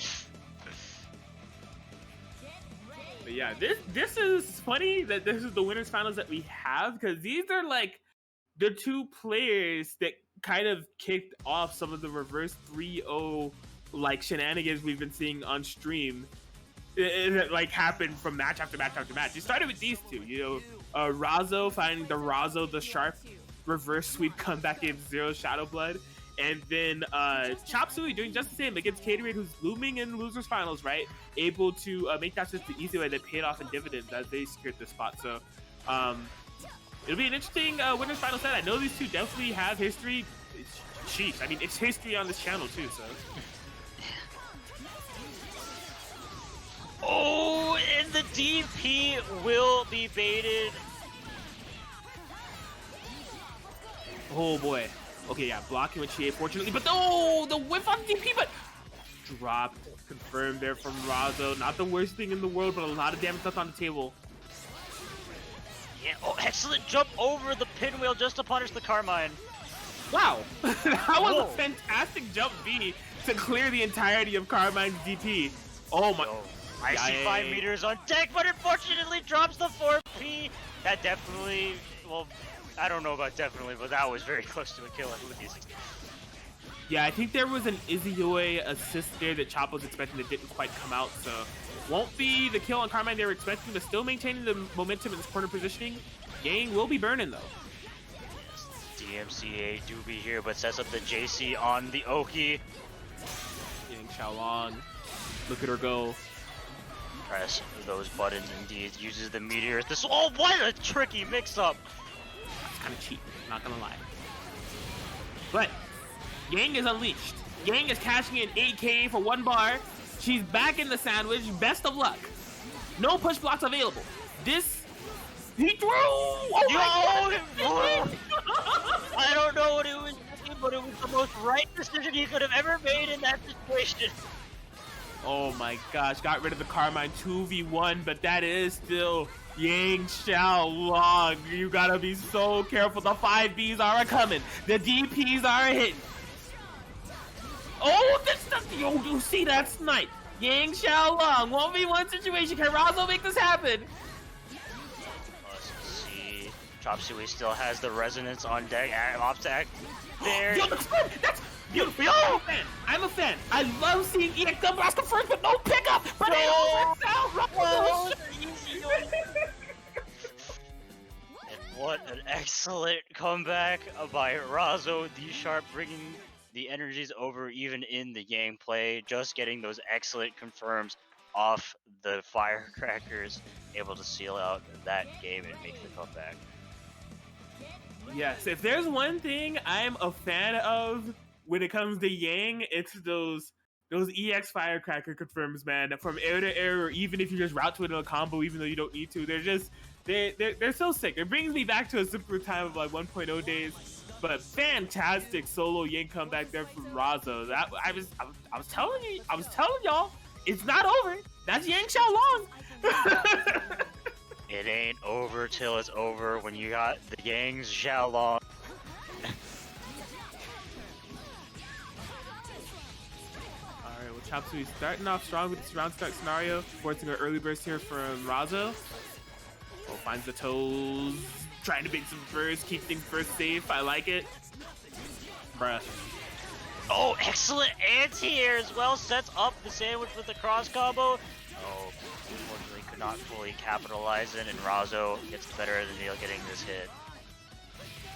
yeah, this is funny that this is the winners finals that we have, because these are like the 2 players that kind of kicked off some of the reverse 3-0 like shenanigans we've been seeing on stream. It like happened from match after match after match. You started with these 2, you know, Razo finding the Razo the Sharp reverse sweep comeback in Zero Shadow Blood, and then Chop Suey doing just the same against Caterade, who's looming in losers finals, right? Able to make that just the easy way that paid off in dividends as they secured this spot. So it'll be an interesting winners final set. I know these 2 definitely have history. Sheesh, I mean, it's history on this channel too, so. Oh, and the DP will be baited. Oh boy. Okay, yeah, blocking with Chie, fortunately, but no, the whiff on DP, but dropped, confirmed there from Razo. Not the worst thing in the world, but a lot of damage left on the table. Yeah, oh, excellent jump over the pinwheel just to punish the Carmine. Wow, that was Whoa. a fantastic jump B to clear the entirety of Carmine's DP. Oh my. Oh, I see 5 meters on deck, but unfortunately drops the 4P. That definitely, well, I don't know about definitely, but that was very close to a kill at least. Yeah, I think there was an Izuyoi assist there that Chop was expecting that didn't quite come out, so won't be the kill on Carmine they were expecting, but still maintaining the momentum in this corner positioning. Gang will be burning though. DMCA do be here, but sets up the JC on the Oki. Getting Xiaolong. Look at her go. Press those buttons indeed. Uses the meteor. This, oh, what a tricky mix-up. That's kind of cheap, not gonna lie. But Yang is unleashed. Yang is cashing in 8K for 1 bar. She's back in the sandwich. Best of luck. No push blocks available. This, he threw. Oh Yo! I don't know what it was thinking, but it was the most right decision he could have ever made in that situation. Oh my gosh, got rid of the Carmine 2v1, but that is still Yang Xiaolong. You gotta be so careful. The 5Bs are coming. The DPs are hitting. Oh, that's not, yo, you see that snipe. Yang Xiaolong, 1v1 situation. Can Razo make this happen? Let's see. Chop Suey still has the resonance on deck. Optac there. Yo, that's good. That's beautiful. Yo, I'm a fan. I love seeing EX double blast first, but no pickup. But it all works out. Razo. And what an excellent comeback by Razo D Sharp, bringing the energies over even in the Yang play, just getting those excellent confirms off the firecrackers, able to seal out that game and make the comeback. Yes, if there's one thing I'm a fan of when it comes to Yang, it's those EX firecracker confirms, man. From air to air, or even if you just route to it in a combo, even though you don't need to, they're so sick. It brings me back to a simpler time of like 1.0 days. but fantastic solo Yang comeback there from Razo. That I was telling y'all, it's not over. That's Yang Xiaolong. It ain't over till it's over when you got the Yang's Xiaolong. Alright, well, Chop Suey starting off strong with this round start scenario, forcing an early burst here from Razo. Oh, finds the toes, trying to make some burst, keep things burst safe. I like it. Bruh. Oh, excellent anti-air as well. Sets up the sandwich with the cross combo. Oh, unfortunately could not fully capitalize it, and Razo gets better than Neil getting this hit.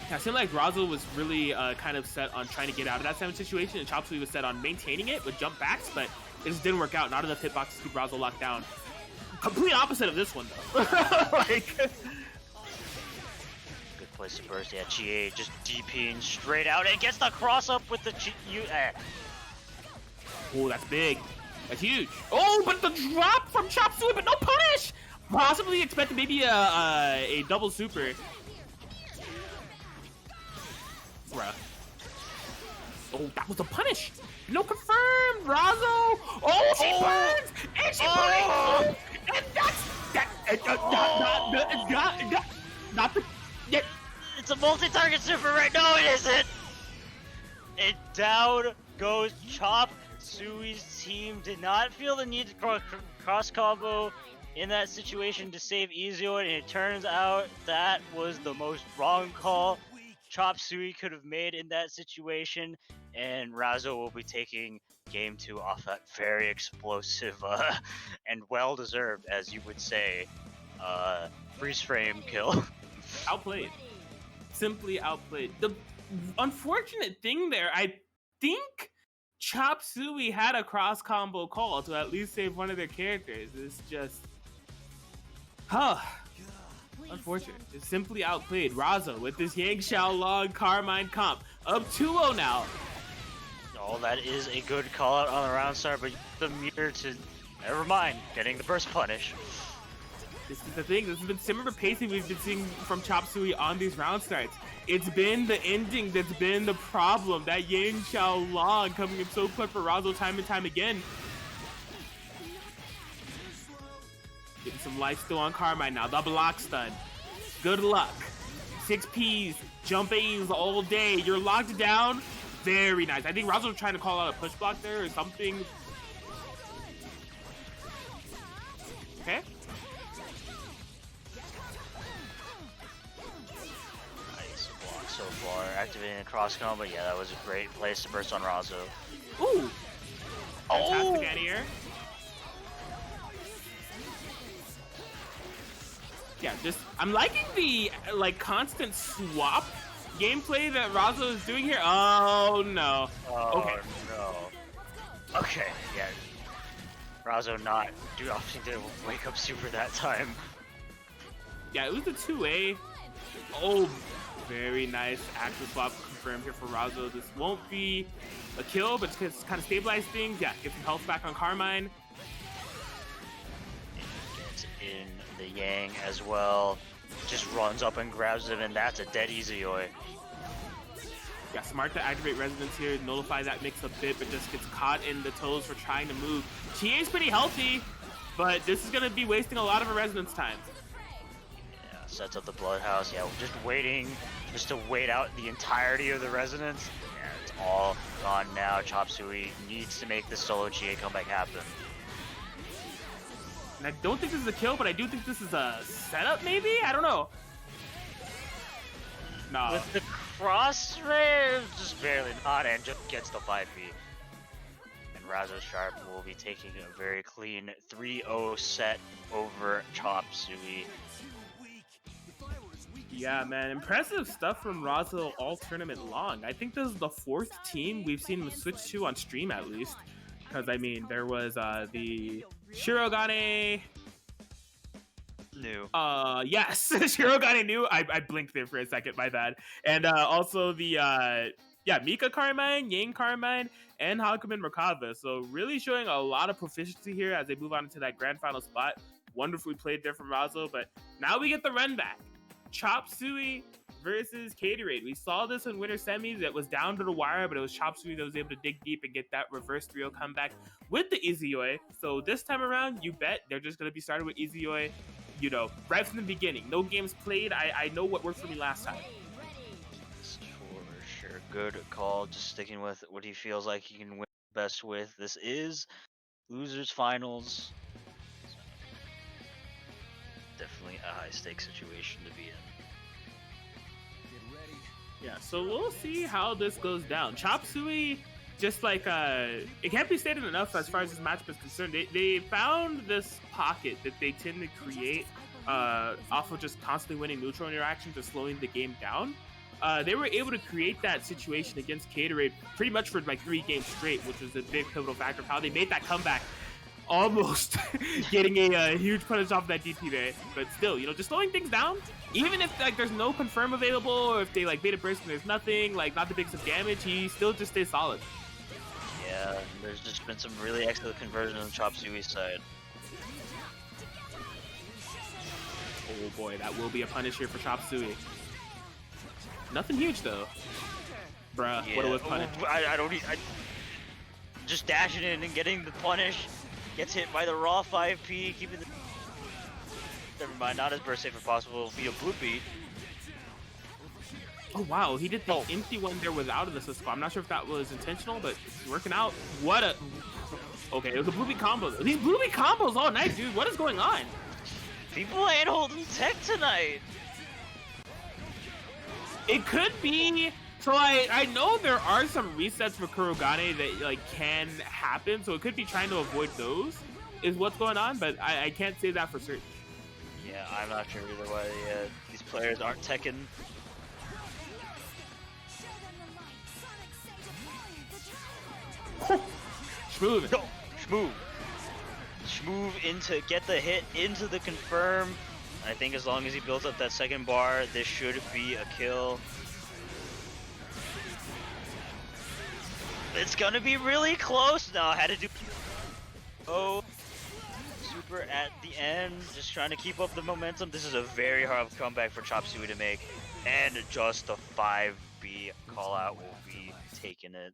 Yeah, it seemed like Razo was really kind of set on trying to get out of that sandwich situation, and Chop Suey was set on maintaining it with jump backs, but it just didn't work out. Not enough hitboxes to keep Razo locked down. Complete opposite of this one, though. Like... Good place to burst. Yeah, GA just DPing straight out and gets the cross up with the Oh, that's big. That's huge. Oh, but the drop from Chop Suey, but no punish! Possibly expected maybe a double super. Bruh. Oh, that was a punish. No confirmed. Razo. Oh, she burns. And she burns. And that's not the. Yeah. It's a multi-target super, right? No, it isn't. And down goes Chop Suey's team. Did not feel the need to cross combo in that situation to save Ezio, and it turns out that was the most wrong call Chop Suey could have made in that situation, and Razo will be taking game 2 off that very explosive and well-deserved, as you would say, freeze frame kill. Outplayed. Simply outplayed. The unfortunate thing there, I think Chop Suey had a cross combo call to at least save one of their characters. It's just... Unfortunate. Just simply outplayed. Razo with this Yang Xiaolong Carmine comp. Up 2-0 now. Oh, that is a good call out on the round start, but the meter to... Never mind, getting the burst punish. This is the thing. This has been similar pacing we've been seeing from Chop Suey on these round starts. It's been the ending that's been the problem. That Yang Xiaolong coming in so quick for Razo time and time again. Getting some life still on Carmine now. The block stun. Good luck. 6 Ps, jump A's all day. You're locked down. Very nice. I think Razo was trying to call out a push block there or something. Okay. Nice block so far. Activating a cross combo. Yeah, that was a great place to burst on Razo. Ooh. Fantastic Oh! anti-air. Yeah, just I'm liking the constant swap gameplay that Razo is doing here. Oh no. Oh okay. No. Okay, yeah. Razo not opting to wake up super that time. Yeah, it was a 2A. Oh, very nice active swap confirmed here for Razo. This won't be a kill, but it's kind of stabilize things. Yeah, get some health back on Carmine. Gets in the Yang as well. Just runs up and grabs him, and that's a dead easy oi. Yeah, smart to activate Resonance here, nullify that mix a bit, but just gets caught in the toes for trying to move. Chie's pretty healthy, but this is going to be wasting a lot of her Resonance time. Yeah, sets up the Bloodhouse. Yeah, just waiting, just to wait out the entirety of the Resonance. Yeah, it's all gone now. Chop Suey needs to make this solo GA comeback happen. And I don't think this is a kill, but I do think this is a setup, maybe? I don't know. No. With the cross ray, just barely not, and just gets the 5B. And Razo Sharp will be taking a very clean 3-0 set over Chop Suey. Yeah, man, impressive stuff from Razo all tournament long. I think this is the 4th team we've seen him switch to on stream, at least. Because, I mean, there was the Shirogane... New. Yes, Shirogane new. I blinked there for a second, my bad. And also the, Mika Carmine, Yang Carmine, and Hakumen Merkava. So really showing a lot of proficiency here as they move on into that grand final spot. Wonderfully played there from Razo, but now we get the run back. Chop Suey versus Caterade. We saw this in winter semis. It was down to the wire, but it was Chop Suey that was able to dig deep and get that reverse 3-0 comeback with the Izuyoi. So this time around, you bet they're just going to be starting with Izuyoi, you know, right from the beginning. No games played. I know what worked for me last time. For sure. Good call. Just sticking with what he feels like he can win best with. This is losers finals. Definitely a high stakes situation to be in. Get ready. Yeah, so we'll see how this goes down. Chop Suey, just like, it can't be stated enough as far as this matchup is concerned. They found this pocket that they tend to create off of just constantly winning neutral interactions or slowing the game down. They were able to create that situation against Caterade pretty much for like 3 games straight, which was a big pivotal factor of how they made that comeback, almost getting a huge punish off that DP there. But still, you know, just slowing things down, even if like there's no confirm available, or if they like beta burst and there's nothing, like not the biggest of damage, he still just stays solid. Yeah, there's just been some really excellent conversion on Chop Suey's side. Oh boy, that will be a punish here for Chop Suey. Nothing huge though. Bruh, Yeah. what a whip punish. I don't need. Just dashing in and getting the punish. Gets hit by the raw 5P, keeping the. Never mind, not as burst safe as possible via Bloopy. Oh wow, he did the empty one there without an assist. I'm not sure if that was intentional, but it's working out. What a... Okay, it was a Bloopy combo. These Bloopy combos all night, dude. What is going on? People ain't holding tech tonight. It could be... So I know there are some resets for Kurogane that like can happen, so it could be trying to avoid those is what's going on, but I can't say that for certain. Yeah, I'm not sure either way. These players aren't teching. Smooth. No, Shmoove. Shmoove into get the hit into the confirm. I think as long as he builds up that second bar, this should be a kill. It's gonna be really close now. Had to do super at the end, just trying to keep up the momentum. This is a very hard comeback for Chop Suey to make, and just a 5B call out will be taking it.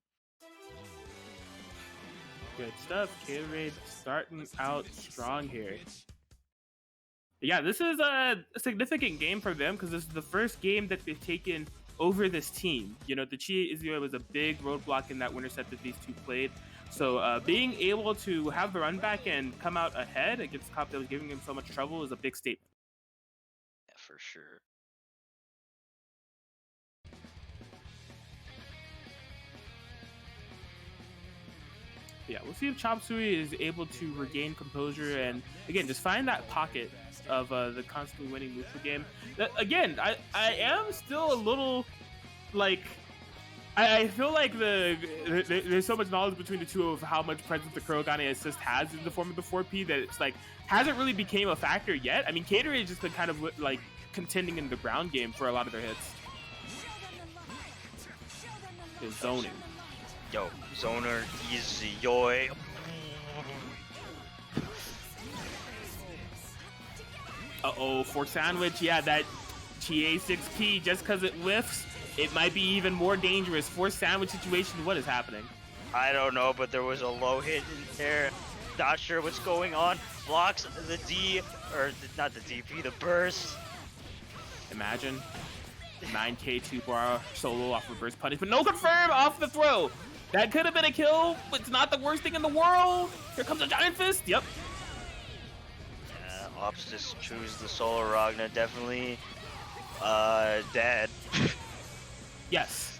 Good stuff. Caterade starting out strong here. Yeah, this is a significant game for them because this is the first game that they've taken over this team. You know, the Chie Izuyoi was a big roadblock in that winter set that these two played. So being able to have the run back and come out ahead against a comp that was giving him so much trouble is a big statement. Yeah, for sure. Yeah, we'll see if Chop Suey is able to regain composure and, again, just find that pocket of the constantly winning neutral game. Again, I am still a little, like, I feel like there's so much knowledge between the two of how much presence the Kurogane assist has in the form of the 4P that it's, like, hasn't really became a factor yet. I mean, Caterade has just been kind of, like, contending in the ground game for a lot of their hits. His zoning. Yo, Zoner, Izuyoi. Uh-oh, for sandwich, yeah, that TA6P, just because it whiffs, it might be even more dangerous. For sandwich situation, what is happening? I don't know, but there was a low hit in there. Not sure what's going on. Blocks the D, or not the DP, the burst. Imagine 9K 2-bar solo off of burst punish, but no confirm off the throw. That could have been a kill, but it's not the worst thing in the world. Here comes a giant fist. Yep. Yeah, Ops just choose the solo Ragna. Definitely dead. Yes.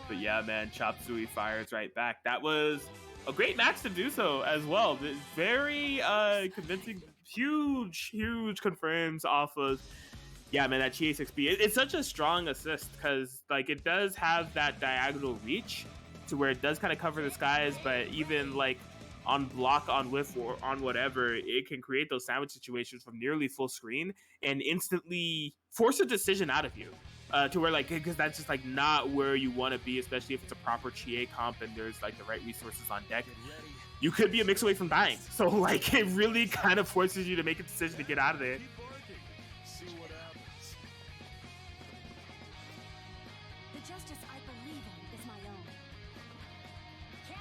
But yeah, man, Chop Suey fires right back. That was a great match to do so as well. Very convincing, huge confirms off of, yeah, man, that Chie6P. It's such a strong assist because, like, it does have that diagonal reach to where it does kind of cover the skies, but even, like, on block, on whiff, or on whatever, it can create those sandwich situations from nearly full screen and instantly force a decision out of you. To where, like, because that's just, like, not where you want to be, especially if it's a proper Chie comp and there's, like, the right resources on deck. You could be a mix away from dying. So, like, it really kind of forces you to make a decision to get out of there. The justice I believe in is my own.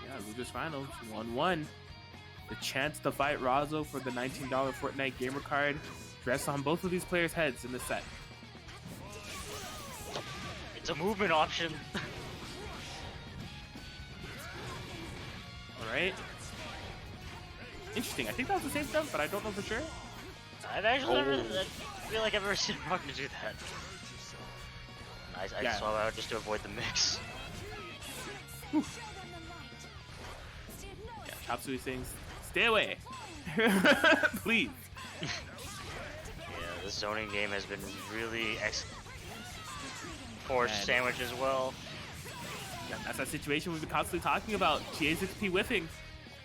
Yeah, Losers Finals 1-1. The chance to fight Razo for the $19 Fortnite gamer card rests on both of these players' heads in the set. It's a movement option. All right. Interesting. I think that was the same stuff, but I don't know for sure. I've actually never. I feel like I've ever seen Rocket do that. I Yeah. saw that just to avoid the mix. Show them the light. Yeah, Chop Suey sings, "Stay away, please." Yeah, the zoning game has been really forced Man. sandwich as well. Yeah, that's that situation we've been constantly talking about. GA6P whiffing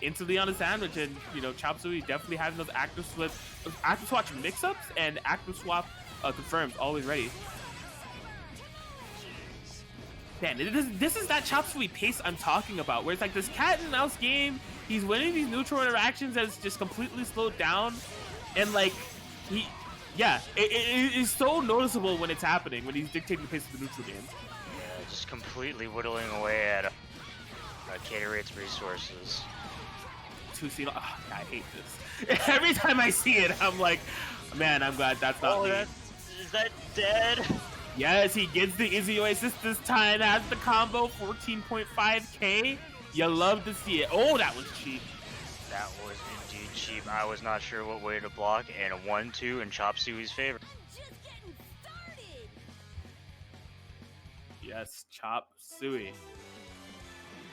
into Leon sandwich, and you know, Chop Suey definitely having those active swatch mix-ups and active swap confirms always ready. Man, this is that Chop Suey pace I'm talking about, where it's like this cat and mouse game. He's winning these neutral interactions that's just completely slowed down, and like it is so noticeable when it's happening, when he's dictating the pace of the neutral game. Yeah, just completely whittling away at Caterate's resources. Oh, I hate this. Every time I see it, I'm like, man, I'm glad that's not me. Is that dead? Yes, he gets the Izzy assist this time. Has the combo, 14.5k. You love to see it. Oh, that was cheap. That was indeed cheap. I was not sure what way to block, and a 1-2 in Chop Suey's favor. Just getting started. Yes, Chop Suey.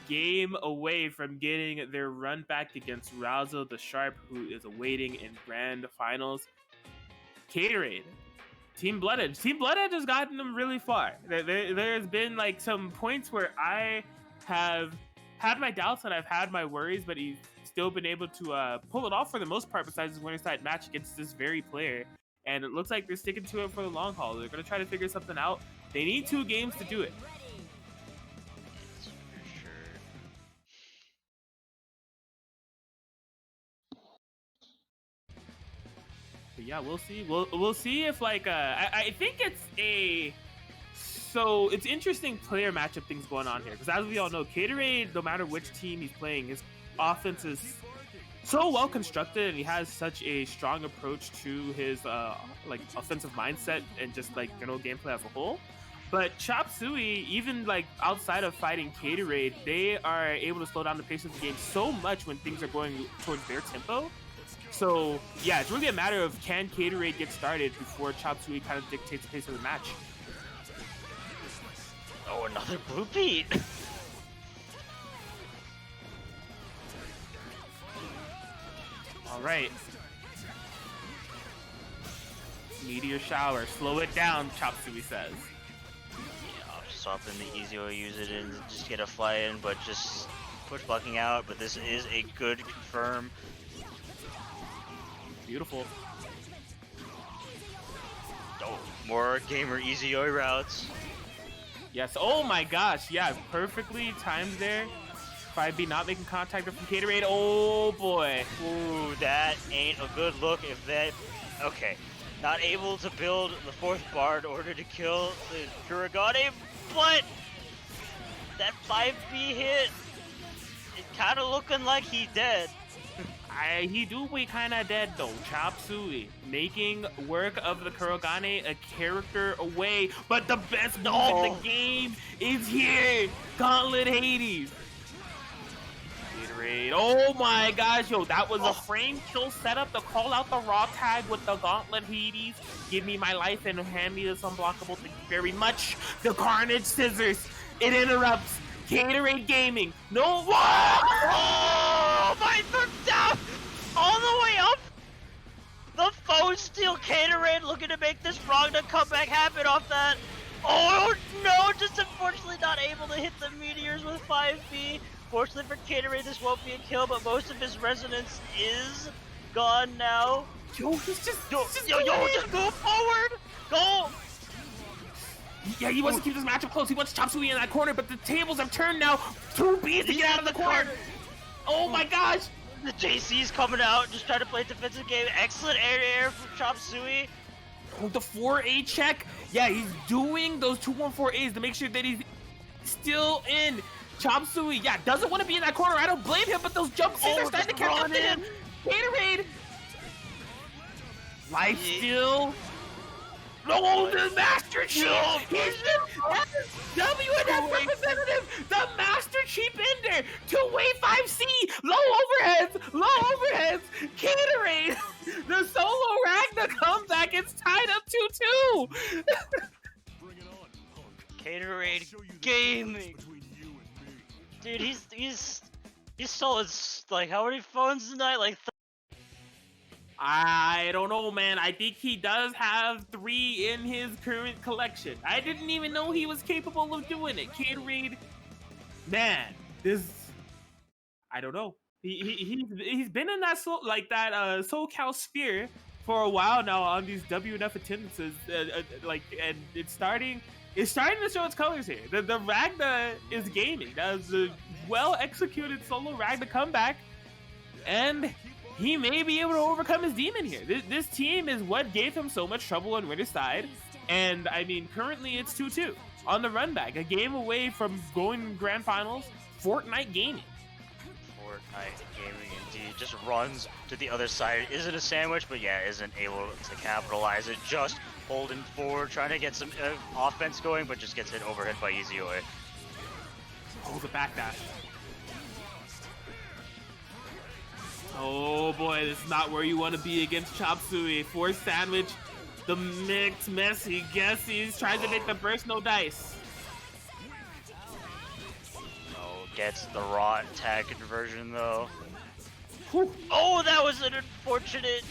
Game away from getting their run back against Razo the Sharp, who is awaiting in grand finals. Caterade. Team Bloodedge has gotten them really far. There's been like some points where I have had my doubts and I've had my worries, but he's still been able to pull it off for the most part besides his winner side match against this very player. And it looks like they're sticking to it for the long haul. They're going to try to figure something out. They need 2 games to do it. It's for sure. But yeah, we'll see. We'll see if like I think it's interesting player matchup things going on here, because as we all know, Caterade, no matter which team he's playing, his offense is so well constructed and he has such a strong approach to his like offensive mindset and just like general gameplay as a whole. But Chop Suey, even like outside of fighting Caterade, they are able to slow down the pace of the game so much when things are going towards their tempo. So yeah, it's really a matter of can Caterade get started before Chop Suey kind of dictates the pace of the match. Oh, another blue beat. All right. Meteor shower, slow it down, Chop Suey says. Yeah, I'll just swap in the easy way, use it and just get a fly in, but just push blocking out. But this is a good confirm. Beautiful. Oh, more gamer easy oi routes. Yes. Oh my gosh. Yeah. Perfectly timed there. 5B not making contact from Caterade. Oh boy. Ooh, that ain't a good look. If that, okay, not able to build the 4th bar in order to kill the Kuragane, but that 5B hit, it kind of looking like he dead. He do be kind of dead though. Chop Suey making work of the Kurogane a character away, but the best move in the game is here. Gauntlet Hades. Gatorade. Oh my gosh, yo, that was a frame kill setup to call out the raw tag with the Gauntlet Hades. Give me my life and hand me this unblockable. Thank you very much. The Carnage Scissors. It interrupts. Gatorade Gaming. No. Oh, my foot down! All the way up! The foe steal Caterade looking to make this Ragna comeback happen off that. Oh no, just unfortunately not able to hit the meteors with 5B. Fortunately for Caterade, this won't be a kill, but most of his resonance is gone now. Yo, he's just Just go forward! Go! Yeah, he wants to keep this matchup close. He wants Chop Suey in that corner, but the tables have turned now. 2B's to get out of the corner. Oh my gosh. The JC's coming out, just trying to play defensive game. Excellent air from Chop Suey. Oh, the 4A check. Yeah, he's doing those 2-1-4As to make sure that he's still in. Chop Suey, yeah, doesn't want to be in that corner. I don't blame him, but those jump scenes are starting to catch up to him. Gatorade. Life steal. No, the Master Chief! He's the WNF representative! The Master Chief Ender! Two-way 5C! Low overheads! Gatorade! The solo Ragna comeback, it's tied up 2-2! Bring it on, punk. Gatorade Show you the gaming. difference between you and me. Dude, he's sold like how many phones tonight? Like I don't know, man. I think he does have 3 in his current collection. I didn't even know he was capable of doing it. Gatorade, man, I don't know. He's been in that SoCal sphere for a while now on these WNF attendances, and it's starting to show its colors here. The Ragna is gaming. That was a well executed solo Ragna comeback, and he may be able to overcome his demon here. This team is what gave him so much trouble on Winter's side, and I mean, currently it's 2-2 on the run back, a game away from going grand finals. Fortnite gaming. Fortnite gaming indeed. Just runs to the other side. Isn't a sandwich, but yeah, isn't able to capitalize it. Just holding forward, trying to get some offense going, but just gets hit overhead by Easy-Oi. Oh, the backdash. Oh boy, this is not where you want to be against Chop Suey. Force sandwich, the mix, messy, guessies, tries to make the burst, no dice. Oh, gets the raw tag conversion though. Whew. Oh, that was an unfortunate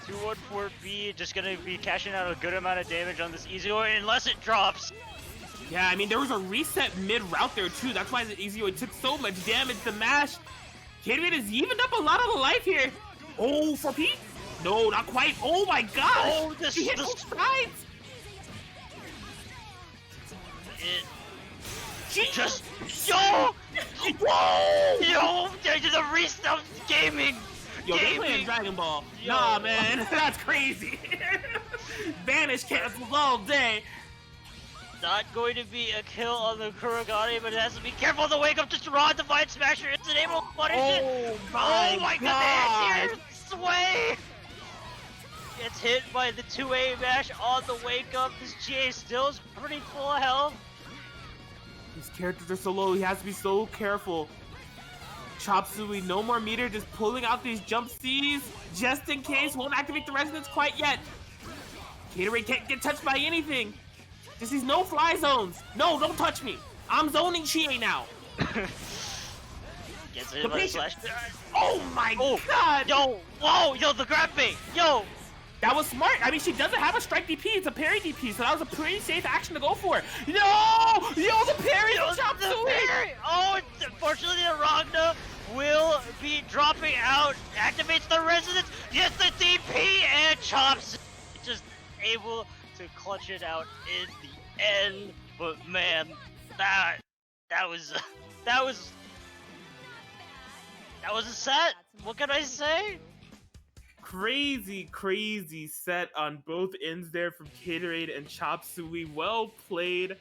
2-1-4B. Just gonna be cashing out a good amount of damage on this Easy-Oi unless it drops. Yeah, I mean, there was a reset mid-route there too. That's why the Easy-Oi took so much damage. The mash. Gatorade has evened up a lot of the life here. Oh, for Pete? No, not quite. Oh my gosh! Oh, he hit both sides! Just yo! Whoa! Yo! The restart gaming! Yo, they playing Dragon Ball. Yo. Nah, man, that's crazy. Vanish cancels all day. Not going to be a kill on the Kurogane, but it has to be careful. The wake up to Raw Divine Smasher isn't able to punish it. Oh my God! goodness! Sway! Gets hit by the 2A mash on the wake up. This GA still is pretty full of health. These characters are so low, he has to be so careful. Chop Suey, no more meter, just pulling out these jump C's just in case. Won't activate the resonance quite yet. Gatorade can't get touched by anything. Just these no fly zones. No, don't touch me. I'm zoning Chie now. Gets hit by the slash. Oh my god. Yo, whoa, yo, the grab bait. Yo. That was smart. I mean, she doesn't have a strike DP. It's a parry DP, so that was a pretty safe action to go for. No! Yo, the parry! Yo, Chop the Suey! parry! Oh, unfortunately, the Ragna will be dropping out. Activates the resonance. Gets the DP and chops. Just able to clutch it out in the end. But man, that was a set. What can I say? Crazy set on both ends there from Gatorade and Chop Suey. Well played.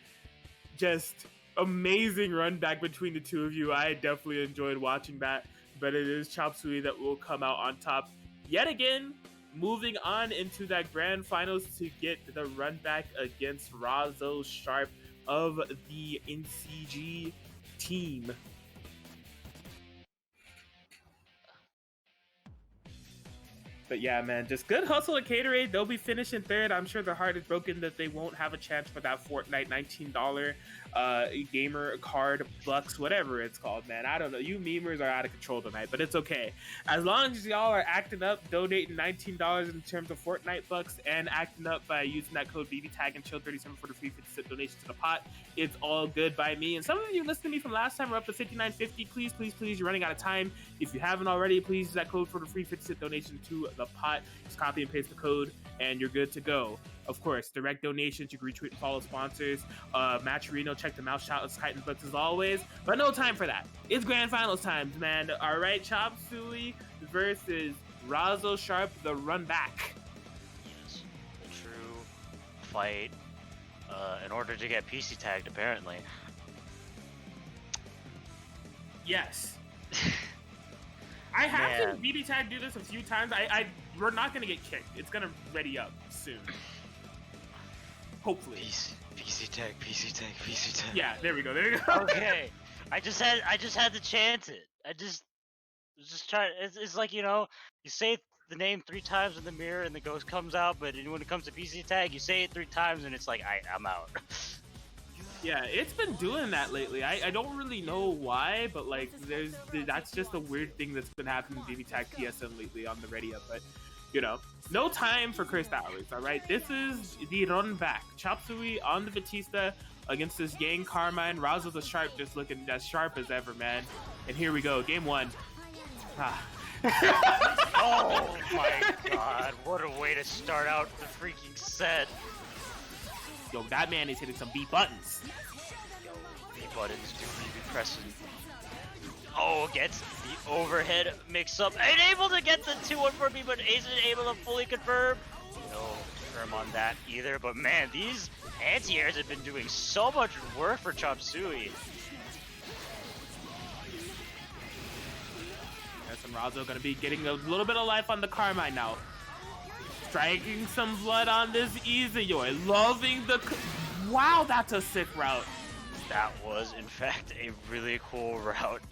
Just amazing run back between the two of you. I definitely enjoyed watching that, but it is Chop Suey that will come out on top yet again, moving on into that grand finals to get the run back against Razo Sharp of the NCG team. But yeah, man, just good hustle at Gatorade. They'll be finishing third. I'm sure their heart is broken that they won't have a chance for that Fortnite $19 gamer card, bucks, whatever it's called, man. I don't know. You memers are out of control tonight, but it's okay. As long as y'all are acting up, donating $19 in terms of Fortnite bucks, and acting up by using that code BBTAG and chill37 for the free 50-cent donation to the pot, it's all good by me. And some of you listened to me from last time, we're up to $59.50. Please, you're running out of time. If you haven't already, please use that code for the free 50-cent donation to the pot. Just copy and paste the code and you're good to go. Of course, direct donations, you can retweet and follow sponsors. Matcherino, check them out. Shoutouts, Titans Books as always. But no time for that. It's grand finals times, man. All right, Chop Suey versus Razo Sharp, the run back. Yes, true fight in order to get PC tagged, apparently. Yes. I have seen BBTAG do this a few times. We're not gonna get kicked. It's gonna ready up soon. Hopefully. PC tag. Yeah, there we go. There we go. Okay. I just had to chance it. I just try. It's like, you know, you say the name 3 times in the mirror and the ghost comes out, but when it comes to PC tag, you say it 3 times and it's like I'm out. Yeah, it's been doing that lately. I don't really know why, but like that's just a weird thing that's been happening in BBTAG PSN lately on the ready up. But you know, no time for cursed hours. All right, this is the run back. Chop Suey on the Batista against this Yang Carmine. Razzle the Sharp just looking as sharp as ever, man. And here we go, game 1. Oh my god, what a way to start out the freaking set. Yo, that man is hitting some B buttons. B buttons do be pressing. Oh, gets the overhead mix up. Ain't able to get the 2-1 for me, but isn't able to fully confirm. No confirm on that either. But man, these anti-airs have been doing so much work for Chop Suey. Yes, and Razo gonna be getting a little bit of life on the Carmine now. Striking some blood on this Izuyoi. Loving the... Wow, that's a sick route. That was, in fact, a really cool route.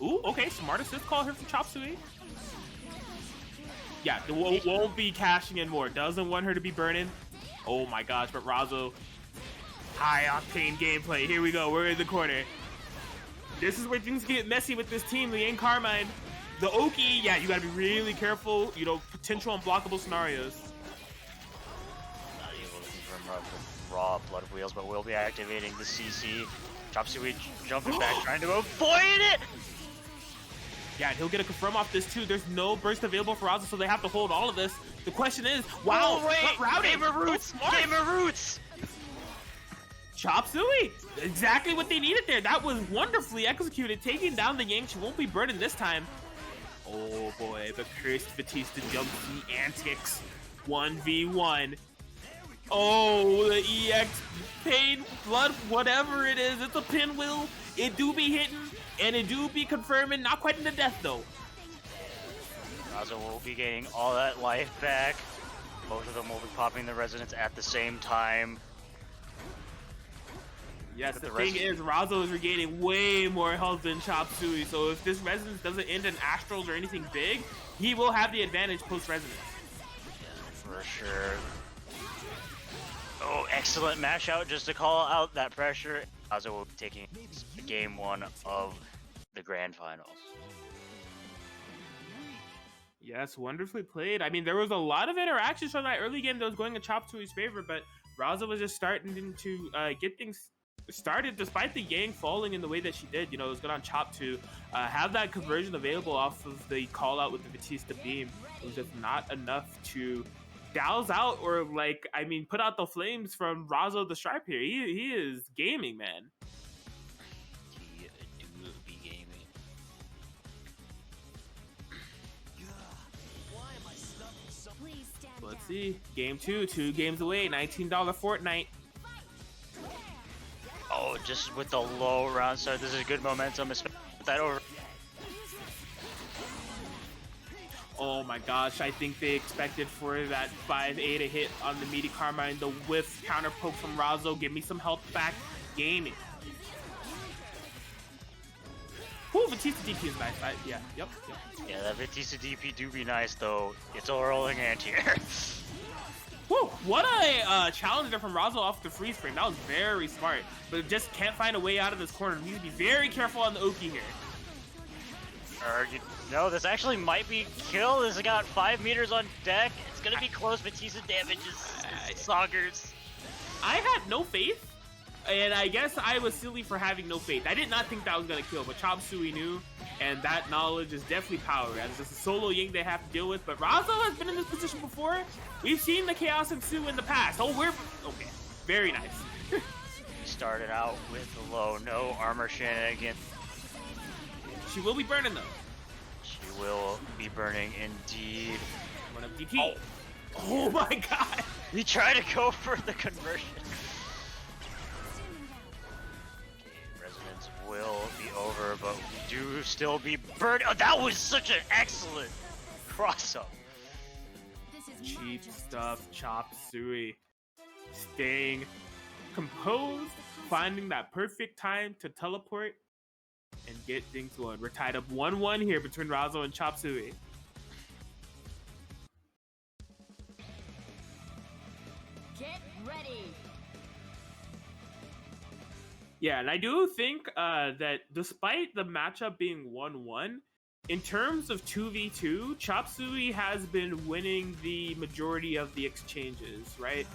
Ooh, okay, smart assist call here from Chop Suey. Yeah, won't be cashing in more. Doesn't want her to be burning. Oh my gosh, but Razo... High octane gameplay. Here we go, we're in the corner. This is where things get messy with this team, the Yang Carmine. The Oki, yeah, you gotta be really careful, you know, potential unblockable scenarios. Not able to confirm raw blood wheels, but will be activating the CC. Chop Suey jumping back, trying to avoid it! Yeah, and he'll get a confirm off this too. There's no burst available for Razo, so they have to hold all of this. The question is, wow, what routing? Game of roots! Game of roots! Chop Suey! Exactly what they needed there. That was wonderfully executed, taking down the Yang. She won't be burdened this time. Oh boy, the cursed Batista jumps the antics. 1v1. Oh, the EX pain, blood, whatever it is. It's a pinwheel. It do be hitting, and it do be confirming. Not quite into death, though. Razo will be gaining all that life back. Both of them will be popping the resonance at the same time. Yes, the thing is, Razo is regaining way more health than Chop Suey, so if this resonance doesn't end in astrals or anything big, he will have the advantage post-resonance. For sure. Oh, excellent mash out just to call out that pressure. Razo will be taking game 1 of the grand finals. Yes, wonderfully played. I mean, there was a lot of interactions from that early game that was going in Chop Suey's favor, but Razo was just starting to get things started despite the Yang falling in the way that she did. You know, it was good on Chop to have that conversion available off of the call out with the Batista beam. It was just not enough to douse out or, like, I mean, put out the flames from Razo the Sharp here. He is gaming, man. He do be gaming. Please stand Let's down. see. Game 2, 2 games away, $19 Fortnite. Oh, just with the low round start, this is good momentum, especially with that over. Oh my gosh, I think they expected for that 5A to hit on the meaty Carmine. The whiff counter poke from Razo. Give me some health back. Gaming. Ooh, Batista DP is nice. Yeah, yep. Yeah, that Batista DP do be nice though. It's a rolling anti-air. Whew, what a challenger from Razo off the freeze frame. That was very smart, but just can't find a way out of this corner. Need to be very careful on the Oki here. No, this actually might be kill. This has got 5 meters on deck. It's gonna be close. Batista damages Saugers. I had no faith, and I guess I was silly for having no faith. I did not think that was gonna kill, but Chop Suey knew, and that knowledge is definitely power. As it's a solo Yang they have to deal with, but Razo has been in this position before. We've seen the chaos ensue in the past. Oh, we're okay. Very nice. We started out with the low, no armor shenanigans. She will be burning though. She will be burning indeed. Run up DP. Oh my god. We try to go for the conversion. Okay, Resonance will be over, but we do still be burned. Oh, that was such an excellent cross-up. Cheap stuff, Chop Suey. Staying composed, finding that perfect time to teleport and get things going. We're tied up 1-1 here between Razo and Chop Suey. Get ready. Yeah, and I do think that despite the matchup being 1-1, in terms of 2v2, Chop Suey has been winning the majority of the exchanges, right?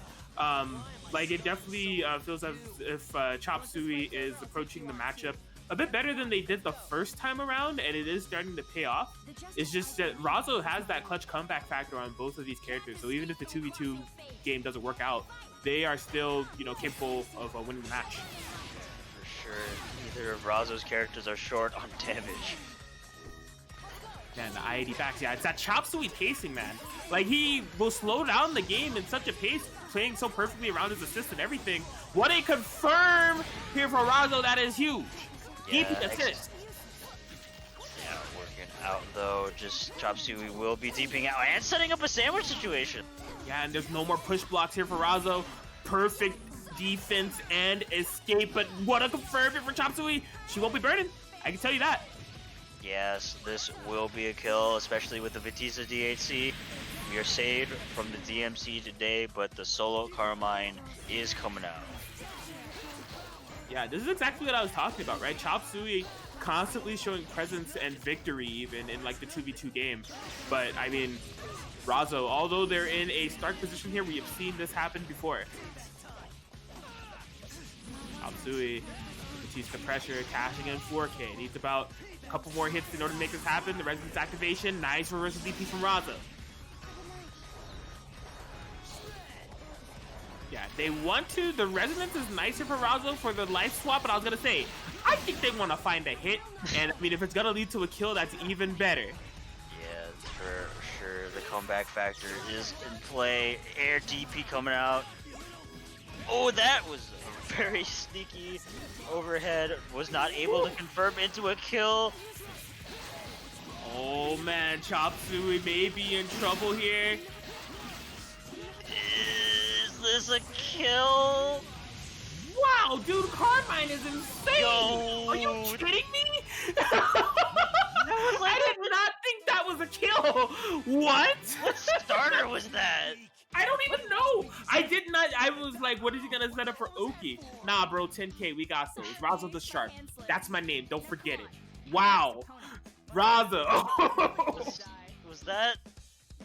Like, it definitely feels as if Chop Suey is approaching the matchup a bit better than they did the first time around, and it is starting to pay off. It's just that Razo has that clutch comeback factor on both of these characters, so even if the 2v2 game doesn't work out, they are still, you know, capable of winning the match. For sure, neither of Razo's characters are short on damage. Man, the IAD backs, yeah, it's that Chop Suey pacing, man. Like, he will slow down the game in such a pace, playing so perfectly around his assist and everything. What a confirm here for Razo, that is huge. Yeah, DP assist. Yeah, working out though. Just Chop Suey will be deeping out and setting up a sandwich situation. Yeah, and there's no more push blocks here for Razo. Perfect defense and escape, but what a confirm here for Chop Suey. She won't be burning, I can tell you that. Yes, this will be a kill, especially with the Batista DHC. We are saved from the DMC today, but the solo Carmine is coming out. Yeah, this is exactly what I was talking about, right? Chop Suey constantly showing presence and victory even in like the 2v2 game. But I mean, Razo, although they're in a stark position here, we have seen this happen before. Chop Suey, Batista pressure, cashing in 4K. Needs about a couple more hits in order to make this happen. The Resonance activation, nice reversal DP from Razo. Yeah, they want to. The Resonance is nicer for Razo for the life swap, but I was going to say, I think they want to find a hit. And I mean, if it's going to lead to a kill, that's even better. Yeah, for sure. The comeback factor is in play. Air DP coming out. Oh, that was a very sneaky overhead. Was not able to confirm into a kill. Oh man, Chop Suey may be in trouble here. Is this a kill? Wow, dude, Carmine is insane! Yo. Are you kidding me? I did not think that was a kill! What? What starter was that? I don't even know! I did not, I was like, what is he gonna set up for Oki? Nah, bro, 10K, we got those. Razo the Sharp. That's my name, don't forget it. Wow. Razo. Was that...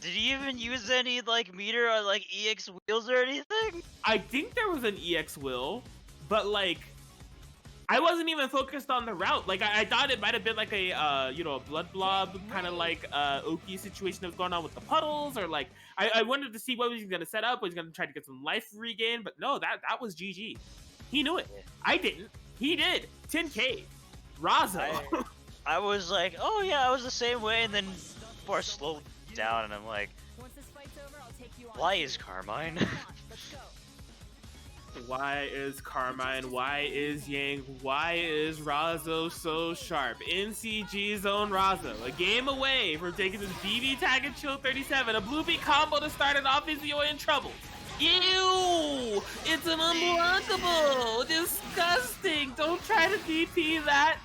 Did he even use any, like, meter or, like, EX wheels or anything? I think there was an EX will, but, like, I wasn't even focused on the route. Like, I thought it might have been, like, a, you know, a blood blob kind of, like, Oki situation that was going on with the puddles, or, like, I wanted to see what was he going to set up. Was he going to try to get some life regain? But no, that was GG. He knew it. I didn't. He did. 10K. Razo. I was like, oh, yeah, I was the same way, and then before I slowed down, and I'm like, why is Carmine? Why is Carmine? Why is Yang? Why is Razo so sharp? NCG Zone Razo, a game away from taking this BBTAG and Chill 37. A blue beat combo to start it off. Is Yo in trouble? Ew! It's an unblockable! Disgusting! Don't try to DP that!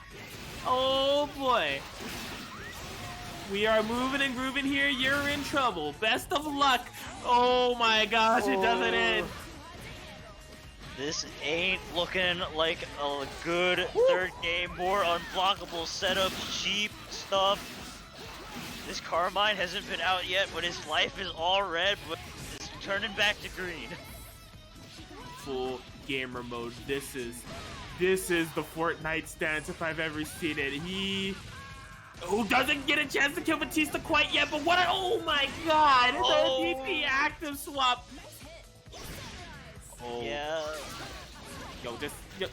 Oh boy. We are moving and grooving here. You're in trouble. Best of luck. Oh my gosh, it doesn't end. This ain't looking like a good third game. More unblockable setup, cheap stuff. This Carmine hasn't been out yet, but his life is all red, but it's turning back to green. Full gamer mode. This is the Fortnite stance if I've ever seen it. He doesn't get a chance to kill Batista quite yet, but what oh my god! The DP active swap. Oh. Yeah. Yo,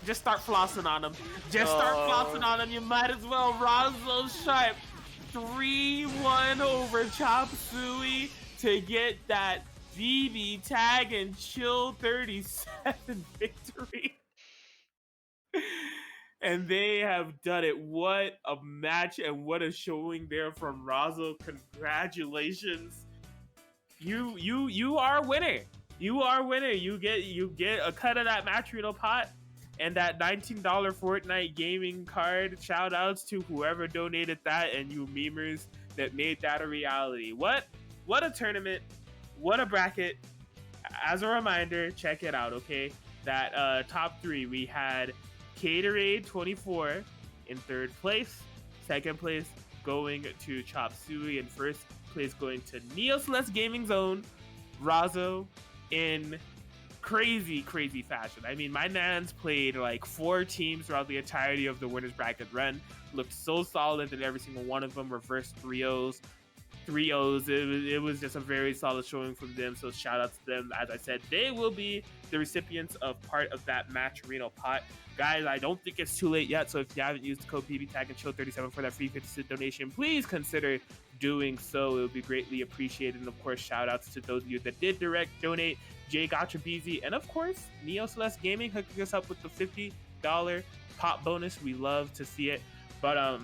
just start flossing on him. Just start flossing on him. You might as well. Razo sharp. 3-1 over Chop Suey to get that BB Tag and Chill 37 victory. And they have done it. What a match and what a showing there from Razo. Congratulations. You are a winner. You are a winner. You get a cut of that Matcherino pot and that $19 Fortnite gaming card. Shout outs to whoever donated that and you memers that made that a reality. What a tournament. What a bracket. As a reminder, check it out, okay? That top three, we had Caterade 24 in third place. Second place going to Chop Suey, and first place going to Neo Celeste Gaming Zone, Razo, in crazy fashion. I mean, my nans played like 4 teams throughout the entirety of the winners bracket run. Looked so solid in every single one of them. Reverse 3-0s. It was just a very solid showing from them. So shout out to them. As I said, they will be the recipients of part of that Matcherino pot. Guys, I don't think it's too late yet. So if you haven't used the code BBTAG and Chill37 for that free 50-cent donation, please consider doing so. It would be greatly appreciated. And of course, shout outs to those of you that did direct donate, Jay Gotchabeezy, and of course, Neo Celeste Gaming hooking us up with the $50 pop bonus. We love to see it. But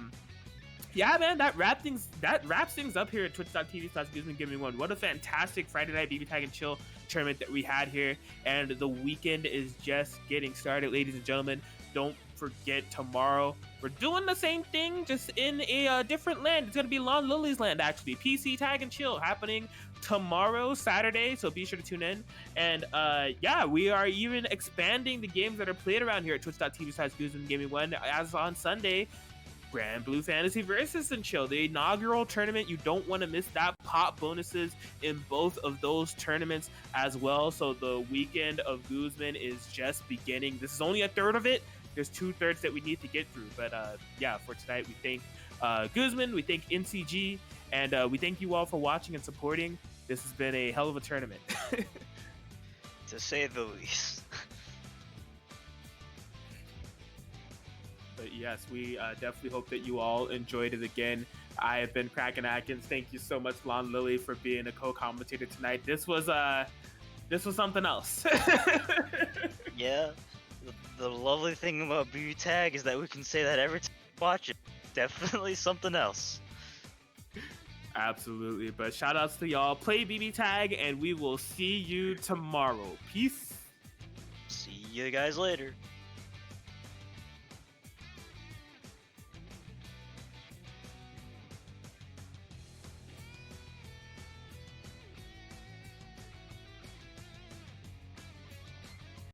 yeah, man, that wraps things up here at twitch.tv/GuzmanGaming1. What a fantastic Friday night BB Tag and Chill tournament that we had here, and the weekend is just getting started, ladies and gentlemen. Don't forget, tomorrow we're doing the same thing, just in a different land. It's gonna be Lon Lily's land, actually. PC Tag and Chill happening tomorrow, Saturday, so be sure to tune in. And yeah, we are even expanding the games that are played around here at twitch.tv/GuzmanGaming1. As on Sunday, Grand Blue Fantasy versus and Chill, the inaugural tournament. You don't want to miss that. Pop bonuses in both of those tournaments as well. So the weekend of Guzman is just beginning. This is only a third of it. There's 2/3 that we need to get through. But yeah, for tonight, we thank Guzman, we thank NCG, and we thank you all for watching and supporting. This has been a hell of a tournament. To say the least. But yes, we definitely hope that you all enjoyed it again. I have been Kraken Atkins. Thank you so much, Lon Lily, for being a co-commentator tonight. This was something else. Yeah, the lovely thing about BB Tag is that we can say that every time we watch it. Definitely something else. Absolutely. But shout outs to y'all. Play BB Tag, and we will see you tomorrow. Peace. See you guys later.